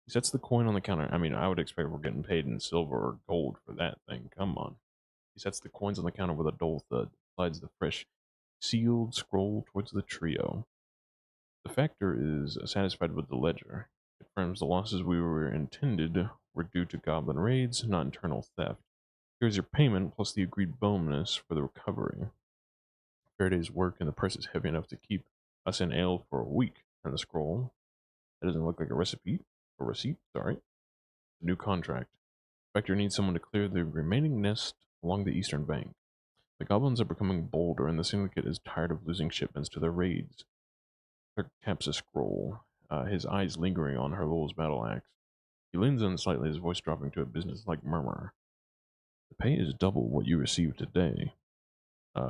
He sets the coin on the counter. I mean, I would expect we're getting paid in silver or gold for that thing. Come on. He sets the coins on the counter with a dull thud, slides the fresh, sealed scroll towards the trio. The factor is satisfied with the ledger. It confirms the losses we were intended were due to goblin raids, not internal theft. Here's your payment plus the agreed bonus for the recovery. Fair day's work, and the purse is heavy enough to keep us in ale for a week. And the scroll. That doesn't look like a recipe. Or receipt, sorry. A new contract. Spectre needs someone to clear the remaining nest along the eastern bank. The goblins are becoming bolder, and the syndicate is tired of losing shipments to their raids. Clerk taps a scroll, his eyes lingering on Herlul's battle axe. He leans in slightly, his voice dropping to a business-like murmur. The pay is double what you received today.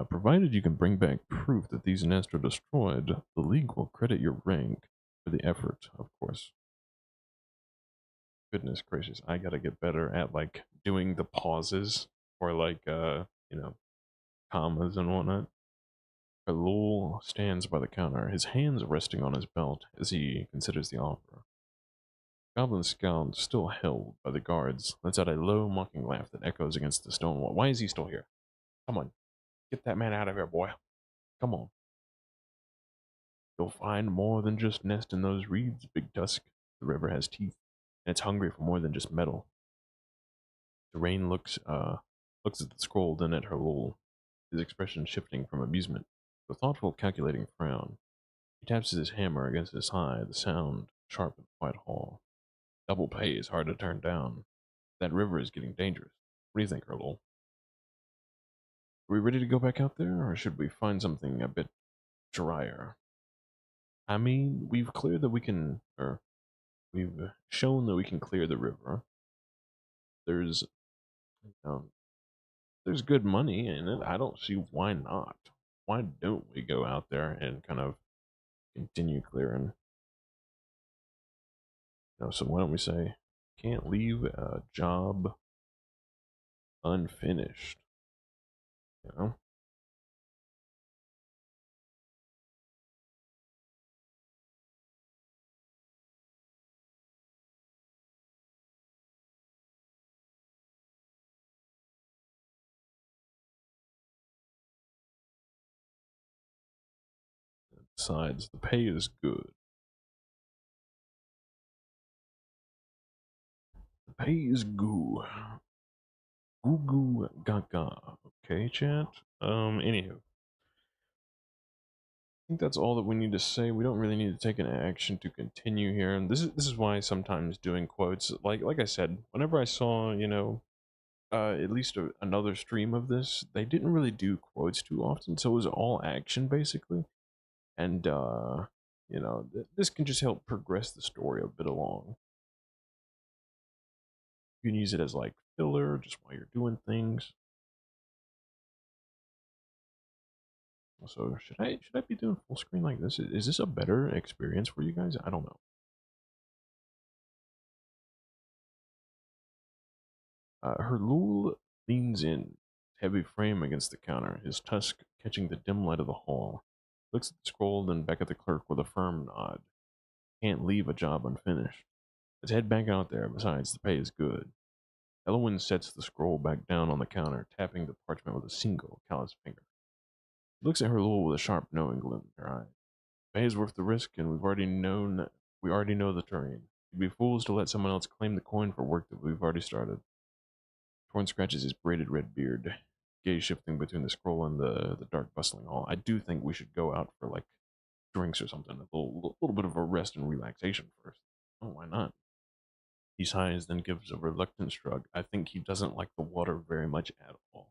Provided you can bring back proof that these nests are destroyed, the League will credit your rank for the effort, of course. Goodness gracious, I gotta get better at, like, doing the pauses or, like, commas and whatnot. Herlul stands by the counter, his hands resting on his belt as he considers the offer. Goblin Scout, still held by the guards, lets out a low, mocking laugh that echoes against the stone wall. Why is he still here? Come on. Get that man out of here, boy. Come on. You'll find more than just nest in those reeds, Big Tusk. The river has teeth, and it's hungry for more than just metal. The rain looks at the scroll, then at Herlul. his expression shifting from amusement to a thoughtful, calculating frown. He taps his hammer against his thigh, the sound sharp and quite hollow. Double pay is hard to turn down. That river is getting dangerous. What do you think, Earl? Are we ready to go back out there, or should we find something a bit drier? I mean, we've cleared that we can, or we've shown that we can clear the river. There's, um, there's good money in it. I don't see why not. Why don't we go out there and kind of continue clearing? So why don't we say, can't leave a job unfinished? You know, besides, the pay is good. The pay is goo. Goo goo gaga. Okay, chat. Anywho. I think that's all that we need to say. We don't really need to take an action to continue here. And this is why sometimes doing quotes, like I said, whenever I saw, at least another stream of this, they didn't really do quotes too often, so it was all action basically. And this can just help progress the story a bit along. You can use it as like filler just while you're doing things. So should I be doing full screen like this? Is this a better experience for you guys? I don't know. Herlul leans in, heavy frame against the counter, his tusk catching the dim light of the hall. Looks at the scroll, then back at the clerk with a firm nod. Can't leave a job unfinished. His head back out there, besides, the pay is good. Elwyn sets the scroll back down on the counter, tapping the parchment with a single callous finger. She looks at Herlul with a sharp, knowing glint in her eye. Pay is worth the risk, and we already know the terrain. We'd be fools to let someone else claim the coin for work that we've already started. Torn scratches his braided red beard, gaze shifting between the scroll and the dark, bustling hall. I do think we should go out for like drinks or something, a little bit of a rest and relaxation first. Oh, why not? He sighs, then gives a reluctant shrug. I think he doesn't like the water very much at all.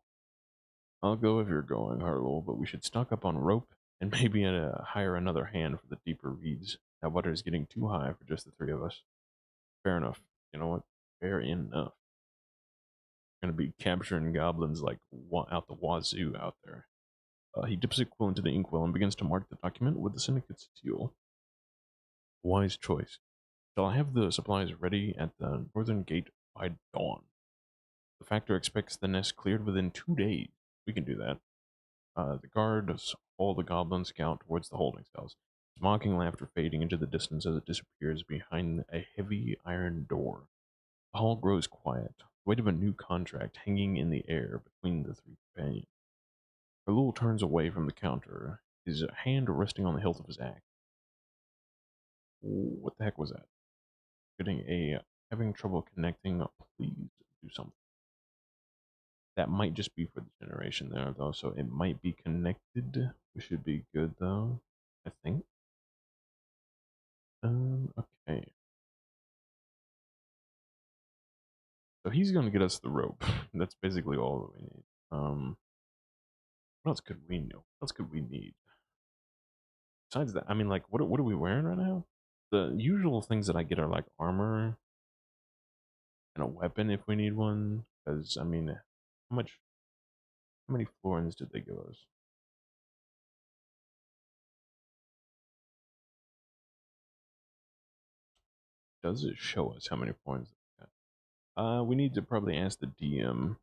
I'll go if you're going, Harlow, but we should stock up on rope and maybe hire another hand for the deeper reeds. That water is getting too high for just the three of us. Fair enough. You know what? Fair enough. Going to be capturing goblins like out the wazoo out there. He dips a quill into the inkwell and begins to mark the document with the syndicate's seal. Wise choice. Shall I have the supplies ready at the northern gate by dawn? The factor expects the nest cleared within 2 days. We can do that. The guards haul the goblin scout towards the holding cells, his mocking laughter fading into the distance as it disappears behind a heavy iron door. The hall grows quiet, the weight of a new contract hanging in the air between the three companions. Herlul turns away from the counter, his hand resting on the hilt of his axe. What the heck was that? Having trouble connecting. Please do something. That might just be for the generation there, though, so it might be connected. We should be good, though, I think. Okay. So he's going to get us the rope. That's basically all that we need. What else could we know? What else could we need? Besides that, I mean, like, what are we wearing right now? The usual things that I get are like armor and a weapon if we need one. Because I mean, how many florins did they give us? Does it show us how many florins? We need to probably ask the DM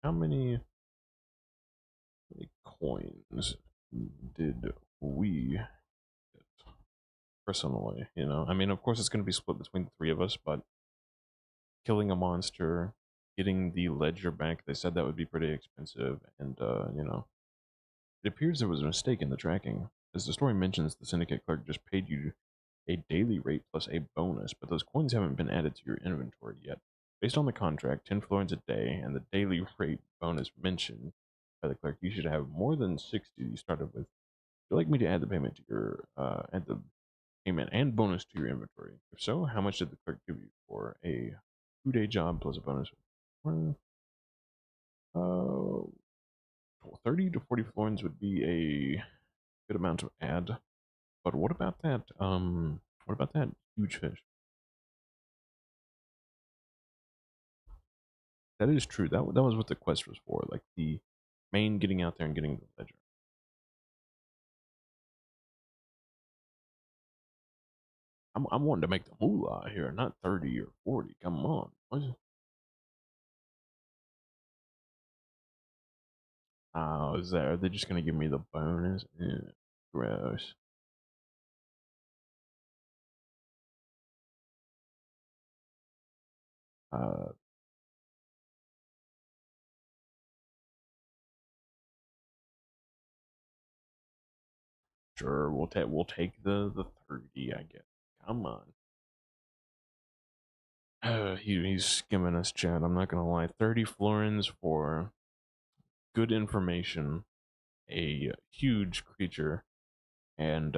how many coins did we get personally? I mean, of course, it's going to be split between the three of us, but killing a monster, getting the ledger back, they said that would be pretty expensive, and it appears there was a mistake in the tracking. As the story mentions, the syndicate clerk just paid you a daily rate plus a bonus, but those coins haven't been added to your inventory yet. Based on the contract, 10 florins a day and the daily rate bonus mentioned, by the clerk. You should have more than 60 you started with. Would you like me to add the payment to your add the payment and bonus to your inventory? If so, how much did the clerk give you for a 2-day job plus a bonus? Well, Uh, 30 to 40 florins would be a good amount to add. But what about that? What about that huge fish? That is true. That was what the quest was for, like the main getting out there and getting the ledger. I'm wanting to make the moolah here, not 30 or 40. Come on. Oh, is that? Are they just gonna give me the bonus? Gross. Uh, sure. We'll take the 30. I guess. Come on. He's skimming us, Chad. I'm not gonna lie. 30 florins for good information, a huge creature, and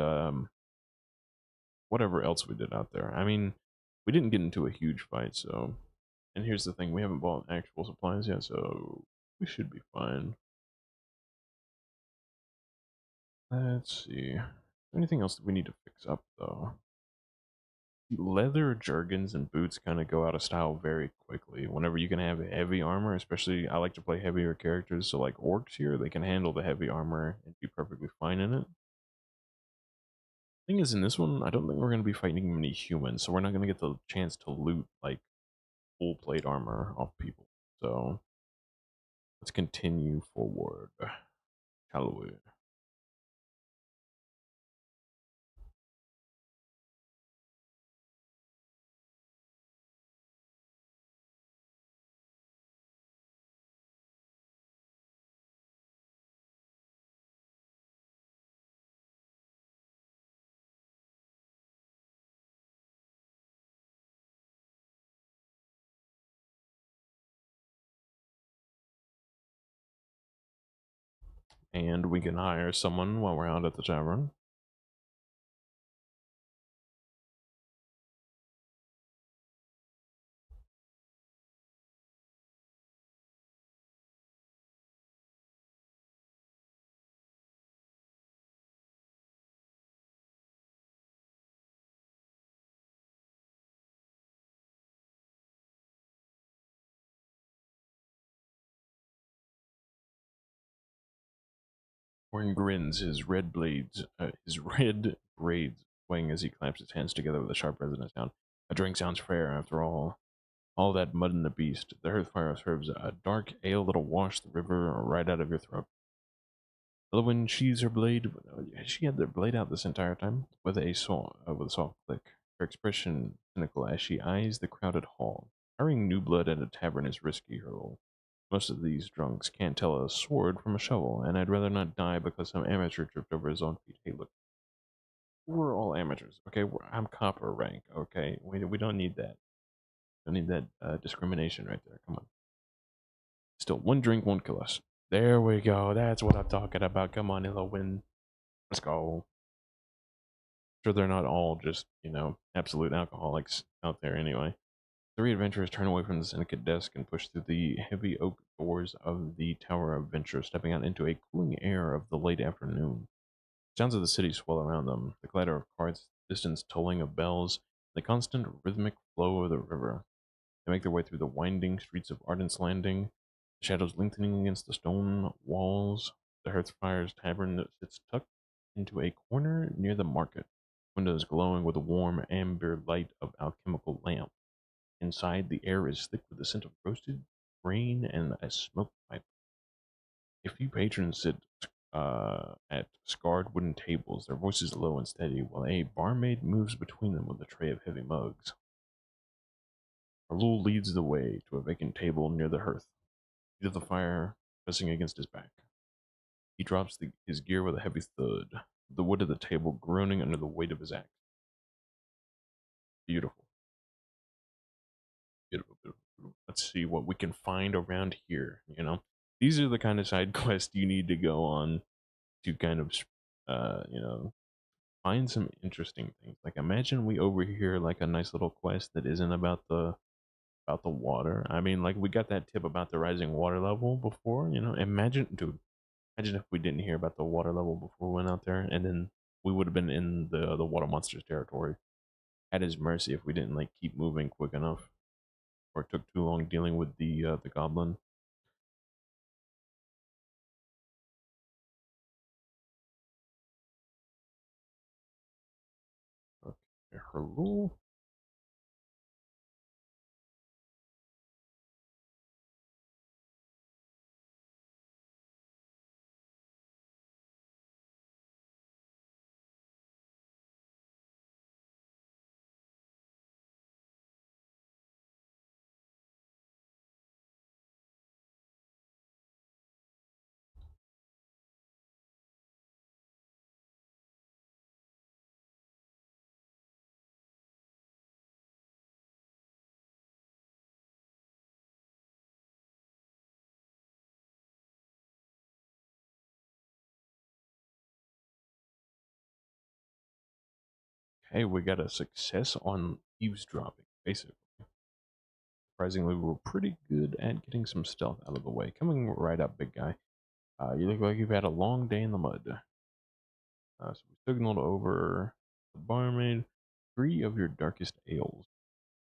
whatever else we did out there. I mean, we didn't get into a huge fight, so. And here's the thing: we haven't bought actual supplies yet, so we should be fine. Let's see. Anything else that we need to fix up, though? Leather jergens and boots kind of go out of style very quickly. Whenever you can have heavy armor, especially I like to play heavier characters, so like orcs here, they can handle the heavy armor and be perfectly fine in it. Thing is, in this one, I don't think we're going to be fighting many humans, so we're not going to get the chance to loot like full plate armor off people. So let's continue forward, shall we? And we can hire someone while we're out at the tavern. Warren grins, his red braids swaying as he claps his hands together with a sharp resonant sound. A drink sounds fair, after all. All that mud in the beast. The hearthfire serves a dark ale that'll wash the river right out of your throat. When she's her blade, she had the blade out this entire time with a soft click. Her expression cynical as she eyes the crowded hall. Hiring new blood at a tavern is risky, Hurl. Most of these drunks can't tell a sword from a shovel, and I'd rather not die because some amateur tripped over his own feet. Hey, look, we're all amateurs, okay? I'm copper rank, okay? We don't need that. Don't need that discrimination right there. Come on. Still, one drink won't kill us. There we go. That's what I'm talking about. Come on, it'll win. Let's go. Sure, they're not all just, absolute alcoholics out there anyway. Three adventurers turn away from the syndicate desk and push through the heavy oak doors of the Tower of Venture, stepping out into a cooling air of the late afternoon. Sounds of the city swell around them, the clatter of carts, distant tolling of bells, the constant rhythmic flow of the river. They make their way through the winding streets of Ardent's Landing, the shadows lengthening against the stone walls. The Hearthfire's tavern sits tucked into a corner near the market, windows glowing with the warm amber light of alchemical lamp. Inside, the air is thick with the scent of roasted grain and a smoke pipe. A few patrons sit at scarred wooden tables, their voices low and steady, while a barmaid moves between them with a tray of heavy mugs. Arlul leads the way to a vacant table near the hearth, feet of the fire pressing against his back. He drops his gear with a heavy thud, the wood of the table groaning under the weight of his axe. Beautiful. Beautiful, beautiful, beautiful. Let's see what we can find around here, these are the kind of side quests you need to go on to kind of, you know, find some interesting things. Like imagine we overhear like a nice little quest that isn't about the water. I mean, like we got that tip about the rising water level before, you know. Imagine, dude, imagine if we didn't hear about the water level before we went out there, and then we would have been in the water monster's territory at his mercy if we didn't like keep moving quick enough or took too long dealing with the goblin. Okay, hello. Hey, we got a success on eavesdropping, basically. Surprisingly, we were pretty good at getting some stealth out of the way. Coming right up, big guy. You look like you've had a long day in the mud. So we signaled over the barmaid 3 of your darkest ales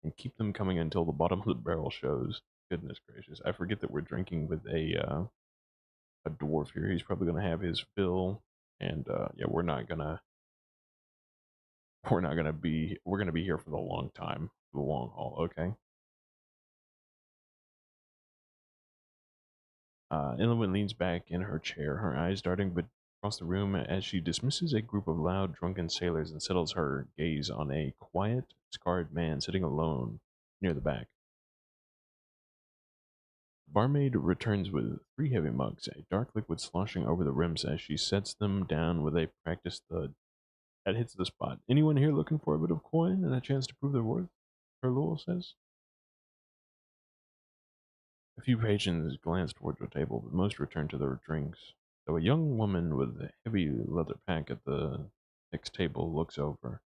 and keep them coming until the bottom of the barrel shows. Goodness gracious. I forget that we're drinking with a dwarf here. He's probably going to have his fill. And yeah, we're gonna be here for the long time, for the long haul. Okay. Illinois leans back in her chair, her eyes darting but across the room as she dismisses a group of loud, drunken sailors and settles her gaze on a quiet, scarred man sitting alone near the back. The barmaid returns with 3 heavy mugs, a dark liquid sloshing over the rims as she sets them down with a practiced thud. That hits the spot. Anyone here looking for a bit of coin and a chance to prove their worth? Herlul says. A few patrons glance towards the table, but most return to their drinks. Though a young woman with a heavy leather pack at the next table looks over,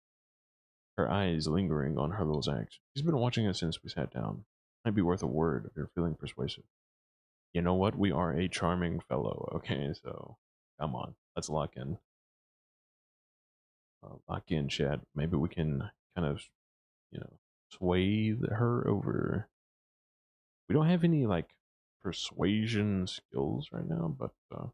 her eyes lingering on Herlul's act. She's been watching us since we sat down. Might be worth a word if you're feeling persuasive. You know what? We are a charming fellow, okay? So, come on. Let's lock in. Lock in, Chad. Maybe we can kind of, you know, sway her over. We don't have any, like, persuasion skills right now, but come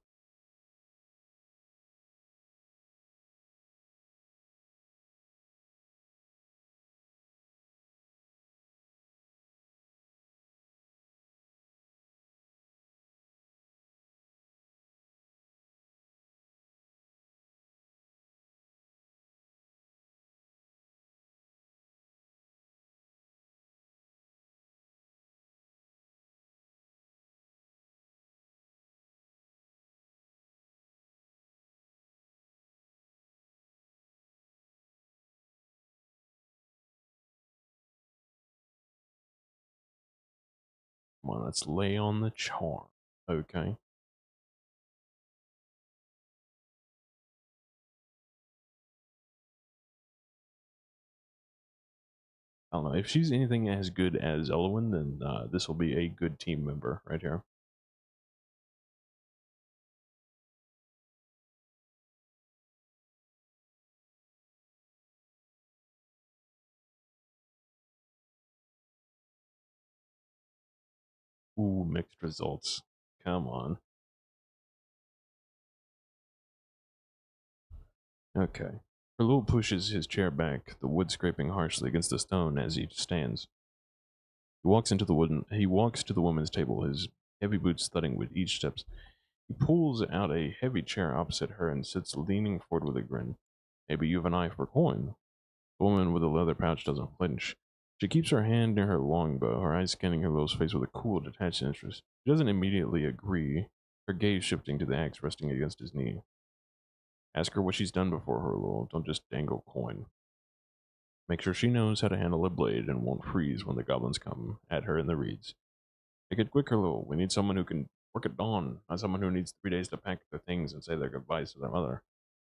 on, let's lay on the charm. Okay. I don't know. If she's anything as good as Elwyn, then this will be a good team member right here. Ooh, mixed results. Come on. Okay. Herlul pushes his chair back, the wood scraping harshly against the stone as he stands. He walks to the woman's table, his heavy boots thudding with each step. He pulls out a heavy chair opposite her and sits leaning forward with a grin. Maybe you have an eye for coin. The woman with the leather pouch doesn't flinch. She keeps her hand near her longbow, her eyes scanning Herlul's face with a cool, detached interest. She doesn't immediately agree, her gaze shifting to the axe resting against his knee. Ask her what she's done before, Herlul. Don't just dangle coin. Make sure she knows how to handle a blade and won't freeze when the goblins come at her in the reeds. Make it quick, Herlul. We need someone who can Work at dawn. As someone who needs 3 days to pack their things and say their goodbyes to their mother.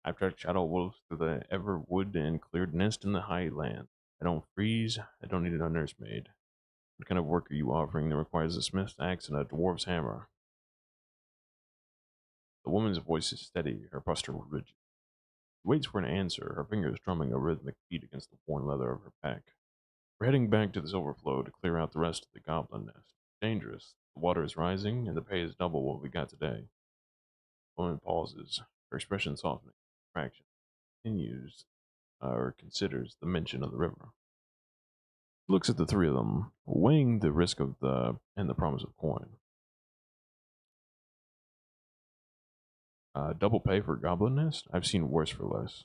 I've tracked shadow wolves through the ever wood and cleared nest in the highland. I don't freeze. I don't need a nursemaid. What kind of work are you offering that requires a smith's axe and a dwarf's hammer? The woman's voice is steady, her posture rigid. She waits for an answer, her fingers drumming a rhythmic beat against the worn leather of her pack. We're heading back to the Silverflow to clear out the rest of the goblin nest. Dangerous. The water is rising, and the pay is double what we got today. The woman pauses, her expression softening. Fraction continues, or considers the mention of the river. She looks at the three of them, weighing the risk of the promise of coin. Double pay for goblin nest? I've seen worse for less.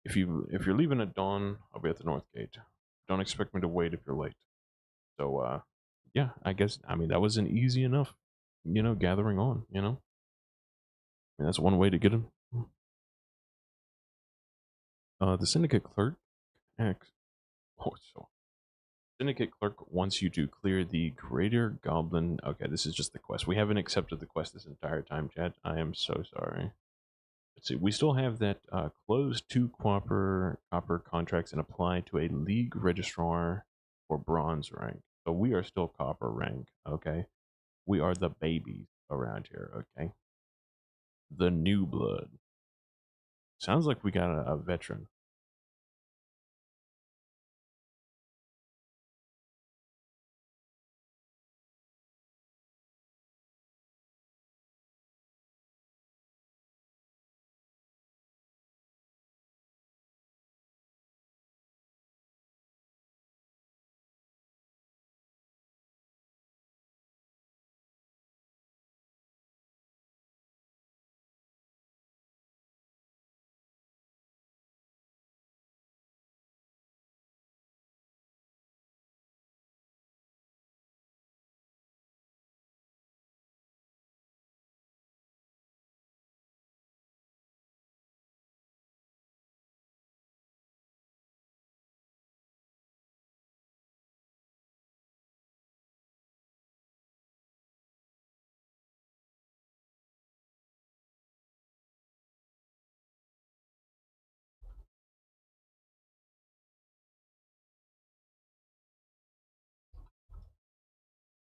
If you're leaving at dawn, I'll be at the north gate. Don't expect me to wait if you're late. So yeah, I mean that was an easy enough, gathering on, I mean, that's one way to get him. The syndicate clerk acts. Oh, so syndicate clerk wants you to clear the greater goblin. Okay, this is just the quest. We haven't accepted the quest this entire time, chat. I am so sorry. Let's see. We still have that close 2 copper contracts and apply to a league registrar for bronze rank. So we are still copper rank. Okay, we are the babies around here. Okay, the new blood. Sounds like we got a veteran.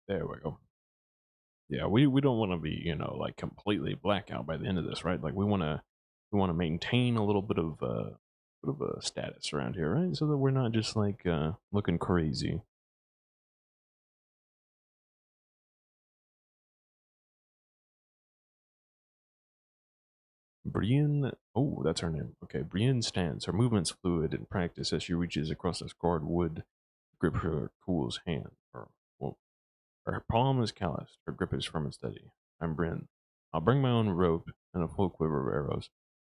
There we go. Yeah, we don't want to be, like completely blackout by the end of this, right? Like we want to maintain a little bit of a status around here, right? So that we're not just like looking crazy. Brienne, oh, that's her name. Okay, Brienne stands. Her movements fluid in practice as she reaches across the scarred wood to grip her cool's hand. Well, her palm is calloused. Her grip is firm and steady. I'm Brienne. I'll bring my own rope and a full quiver of arrows.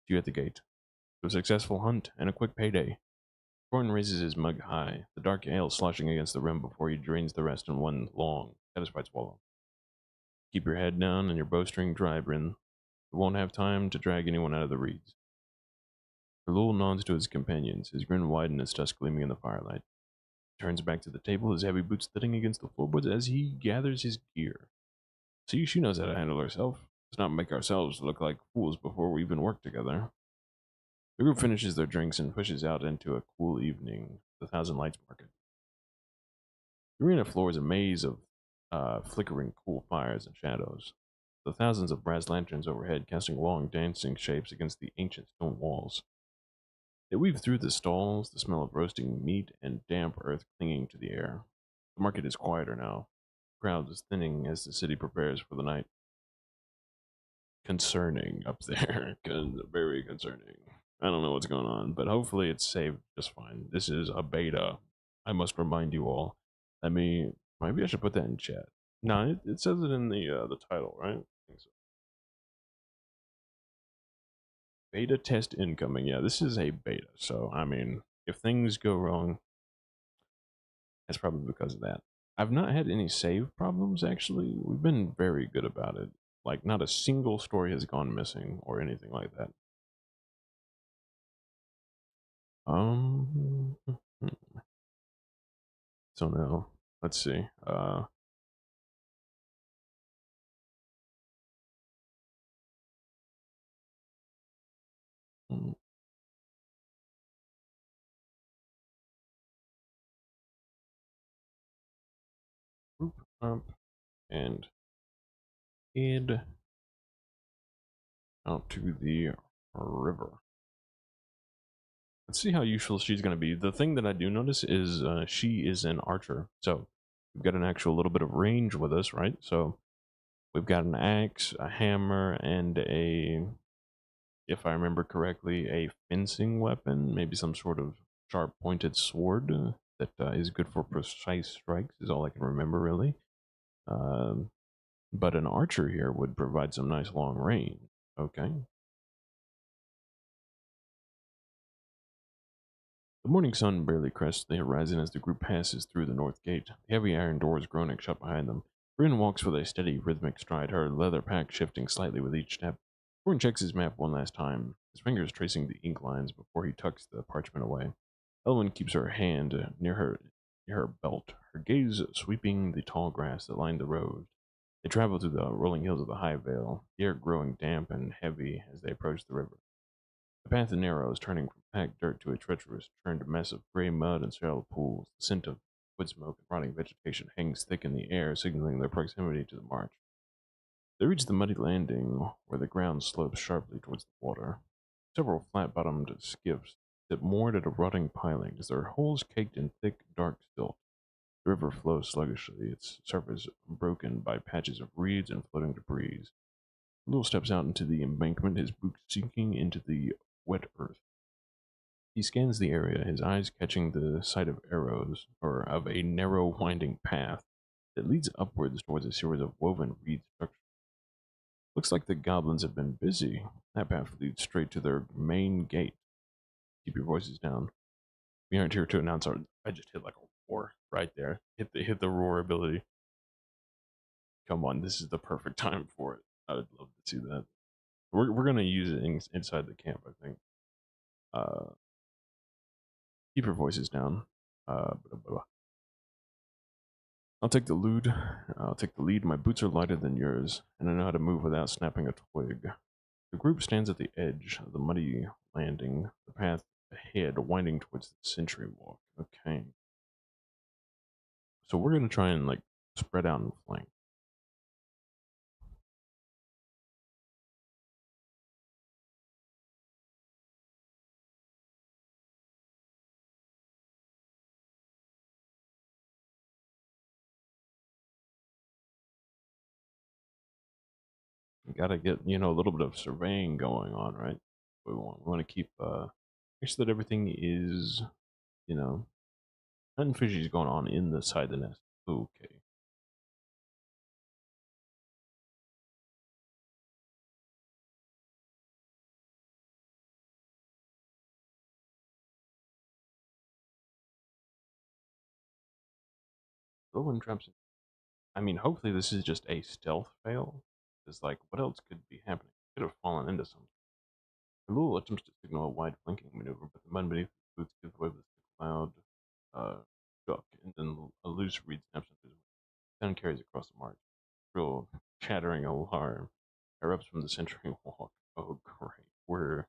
See you at the gate. To a successful hunt and a quick payday. Gordon raises his mug high, the dark ale sloshing against the rim before he drains the rest in one long, satisfied swallow. Keep your head down and your bowstring dry, Bryn. We won't have time to drag anyone out of the reeds. Lul nods to his companions, his grin wide and his tusk gleaming in the firelight. He turns back to the table, his heavy boots thudding against the floorboards as he gathers his gear. See, she knows how to handle herself. Let's not make ourselves look like fools before we even work together. The group finishes their drinks and pushes out into a cool evening, the Thousand Lights Market. The arena floor is a maze of flickering cool fires and shadows. The thousands of brass lanterns overhead casting long dancing shapes against the ancient stone walls. They weave through the stalls, the smell of roasting meat and damp earth clinging to the air. The market is quieter now. The crowd is thinning as the city prepares for the night. Concerning up there. Very concerning. I don't know what's going on, but hopefully it's saved just fine. This is a beta. I must remind you all. Maybe I should put that in chat. No, it says it in the title, right? I think so. Beta test incoming. Yeah, this is a beta. So, I mean, if things go wrong, that's probably because of that. I've not had any save problems, actually. We've been very good about it. Like, not a single story has gone missing or anything like that. So no. Let's see. Mm, Group up and head out to the river. Let's see how useful she's going to be. The thing that I do notice is she is an archer. So we've got an actual little bit of range with us, right? So we've got an axe, a hammer, and a, if I remember correctly, a fencing weapon, maybe some sort of sharp pointed sword that is good for precise strikes, is all I can remember really. Um, but an archer here would provide some nice long range. Okay. The morning sun barely crests the horizon as the group passes through the north gate. The heavy iron doors groaning shut behind them. Bryn walks with a steady, rhythmic stride, her leather pack shifting slightly with each step. Gordon checks his map one last time, his fingers tracing the ink lines before he tucks the parchment away. Elwyn keeps her hand near her belt, her gaze sweeping the tall grass that lined the road. They travel through the rolling hills of the High Vale, the air growing damp and heavy as they approach the river. The path narrows, turning from packed dirt to a treacherous, turned mess of gray mud and shallow pools. The scent of wood smoke and rotting vegetation hangs thick in the air, signaling their proximity to the march. They reach the muddy landing, where the ground slopes sharply towards the water. Several flat-bottomed skiffs sit moored at a rotting piling, their hulls caked in thick, dark silt. The river flows sluggishly, its surface broken by patches of reeds and floating debris. Lil steps out into the embankment, his boots sinking into the wet earth. He scans the area, his eyes catching the sight of arrows, or of a narrow, winding path that leads upwards towards a series of woven reed structures. Looks like the goblins have been busy. That path leads straight to their main gate. Keep your voices down. We aren't here to announce our. I just hit like a roar right there. Hit the roar ability. Come on, this is the perfect time for it. I would love to see that. We're gonna use it inside the camp, I think. Uh, keep your voices down. Blah, blah, blah. I'll take the lead. I'll take the lead. My boots are lighter than yours, and I know how to move without snapping a twig. The group stands at the edge of the muddy landing, the path ahead winding towards the sentry walk. Okay. So we're gonna try and like spread out and flank. We gotta get, a little bit of surveying going on, right? We want to keep make sure that everything is, you know, nothing fishy is going on in the side of the nest. Okay. Golden traps. I mean, hopefully this is just a stealth fail. Because, like, what else could be happening? Could have fallen into something. Lul attempts to signal a wide flanking maneuver, but the mud beneath his boots gives way with a loud shock, and then a loose reed snaps into his wing. Sound carries across the march. Shrill, chattering alarm erupts from the sentry walk. Oh, great.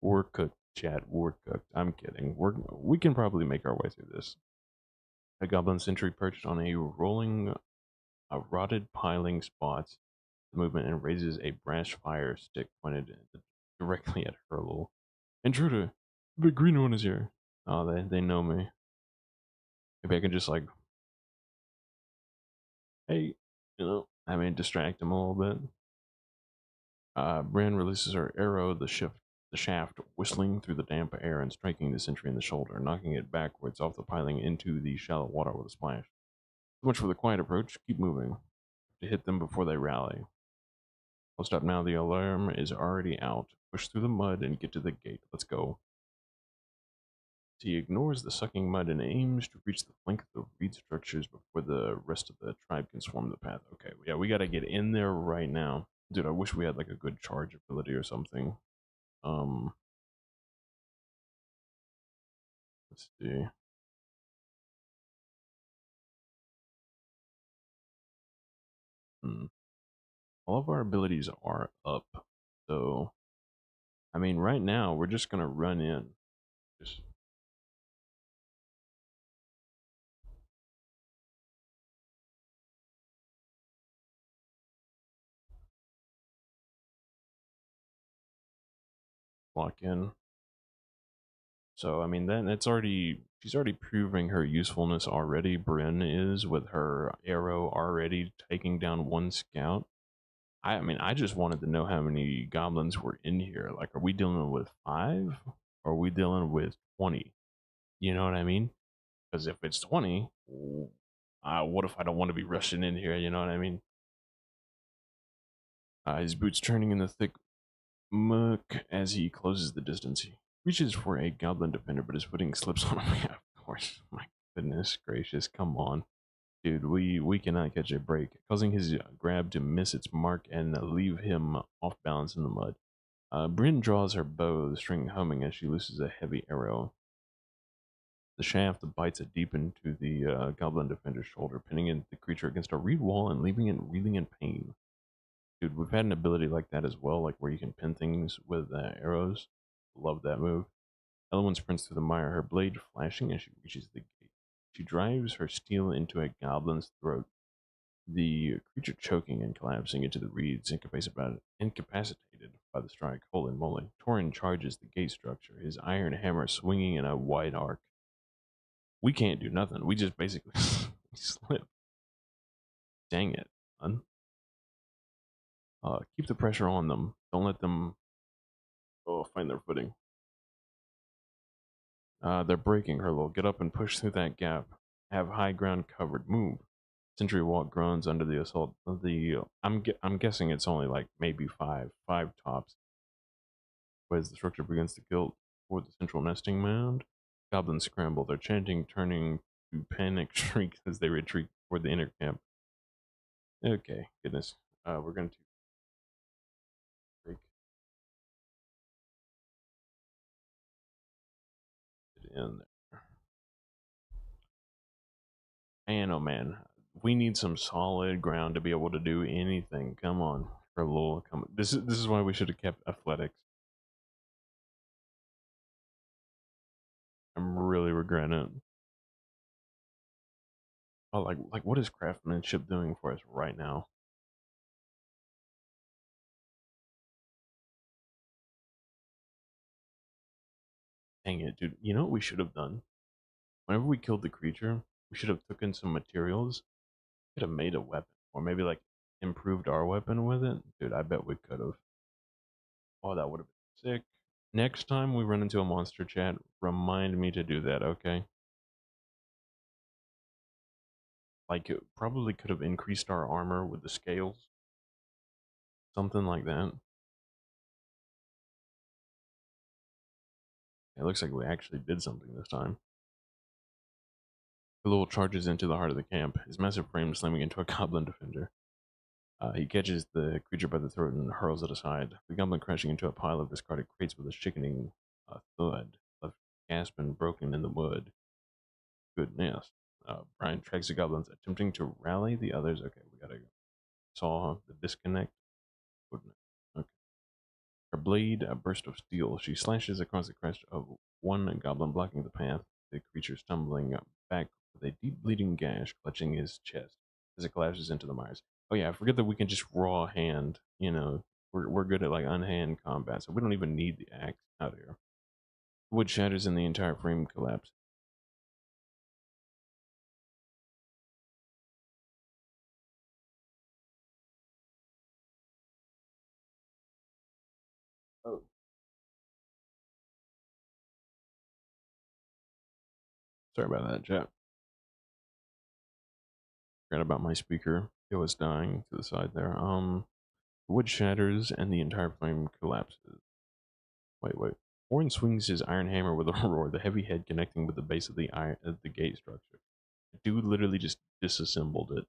We're cooked, chat. We're cooked. I'm kidding. We can probably make our way through this. A goblin sentry perched on a rotted piling spots the movement and raises a brass fire stick pointed directly at Hurlel. Intruder, the big green one is here. Oh, they know me. Maybe I can just like, hey, I mean, distract him a little bit. Bran releases her arrow, the shaft whistling through the damp air and striking the sentry in the shoulder, knocking it backwards off the piling into the shallow water with a splash. Too much for the quiet approach. Keep moving to hit them before they rally. I'll stop now. The alarm is already out. Push through the mud and get to the gate. Let's go. He ignores the sucking mud and aims to reach the flank of the reed structures before the rest of the tribe can swarm the path. Okay, yeah, we gotta get in there right now. Dude, I wish we had like a good charge ability or something. Um, let's see. Hmm. All of our abilities are up, so I mean, right now we're just gonna run in. Just lock in. So I mean, then it's already she's already proving her usefulness already. Bryn is with her arrow already taking down one scout. I mean, I just wanted to know how many goblins were in here. Like, are we dealing with 5? Or are we dealing with 20? You know what I mean? Because if it's 20, what if I don't want to be rushing in here? You know what I mean? His boots turning in the thick muck as he closes the distance. He reaches for a goblin defender, but his footing slips on him. Yeah, of course. My goodness gracious, come on. Dude, we cannot catch a break, causing his grab to miss its mark and leave him off balance in the mud. Bryn draws her bow, the string humming as she looses a heavy arrow. The shaft bites it deep into the goblin defender's shoulder, pinning the creature against a reed wall and leaving it reeling in pain. Dude, we've had an ability like that as well, like where you can pin things with arrows. Love that move. Elowen sprints through the mire, her blade flashing as she reaches the gate. She drives her steel into a goblin's throat, the creature choking and collapsing into the reeds, incapacitated by the strike. Holy moly. Torin charges the gate structure, his iron hammer swinging in a wide arc. We can't do nothing. We just basically slip. Dang it, son. Keep the pressure on them. Don't let them find their footing. They're breaking her. They'll get up and push through that gap. Have high ground covered. Move. Sentry walk groans under the assault of the. I'm guessing it's only like maybe five tops. As the structure begins to gilt toward the central nesting mound, goblins scramble. Their chanting turning to panic shrieks as they retreat toward the inner camp. Okay, goodness. We're going to break it in there. Man, oh man, we need some solid ground to be able to do anything. Come on, for a little. Come. This is why we should have kept athletics. I'm really regretting it. Oh, like what is craftsmanship doing for us right now? Dang it, dude. You know what we should have done? Whenever we killed the creature, we should have taken some materials. Could have made a weapon, or maybe like improved our weapon with it. Dude, I bet we could have. Oh, that would have been sick. Next time we run into a monster chat, remind me to do that, okay? Like, it probably could have increased our armor with the scales. Something like that. It looks like we actually did something this time. The little charges into the heart of the camp, his massive frame slamming into a goblin defender. He catches the creature by the throat and hurls it aside, the goblin crashing into a pile of discarded crates with a sickening thud, left gasping broken in the wood. Goodness. Brian tracks the goblins, attempting to rally the others. Okay, we gotta saw the disconnect. Goodness. Okay. Her blade, a burst of steel. She slashes across the crest of one goblin, blocking the path. The creature stumbling back with a deep bleeding gash clutching his chest as it collapses into the mires. Oh yeah, I forget that we can just raw hand. You know, we're good at like unhand combat, so we don't even need the axe out here. Wood shatters and the entire frame collapses. Oh, sorry about that, chat. Forgot about my speaker. It was dying to the side there. Wood shatters and the entire frame collapses. Wait. Horn swings his iron hammer with a roar, the heavy head connecting with the base of the gate structure. The dude literally just disassembled it.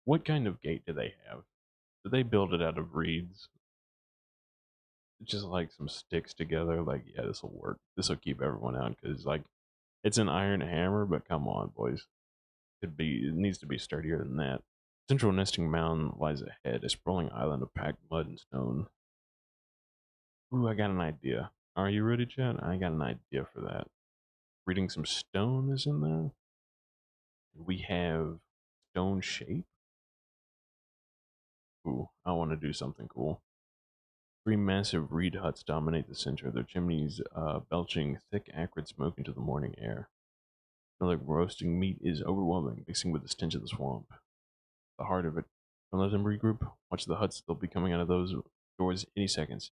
What kind of gate do they have? Do they build it out of reeds? Just like some sticks together? Like, yeah, this will work. This will keep everyone out because, like, it's an iron hammer, but come on, boys. It needs to be sturdier than that. Central nesting mound lies ahead, a sprawling island of packed mud and stone. Ooh, I got an idea. Are you ready, Chad? I got an idea for that. Reading some stone is in there. We have stone shape. Ooh, I want to do something cool. Three massive reed huts dominate the center, their chimneys belching thick, acrid smoke into the morning air. The smell of roasting meat is overwhelming, mixing with the stench of the swamp. The heart of it. Don't let them regroup. Watch the huts. They'll be coming out of those doors any seconds.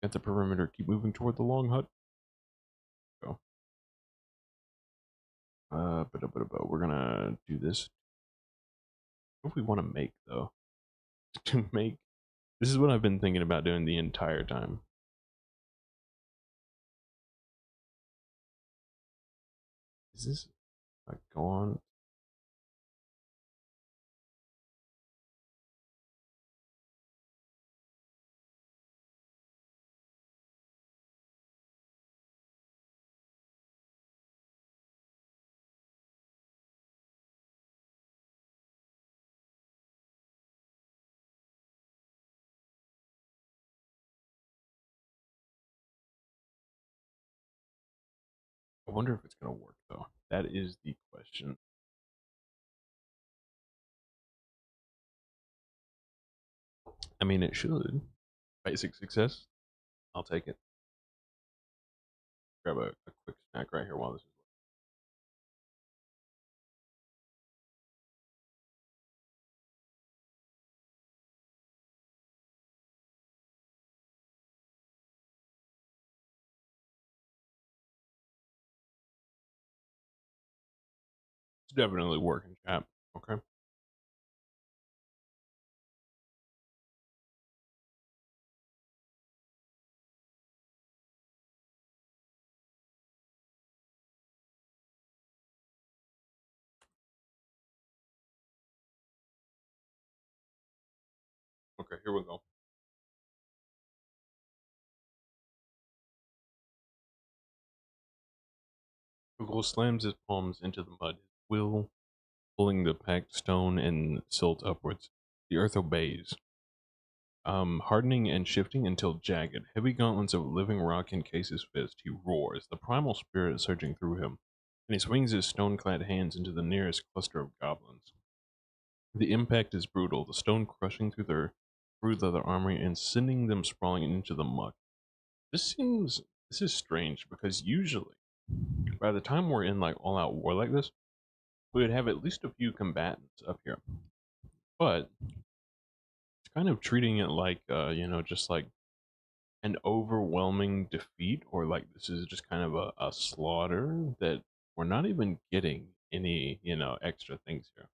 Got the perimeter. Keep moving toward the long hut. Go. We're gonna do this. What do we want to make though? To make this is what I've been thinking about doing the entire time. Is this like go on? I wonder if it's gonna work though. That is the question. I mean, it should. Basic success. I'll take it. Grab a quick snack right here while this is. It's definitely working, chap. Okay. Okay, here we go. Google slams his palms into the mud, his will pulling the packed stone and silt upwards. The earth obeys, hardening and shifting until jagged. Heavy gauntlets of living rock encase his fist. He roars, the primal spirit surging through him, and he swings his stone-clad hands into the nearest cluster of goblins. The impact is brutal, the stone crushing through their armor and sending them sprawling into the muck. This is strange because usually, by the time we're in like all-out war like this, we would have at least a few combatants up here. But it's kind of treating it like just like an overwhelming defeat, or like this is just kind of a slaughter that we're not even getting any extra things here.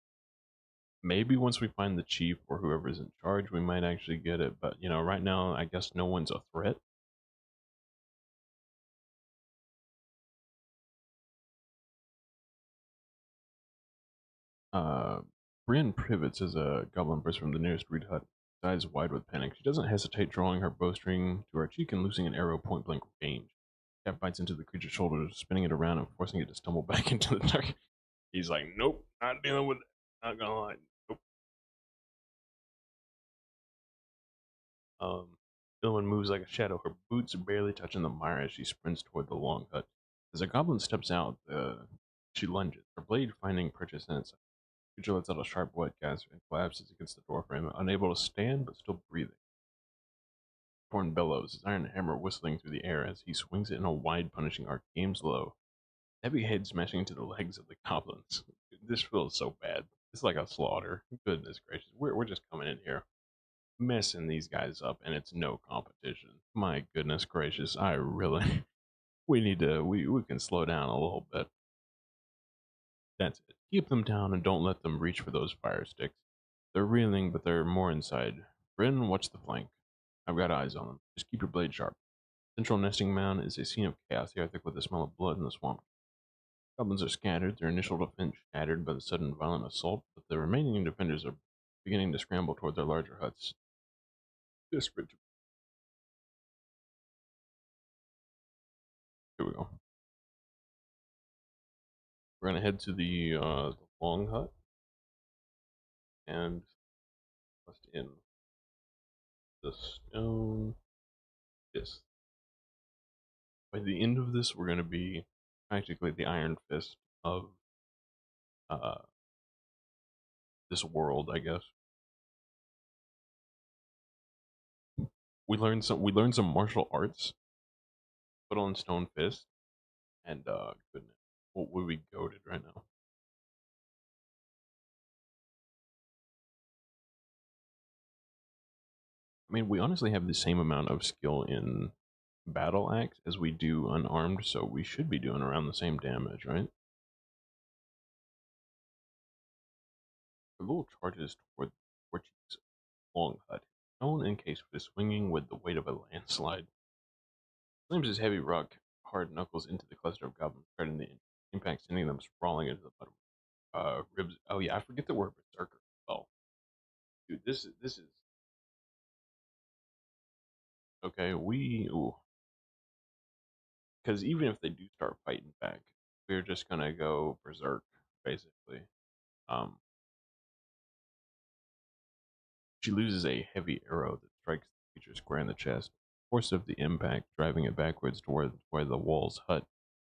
Maybe once we find the chief or whoever's in charge, we might actually get it. But right now, I guess no one's a threat. Uh, Brienne pivots as a goblin bursts from the nearest reed hut, eyes wide with panic. She doesn't hesitate, drawing her bowstring to her cheek and loosing an arrow point blank range. Cat bites into the creature's shoulder, spinning it around and forcing it to stumble back into the dark. He's like, "Nope, not dealing with it. Not gonna lie, nope." Um, Dylan moves like a shadow, her boots barely touching the mire as she sprints toward the long hut. As a goblin steps out, she lunges, her blade finding purchase in its side. The creature lets out a sharp white gasp and collapses against the doorframe, unable to stand but still breathing. Torn bellows, his iron hammer whistling through the air as he swings it in a wide, punishing arc, aims low. Heavy head smashing into the legs of the goblins. This feels so bad. It's like a slaughter. Goodness gracious. We're just coming in here, messing these guys up, and it's no competition. My goodness gracious. I really. We need to. We can slow down a little bit. That's it. Keep them down and don't let them reach for those fire sticks. They're reeling, but they're more inside. Bryn, watch the flank. I've got eyes on them. Just keep your blade sharp. Central nesting mound is a scene of chaos, the thick with the smell of blood in the swamp. Goblins are scattered, their initial defense shattered by the sudden violent assault, but the remaining defenders are beginning to scramble toward their larger huts. Desperate. Here we go. We're gonna head to the long hut and bust in the stone. Fist. By the end of this, we're gonna be practically the Iron Fist of uh, this world, I guess. We learned some martial arts, put on Stone Fist, and goodness, what would we goaded right now? I mean, we honestly have the same amount of skill in battle axe as we do unarmed, so we should be doing around the same damage, right? The little charges toward Portuguese long hut, stone encased with swinging with the weight of a landslide. Slams his heavy rock hard knuckles into the cluster of goblins, spreading the impact, sending them sprawling into the bottom. Ribs. Oh yeah, I forget that we're berserker. Oh, dude, this is okay. Because even if they do start fighting back, we're just gonna go berserk basically. Um, she loses a heavy arrow that strikes the creature square in the chest. Force of the impact driving it backwards toward where the wall's hut,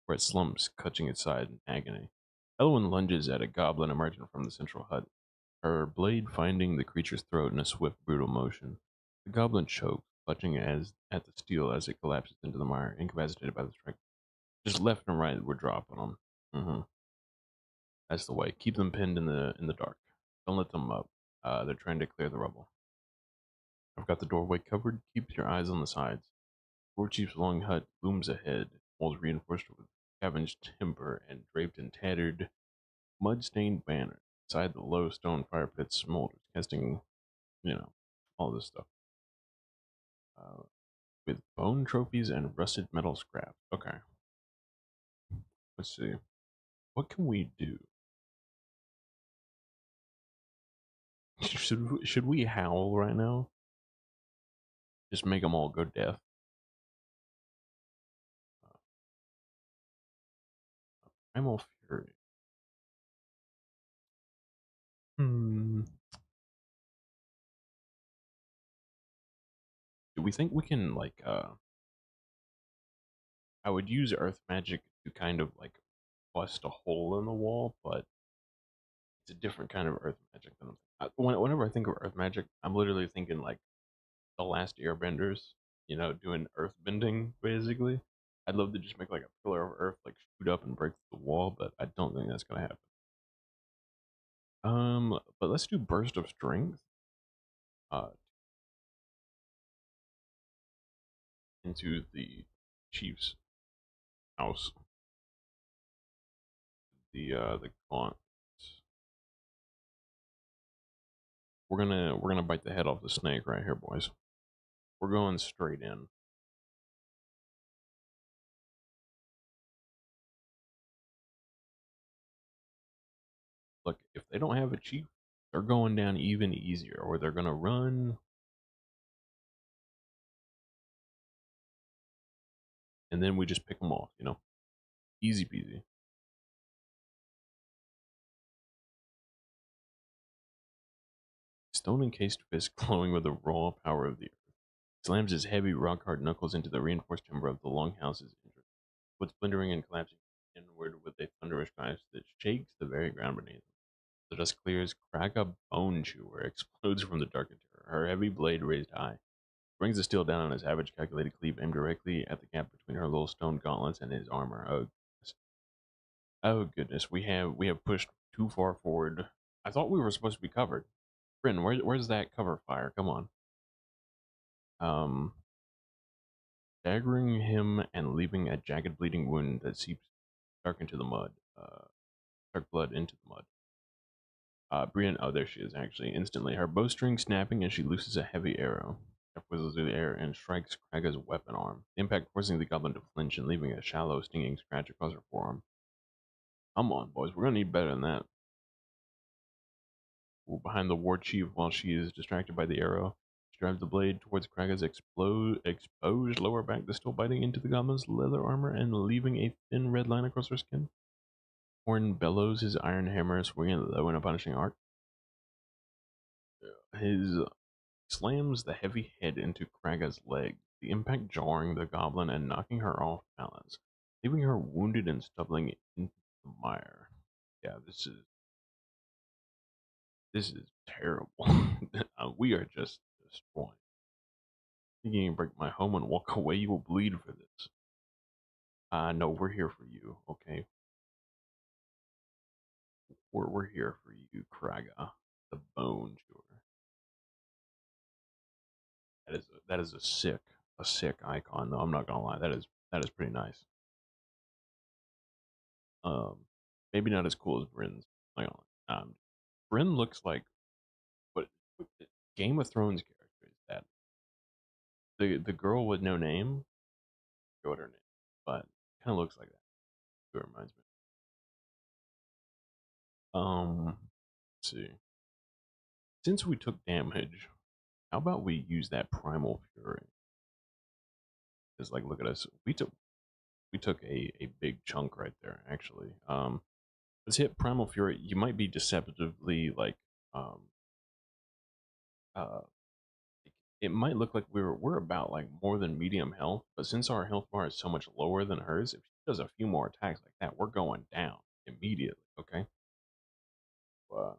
where it slumps, clutching its side in agony. Elwyn lunges at a goblin emerging from the central hut, her blade finding the creature's throat in a swift, brutal motion. The goblin chokes, clutching at the steel as it collapses into the mire, incapacitated by the strike. Just left and right, we're dropping them. That's the way. Keep them pinned in the dark. Don't let them up. They're trying to clear the rubble. I've got the doorway covered. Keep your eyes on the sides. War Chief's long hut looms ahead, walls reinforced with scavenged timber and draped in tattered, mud-stained banners. Inside the low stone fire pit smolders, casting, all this stuff. With bone trophies and rusted metal scraps. Okay. Let's see. What can we do? Should we howl right now? Just make them all go deaf. Primal Fury. Hmm. Do we think we can like I would use earth magic to kind of like bust a hole in the wall, but it's a different kind of earth magic than whenever I think of earth magic, I'm literally thinking like the last airbenders, doing earth bending basically. I'd love to just make like a pillar of earth like shoot up and break the wall, but I don't think that's gonna happen. But let's do burst of strength. Uh, into the chief's house. The gaunt. We're gonna bite the head off the snake right here, boys. We're going straight in. Look, if they don't have a chief, they're going down even easier, or they're gonna run, and then we just pick them off. Easy peasy. Stone encased fist glowing with the raw power of the earth. Slams his heavy rock hard knuckles into the reinforced timber of the longhouse's entrance, with splintering and collapsing inward with a thunderous crash that shakes the very ground beneath him. The dust clears, crack a bone chewer explodes from the dark interior, her heavy blade raised high. Brings the steel down on his average calculated cleave, aimed directly at the gap between her little stone gauntlets and his armor. Oh goodness, we have pushed too far forward. I thought we were supposed to be covered. Bryn, where's that cover fire? Come on. Um, Staggering him and leaving a jagged bleeding wound that seeps dark into the mud. Dark blood into the mud. Brienne, oh, there she is, actually. Instantly, her bowstring snapping as she looses a heavy arrow. It whizzles through the air and strikes Kraga's weapon arm. The impact forcing the goblin to flinch and leaving a shallow, stinging scratch across her forearm. Come on, boys, we're gonna need better than that. Behind the war chief, while she is distracted by the arrow, she drives the blade towards Kraga's exposed lower back, still biting into the goblin's leather armor and leaving a thin red line across her skin. Horn bellows, his iron hammer swinging low in a punishing arc. His slams the heavy head into Kraga's leg, the impact jarring the goblin and knocking her off balance, leaving her wounded and stumbling into the mire. Yeah, this is terrible. We are just destroying. Thinking you can break my home and walk away, you will bleed for this. No, we're here for you, okay? We're here for you, Kraga, the Bone Chewer. That is a sick icon though. I'm not gonna lie, that is pretty nice. Um, maybe not as cool as Bryn's. Like, Bryn looks like what Game of Thrones character is that? The girl with no name, I forgot what her name, but kind of looks like that. It reminds me. Let's see. Since we took damage, how about we use that primal fury? Because like, look at us. We took a big chunk right there. Actually, let's hit primal fury. You might be deceptively like um uh it might look like we're about like more than medium health, but since our health bar is so much lower than hers, if she does a few more attacks like that, we're going down immediately. Okay. Uh,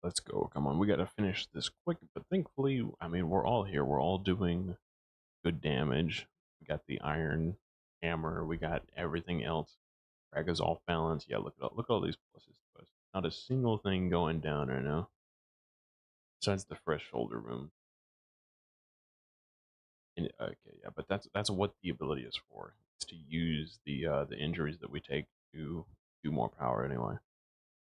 let's go. Come on, we got to finish this quick. But thankfully, I mean, we're all here. We're all doing good damage. We got the iron hammer. We got everything else. Raga's off balance. Yeah, look at all these pluses to us. Not a single thing going down right now. Besides the fresh shoulder room. Okay, yeah, but that's what the ability is for. It's to use the injuries that we take to do more power anyway.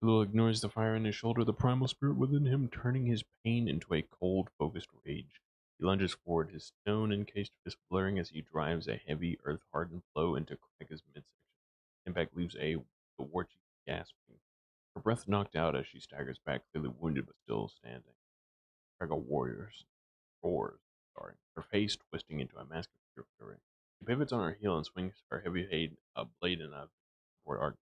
Lil ignores the fire in his shoulder, the primal spirit within him turning his pain into a cold, focused rage. He lunges forward, his stone-encased fist blurring as he drives a heavy, earth-hardened blow into Kraga's midsection. Impact leaves the war chief gasping, her breath knocked out as she staggers back, clearly wounded but still standing. Kraga roars, her face twisting into a mask of pure fury. She pivots on her heel and swings her heavy blade in a forward arc,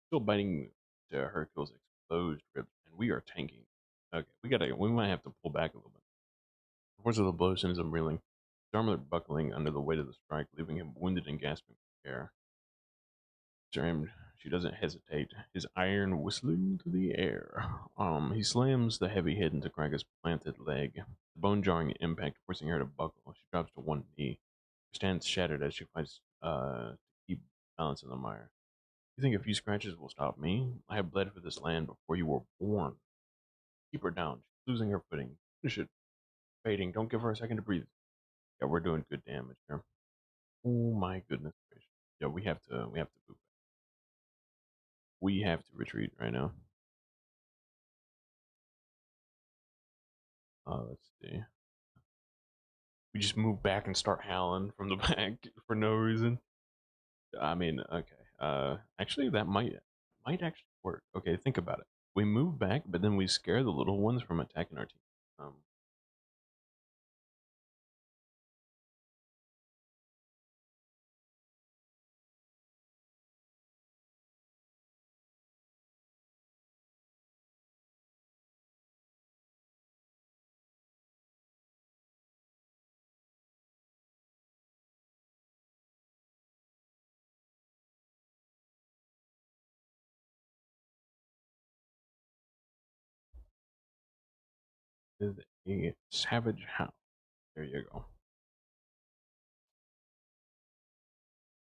still biting to Hercule's exposed ribs, and we are tanking. Okay, we might have to pull back a little bit. The force of the blow sends him reeling, his armor buckling under the weight of the strike, leaving him wounded and gasping for air. Him, she doesn't hesitate, his iron whistling through the air. He slams the heavy hit into Kraga's planted leg, the bone jarring impact forcing her to buckle. She drops to one knee. Her stands shattered as she fights to keep balance in the mire. You think a few scratches will stop me? I have bled for this land before you were born. Keep her down. She's losing her footing. Finish it. Fading. Don't give her a second to breathe. Yeah, we're doing good damage here. Oh my goodness gracious. Yeah, we have to move. We have to retreat right now. Let's see. We just move back and start howling from the back for no reason. I mean, okay. Actually, that might actually work. Okay, think about it. We move back, but then we scare the little ones from attacking our team. Um, with a savage howl. There you go.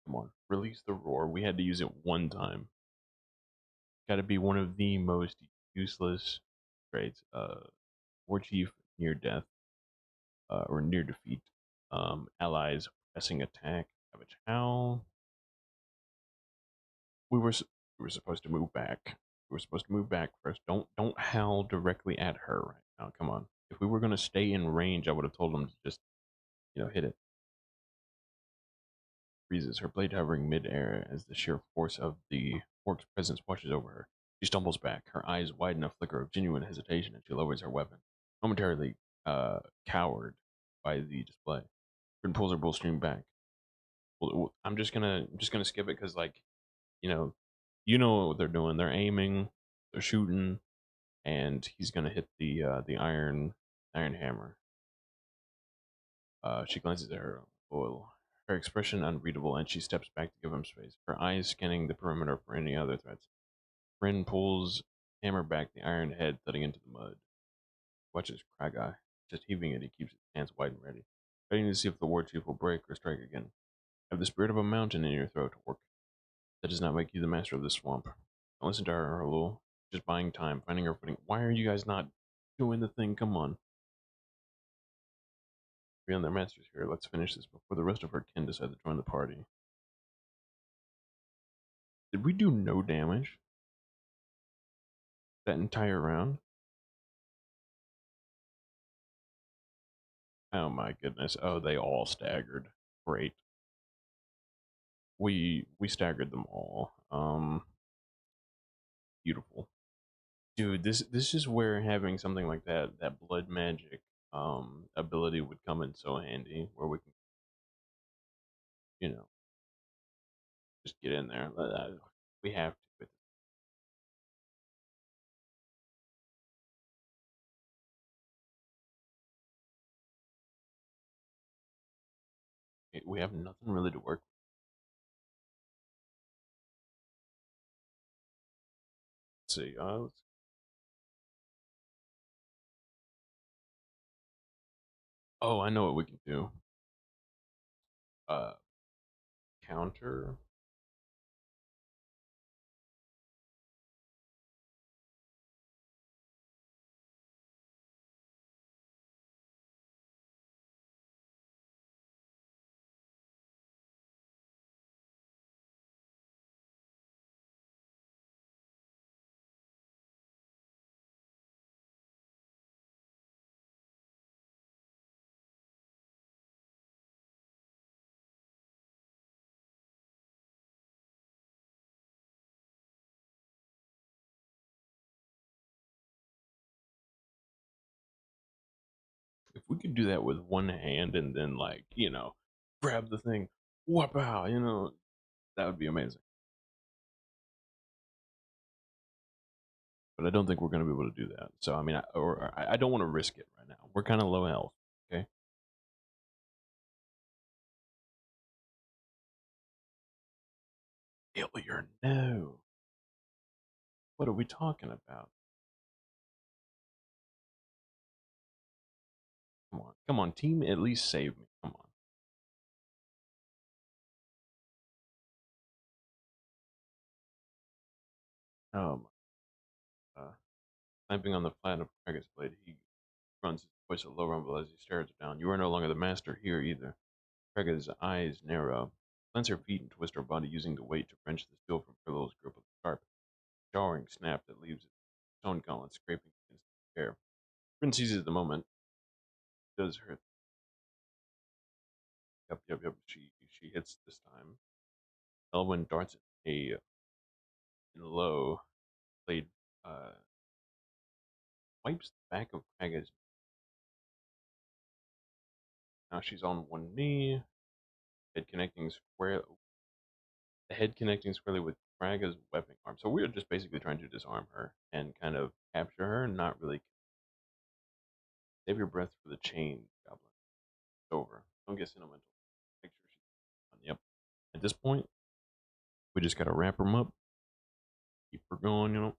Come on, release the roar. We had to use it one time. Got to be one of the most useless traits. War chief near death, or near defeat. Allies pressing attack. Savage howl. We were supposed to move back. We were supposed to move back first. Don't howl directly at her right now. Come on. If we were gonna stay in range, I would have told them to just hit it. Freezes, her blade hovering mid-air as the sheer force of the orc's presence washes over her. She stumbles back, her eyes widen a flicker of genuine hesitation as she lowers her weapon, momentarily cowered by the display. Bryn pulls her bowstring back. I'm just gonna skip it because like you know you know what they're doing. They're aiming, they're shooting, and he's gonna hit the iron hammer. She glances at her oil. Her expression unreadable, and she steps back to give him space. Her eyes scanning the perimeter for any other threats. Bryn pulls hammer back, the iron head thudding into the mud. Watches Crag-Eye, just heaving it. He keeps his hands wide and ready, waiting to see if the war chief will break or strike again. Have the spirit of a mountain in your throat, Orc. That does not make you the master of this swamp. Don't listen to her, Lul. Just buying time, finding her footing. Why are you guys not doing the thing? Come on. Beyond their masters here. Let's finish this before the rest of her kin decide to join the party. Did we do no damage that entire round? Oh my goodness. Oh, they all staggered. Great. We staggered them all. Beautiful. Dude, this is where having something like that blood magic ability would come in so handy where we can, you know, just get in there. We have to with it. We have nothing really to work with. Let's see. Oh, I know what we can do. Uh Counter. If we could do that with one hand and then like, grab the thing, whoop out, that would be amazing. But I don't think we're going to be able to do that. So I mean, I don't want to risk it right now. We're kind of low health. Okay. Failure. No. What are we talking about? Come on. Come on, team. At least save me. Come on. Uh, Clamping on the flat of Crag's blade, he runs his voice a low rumble as he stares down. You are no longer the master here either. Crag's eyes narrow. Cleanse her feet and twist her body using the weight to wrench the steel from Frillo's grip of the scarp. Jarring snap that leaves its stone gauntlet scraping against the air. Bryn seizes the moment. Does her. Yep, yep, yep. She hits this time. Elwyn darts a low blade, uh, wipes the back of Kraga's. Now she's on one knee, head connecting square, the head connecting squarely with Kraga's weapon arm. So we're just basically trying to disarm her and kind of capture her, not really. Save your breath for the chain, Goblin. It's over. Don't get sentimental. Make sure she's on. Yep. At this point, we just gotta wrap her up, keep her going.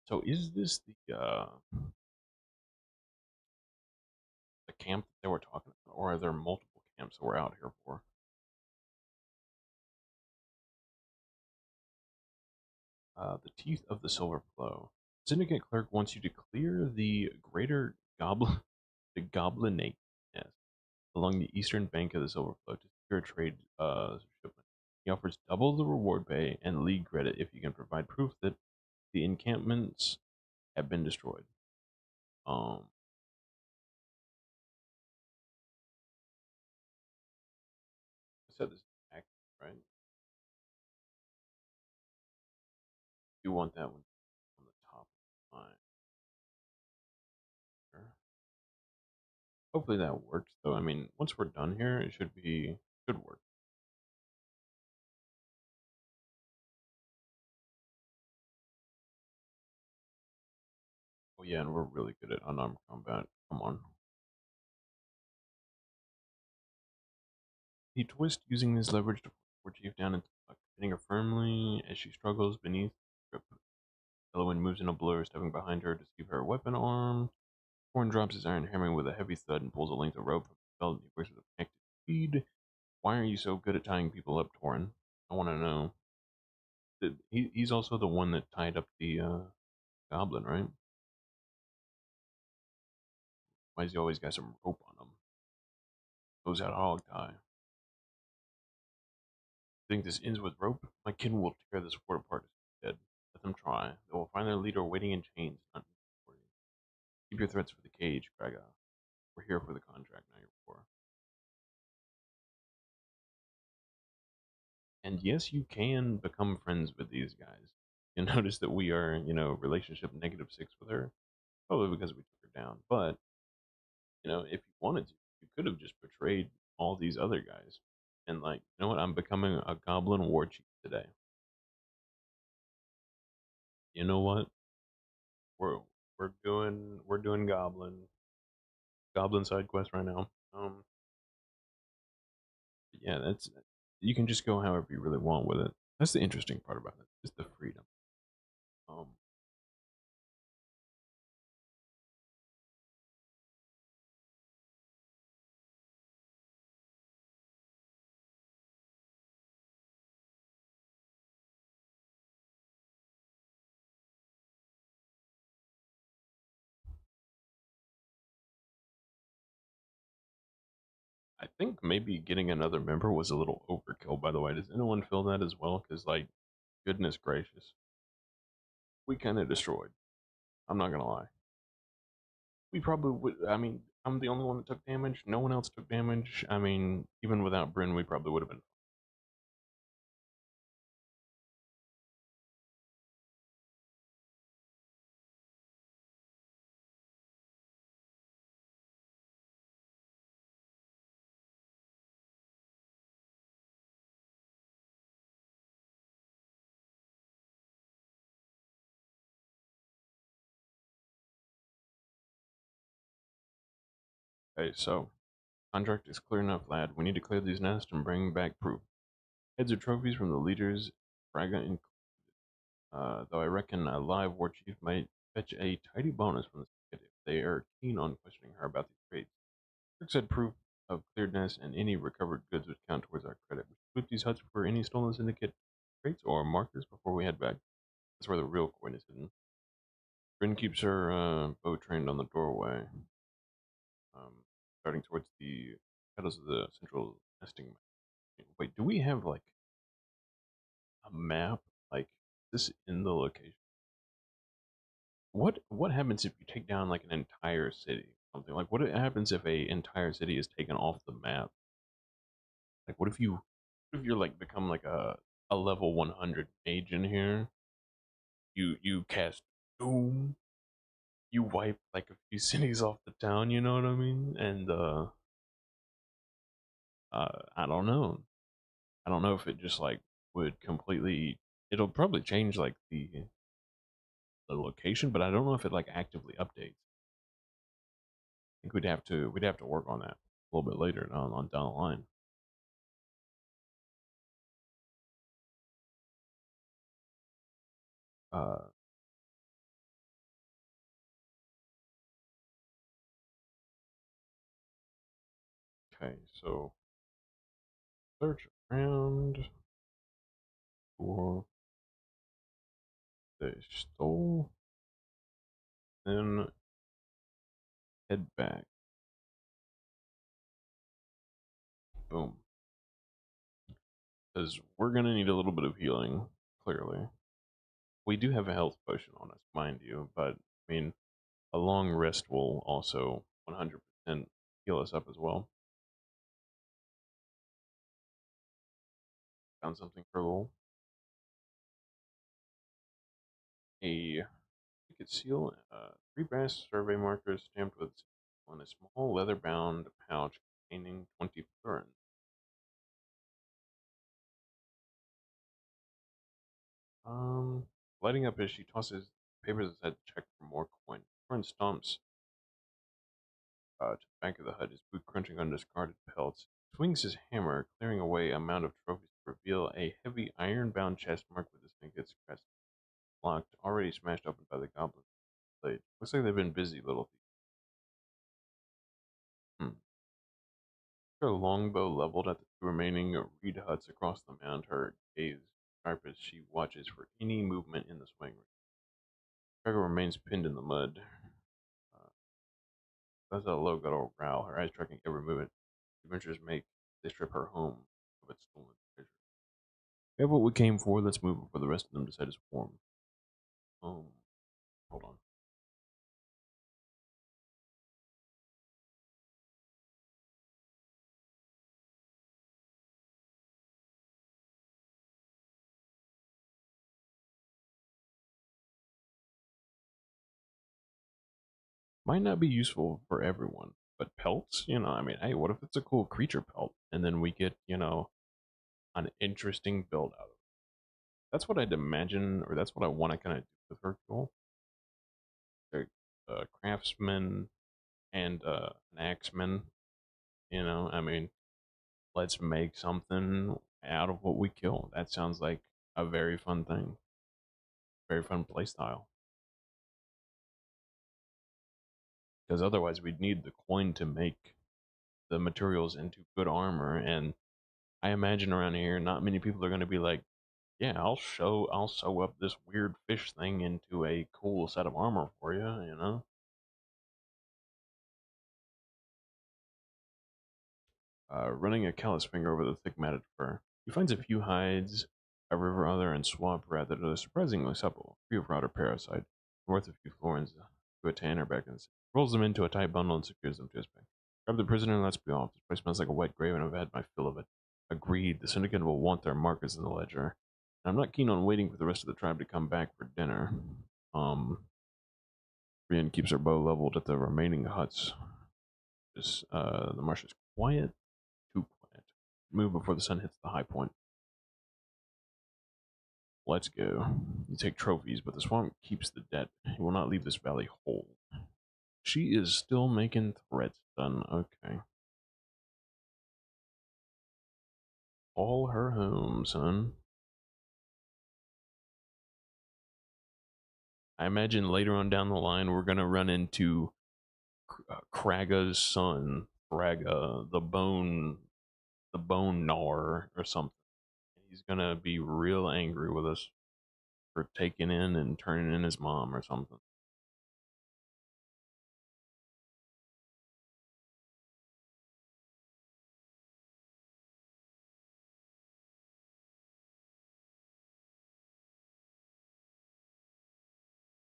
So is this the camp that they were talking about, or are there multiple camps that we're out here for? The teeth of the silver flow. Syndicate clerk wants you to clear the greater goblin, the goblinate nest along the eastern bank of the silver flow to secure a trade shipment. He offers double the reward pay and league credit if you can provide proof that the encampments have been destroyed. Um, I said this is accurate, right? do want that one on the top line. Hopefully that works though. I mean, once we're done here, it should work. Oh yeah, and we're really good at unarmed combat. Come on. He twists using his leverage to force Chief down into the tuck, hitting her firmly as she struggles beneath the grip. Elowen moves in a blur, stepping behind her to see her weapon arm. Torn drops his iron hammering with a heavy thud and pulls a length of rope from his belt and he works with a connected speed. Why are you so good at tying people up, Torin? I want to know. He's also the one that tied up the goblin, right? Why does he always got some rope on him? Goes out hog tie. Think this ends with rope? My kin will tear this fort apart instead. Let them try. They will find their leader waiting in chains, not for you. Keep your threats for the cage, Kraga. We're here for the contract, not your war. And yes, you can become friends with these guys. You'll notice that we are, relationship -6 with her, probably because we took her down. But, if you wanted to, you could have just betrayed all these other guys. And like, you know what? I'm becoming a goblin war chief today. You know what? We're we're doing goblin side quest right now. Yeah, that's you can just go however you really want with it. That's the interesting part about it, is the freedom. Um, I think maybe getting another member was a little overkill. By the way, does anyone feel that as well? Because like, goodness gracious, we kind of destroyed. I'm not gonna lie. We probably would. I mean, I'm the only one that took damage. No one else took damage. I mean, even without Bryn, we probably would have been. Okay, so contract is clear enough, lad. We need to clear these nests and bring back proof. Heads or trophies from the leaders, Braga and though I reckon a live war chief might fetch a tidy bonus from the syndicate if they are keen on questioning her about these trades. Kirk said proof of clearedness and any recovered goods would count towards our credit. We should sweep these huts for any stolen syndicate crates or markers before we head back. That's where the real coin is hidden. Bryn keeps her bow trained on the doorway, starting towards the shadows of the central nesting. Wait, do we have like a map? Like this in the location? What happens if you take down like an entire city? Something like what happens if a entire city is taken off the map? Like what if you're like become like a level 100 mage in here? You cast doom. You wipe like a few cities off the town. You know what I mean? And I don't know. I don't know if it just like would completely. It'll probably change like the location, but I don't know if it like actively updates. I think we'd have to work on that a little bit later on down the line. Uh, okay, so search around for the stole, then head back. Boom. Because we're gonna need a little bit of healing. Clearly, we do have a health potion on us, mind you, but I mean, a long rest will also 100% heal us up as well. Found something for a little. A ticket seal, three brass survey markers stamped with on a small leather-bound pouch containing 20 florins. Um, Lighting up as she tosses papers aside to check for more coin. Florin stomps to the back of the hut, his boot crunching on discarded pelts. Swings his hammer, clearing away a mound of trophies to reveal a heavy iron-bound chest marked with the Snakehead's crest, locked, already smashed open by the goblin blade. Looks like they've been busy, little thief. Hmm. Her longbow leveled at the two remaining reed huts across the mound, her gaze sharp as she watches for any movement in the swing. Trevor remains pinned in the mud. That's a low guttural growl, her eyes tracking every movement the adventurers make. They strip her home of its stolen treasure. We have what we came for. Let's move before the rest of them decide to swarm. Um, Hold on. Might not be useful for everyone, but pelts, I mean, hey, what if it's a cool creature pelt, and then we get, an interesting build out of it? That's what I'd imagine, or that's what I want to kind of do with her tool. A craftsman and an axeman, I mean, let's make something out of what we kill. That sounds like a very fun thing, very fun play style. Because otherwise, we'd need the coin to make the materials into good armor. And I imagine around here, not many people are going to be like, "Yeah, I'll sew up this weird fish thing into a cool set of armor for you." Running a callous finger over the thick matted fur. He finds a few hides, a river other, and swamp rat that are surprisingly supple, free of rot or parasite, worth a few florins to a tanner back in the city. Rolls them into a tight bundle and secures them to his back. Grab the prisoner and let's be off. This place smells like a wet grave and I've had my fill of it. Agreed, the syndicate will want their markers in the ledger. And I'm not keen on waiting for the rest of the tribe to come back for dinner. Brienne keeps her bow leveled at the remaining huts. The marsh is quiet, too quiet. Move before the sun hits the high point. Let's go. You take trophies, but the swamp keeps the debt. He will not leave this valley whole. She is still making threats, son. Okay. Call her home, son. I imagine later on down the line we're gonna run into Kraga's son, Kraga, the bone gnawer or something. He's gonna be real angry with us for taking in and turning in his mom or something.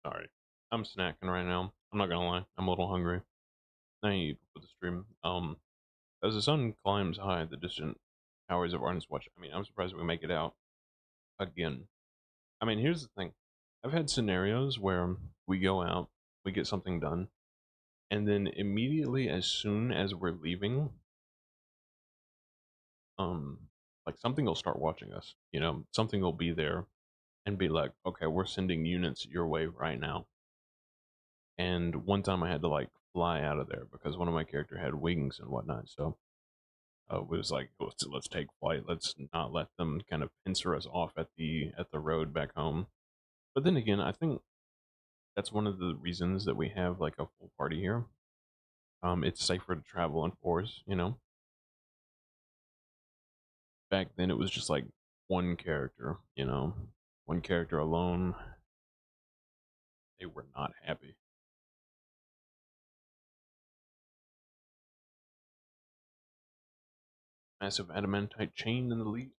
Sorry, I'm snacking right now. I'm not gonna lie, I'm a little hungry. I eat for the stream. As the sun climbs high, the distant towers of Arden's Watch. I mean, I'm surprised we make it out again. I mean, here's the thing. I've had scenarios where we go out, we get something done, and then immediately as soon as we're leaving, um, like something will start watching us. Something will be there and be like, okay, we're sending units your way right now. And one time I had to like fly out of there because one of my character had wings and whatnot. So was like, let's take flight. Let's not let them kind of pincer us off at the road back home. But then again, I think that's one of the reasons that we have like a full party here. It's safer to travel in fours. Back then, it was just like one character. One character alone. They were not happy. Massive adamantite chain in the lead.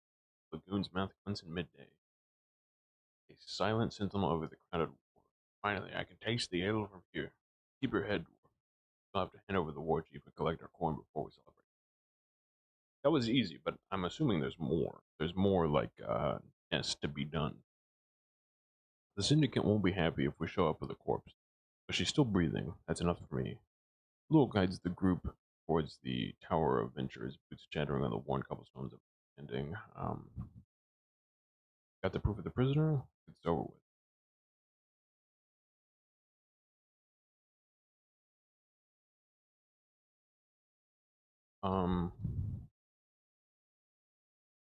Lagoon's mouth cleansing midday. A silent sentinel over the crowded war. Finally, I can taste the ale from here. Keep your head, dwarf. We'll have to hand over the war chief and collect our coin before we celebrate. That was easy, but I'm assuming there's more. There's more like tests to be done. The syndicate won't be happy if we show up with a corpse, but she's still breathing. That's enough for me. Lul guides the group towards the Tower of Ventures, boots chattering on the worn cobblestones of the ending. Got the proof of the prisoner? It's over with. Um,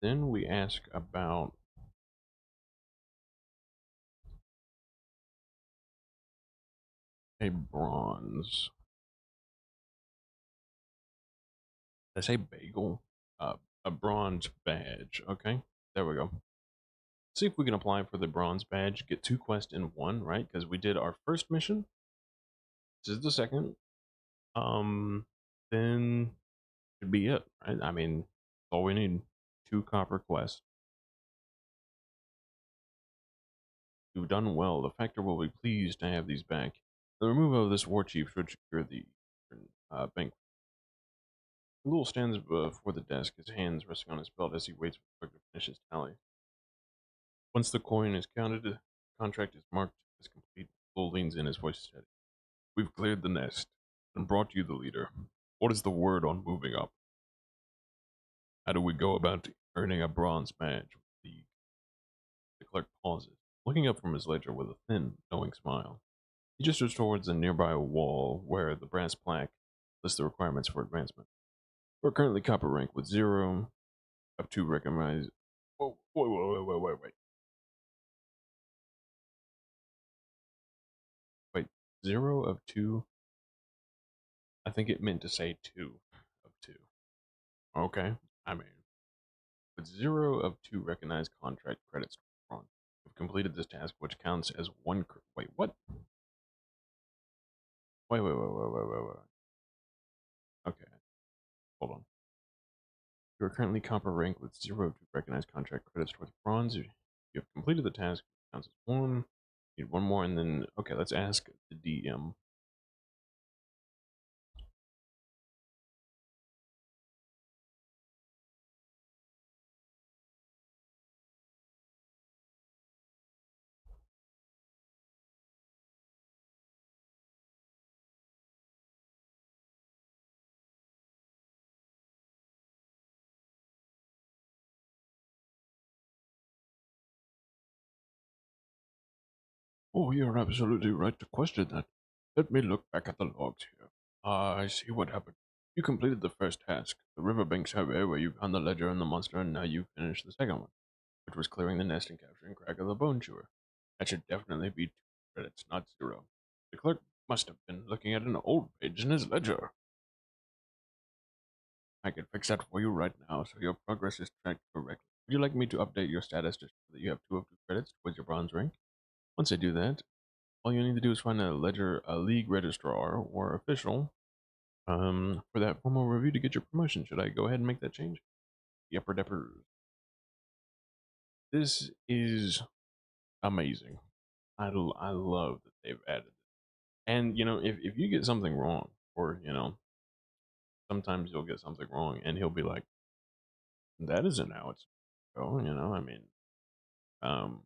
then we ask about a bronze. Did I say bagel? A bronze badge. Okay, there we go. See if we can apply for the bronze badge. Get 2 quests in one, right? Because we did our first mission. This is the second. Then should be it, right? I mean, that's all we need. 2 copper quests. You've done well. The Factor will be pleased to have these back. The removal of this war chief should secure the bank. Lul stands before the desk, his hands resting on his belt as he waits for the clerk to finish his tally. Once the coin is counted, the contract is marked as complete. Lul leans in, his voice steady. We've cleared the nest and brought you the leader. What is the word on moving up? How do we go about earning a bronze badge? The clerk pauses, looking up from his ledger with a thin, knowing smile. He gestures towards a nearby wall where the brass plaque lists the requirements for advancement. We're currently copper rank with 0 of 2 recognized. Whoa, wait. Wait, 0 of 2? I think it meant to say 2 of 2. Okay, I mean, with 0 of 2 recognized contract credits wrong. We've completed this task, which counts as 1. Wait, what? Wait. Okay, hold on. You are currently copper rank with 0 of 2 recognized contract credits towards bronze. You have completed the task, which counts as 1. Need 1 more, and then, okay, let's ask the DM. Oh, you're absolutely right to question that. Let me look back at the logs here. Ah, I see what happened. You completed the first task, the riverbank survey, where you found the ledger and the monster, and now you finished the second one, which was clearing the nest and capturing Cracker the Bone Chewer. That should definitely be 2 credits, not 0. The clerk must have been looking at an old page in his ledger. I can fix that for you right now, so your progress is tracked correctly. Would you like me to update your status to show that you have 2 of 2 credits towards your bronze rank? Once I do that, all you need to do is find a league registrar or official for that formal review to get your promotion. Should I go ahead and make that change? Yepper depper. This is amazing. I love that they've added it. And, if you get something wrong, or, sometimes you'll get something wrong, and he'll be like, that isn't how it's going, I mean, um,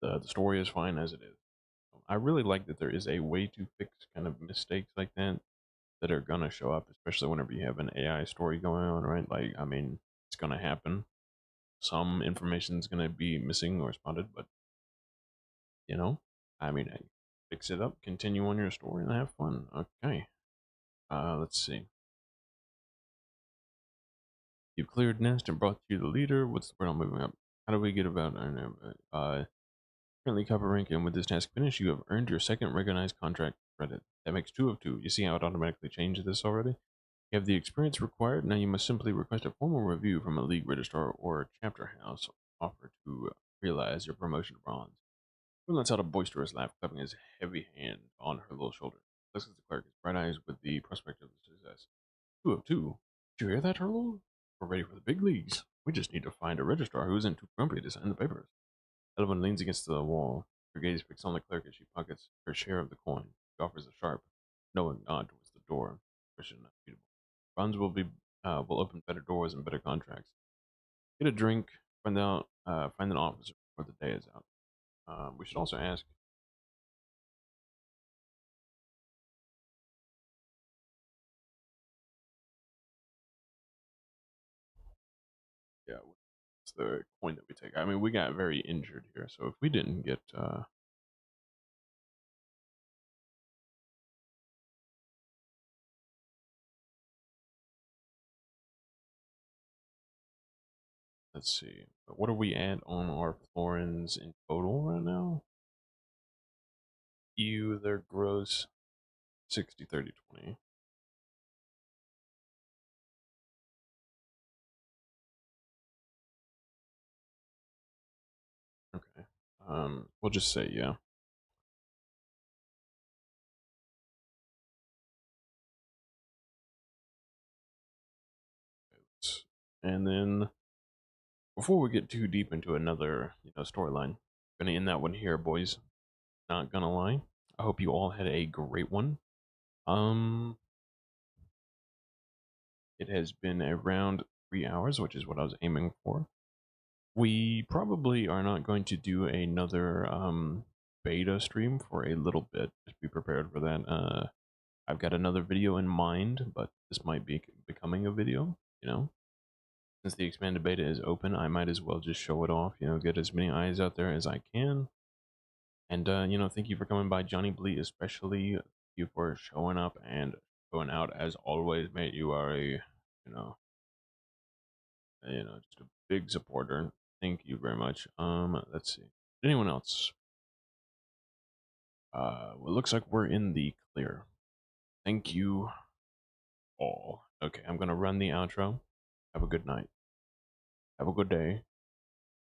the story is fine as it is. I really like that there is a way to fix kind of mistakes like that are gonna show up, especially whenever you have an AI story going on, right? Like, I mean, it's gonna happen. Some information is gonna be missing or spotted, but you know, I mean, hey, fix it up, continue on your story, and have fun. Okay. Let's see. You've cleared nest and brought you the leader. What's the word on moving up? How do we get about? I don't know. Currently cover rank, and with this task finished, you have earned your second recognized contract credit. That makes 2 of 2. You see how it automatically changed this already? You have the experience required. Now you must simply request a formal review from a league registrar or a chapter house offer to realize your promotion to bronze. Quinn lets out a boisterous laugh, clapping his heavy hand on her little shoulder. Looks at the clerk, his bright eyes with the prospect of success. 2 of 2. Did you hear that, Turtle? We're ready for the big leagues. We just need to find a registrar who isn't too grumpy to sign the papers. Edelman leans against the wall. Her gaze fixed on the clerk as she pockets her share of the coin. She offers a sharp, knowing nod towards the door. Question unbeatable. Bronze will open better doors and better contracts. Get a drink. Find an officer before the day is out. We should also ask. Yeah, what's the coin that we take? I mean, we got very injured here, so if we didn't get let's see, what are we at on our florins in total right now? You, they're gross 60, 30, 20. Okay. We'll just say yeah. And then before we get too deep into another, storyline, gonna end that one here, boys. Not gonna lie. I hope you all had a great one. Um, it has been around 3 hours, which is what I was aiming for. We probably are not going to do another beta stream for a little bit. Just be prepared for that. I've got another video in mind, but this might be becoming a video, Since the expanded beta is open, I might as well just show it off, get as many eyes out there as I can. And, thank you for coming by, Johnny Blee, especially. Thank you for showing up and showing out as always, mate. You are just a big supporter. Thank you very much. Let's see. Anyone else? Well, it looks like we're in the clear. Thank you all. Okay, I'm gonna run the outro. Have a good night. Have a good day.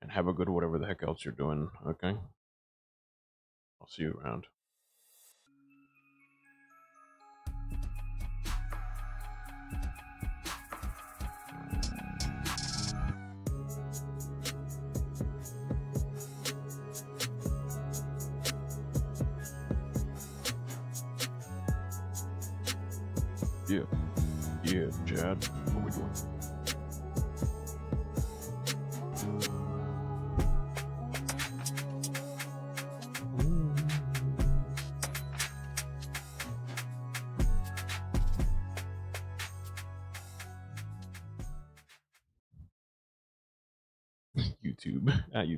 And have a good whatever the heck else you're doing, okay? I'll see you around. Yeah. Yeah, Chad. What we doing? YouTube. You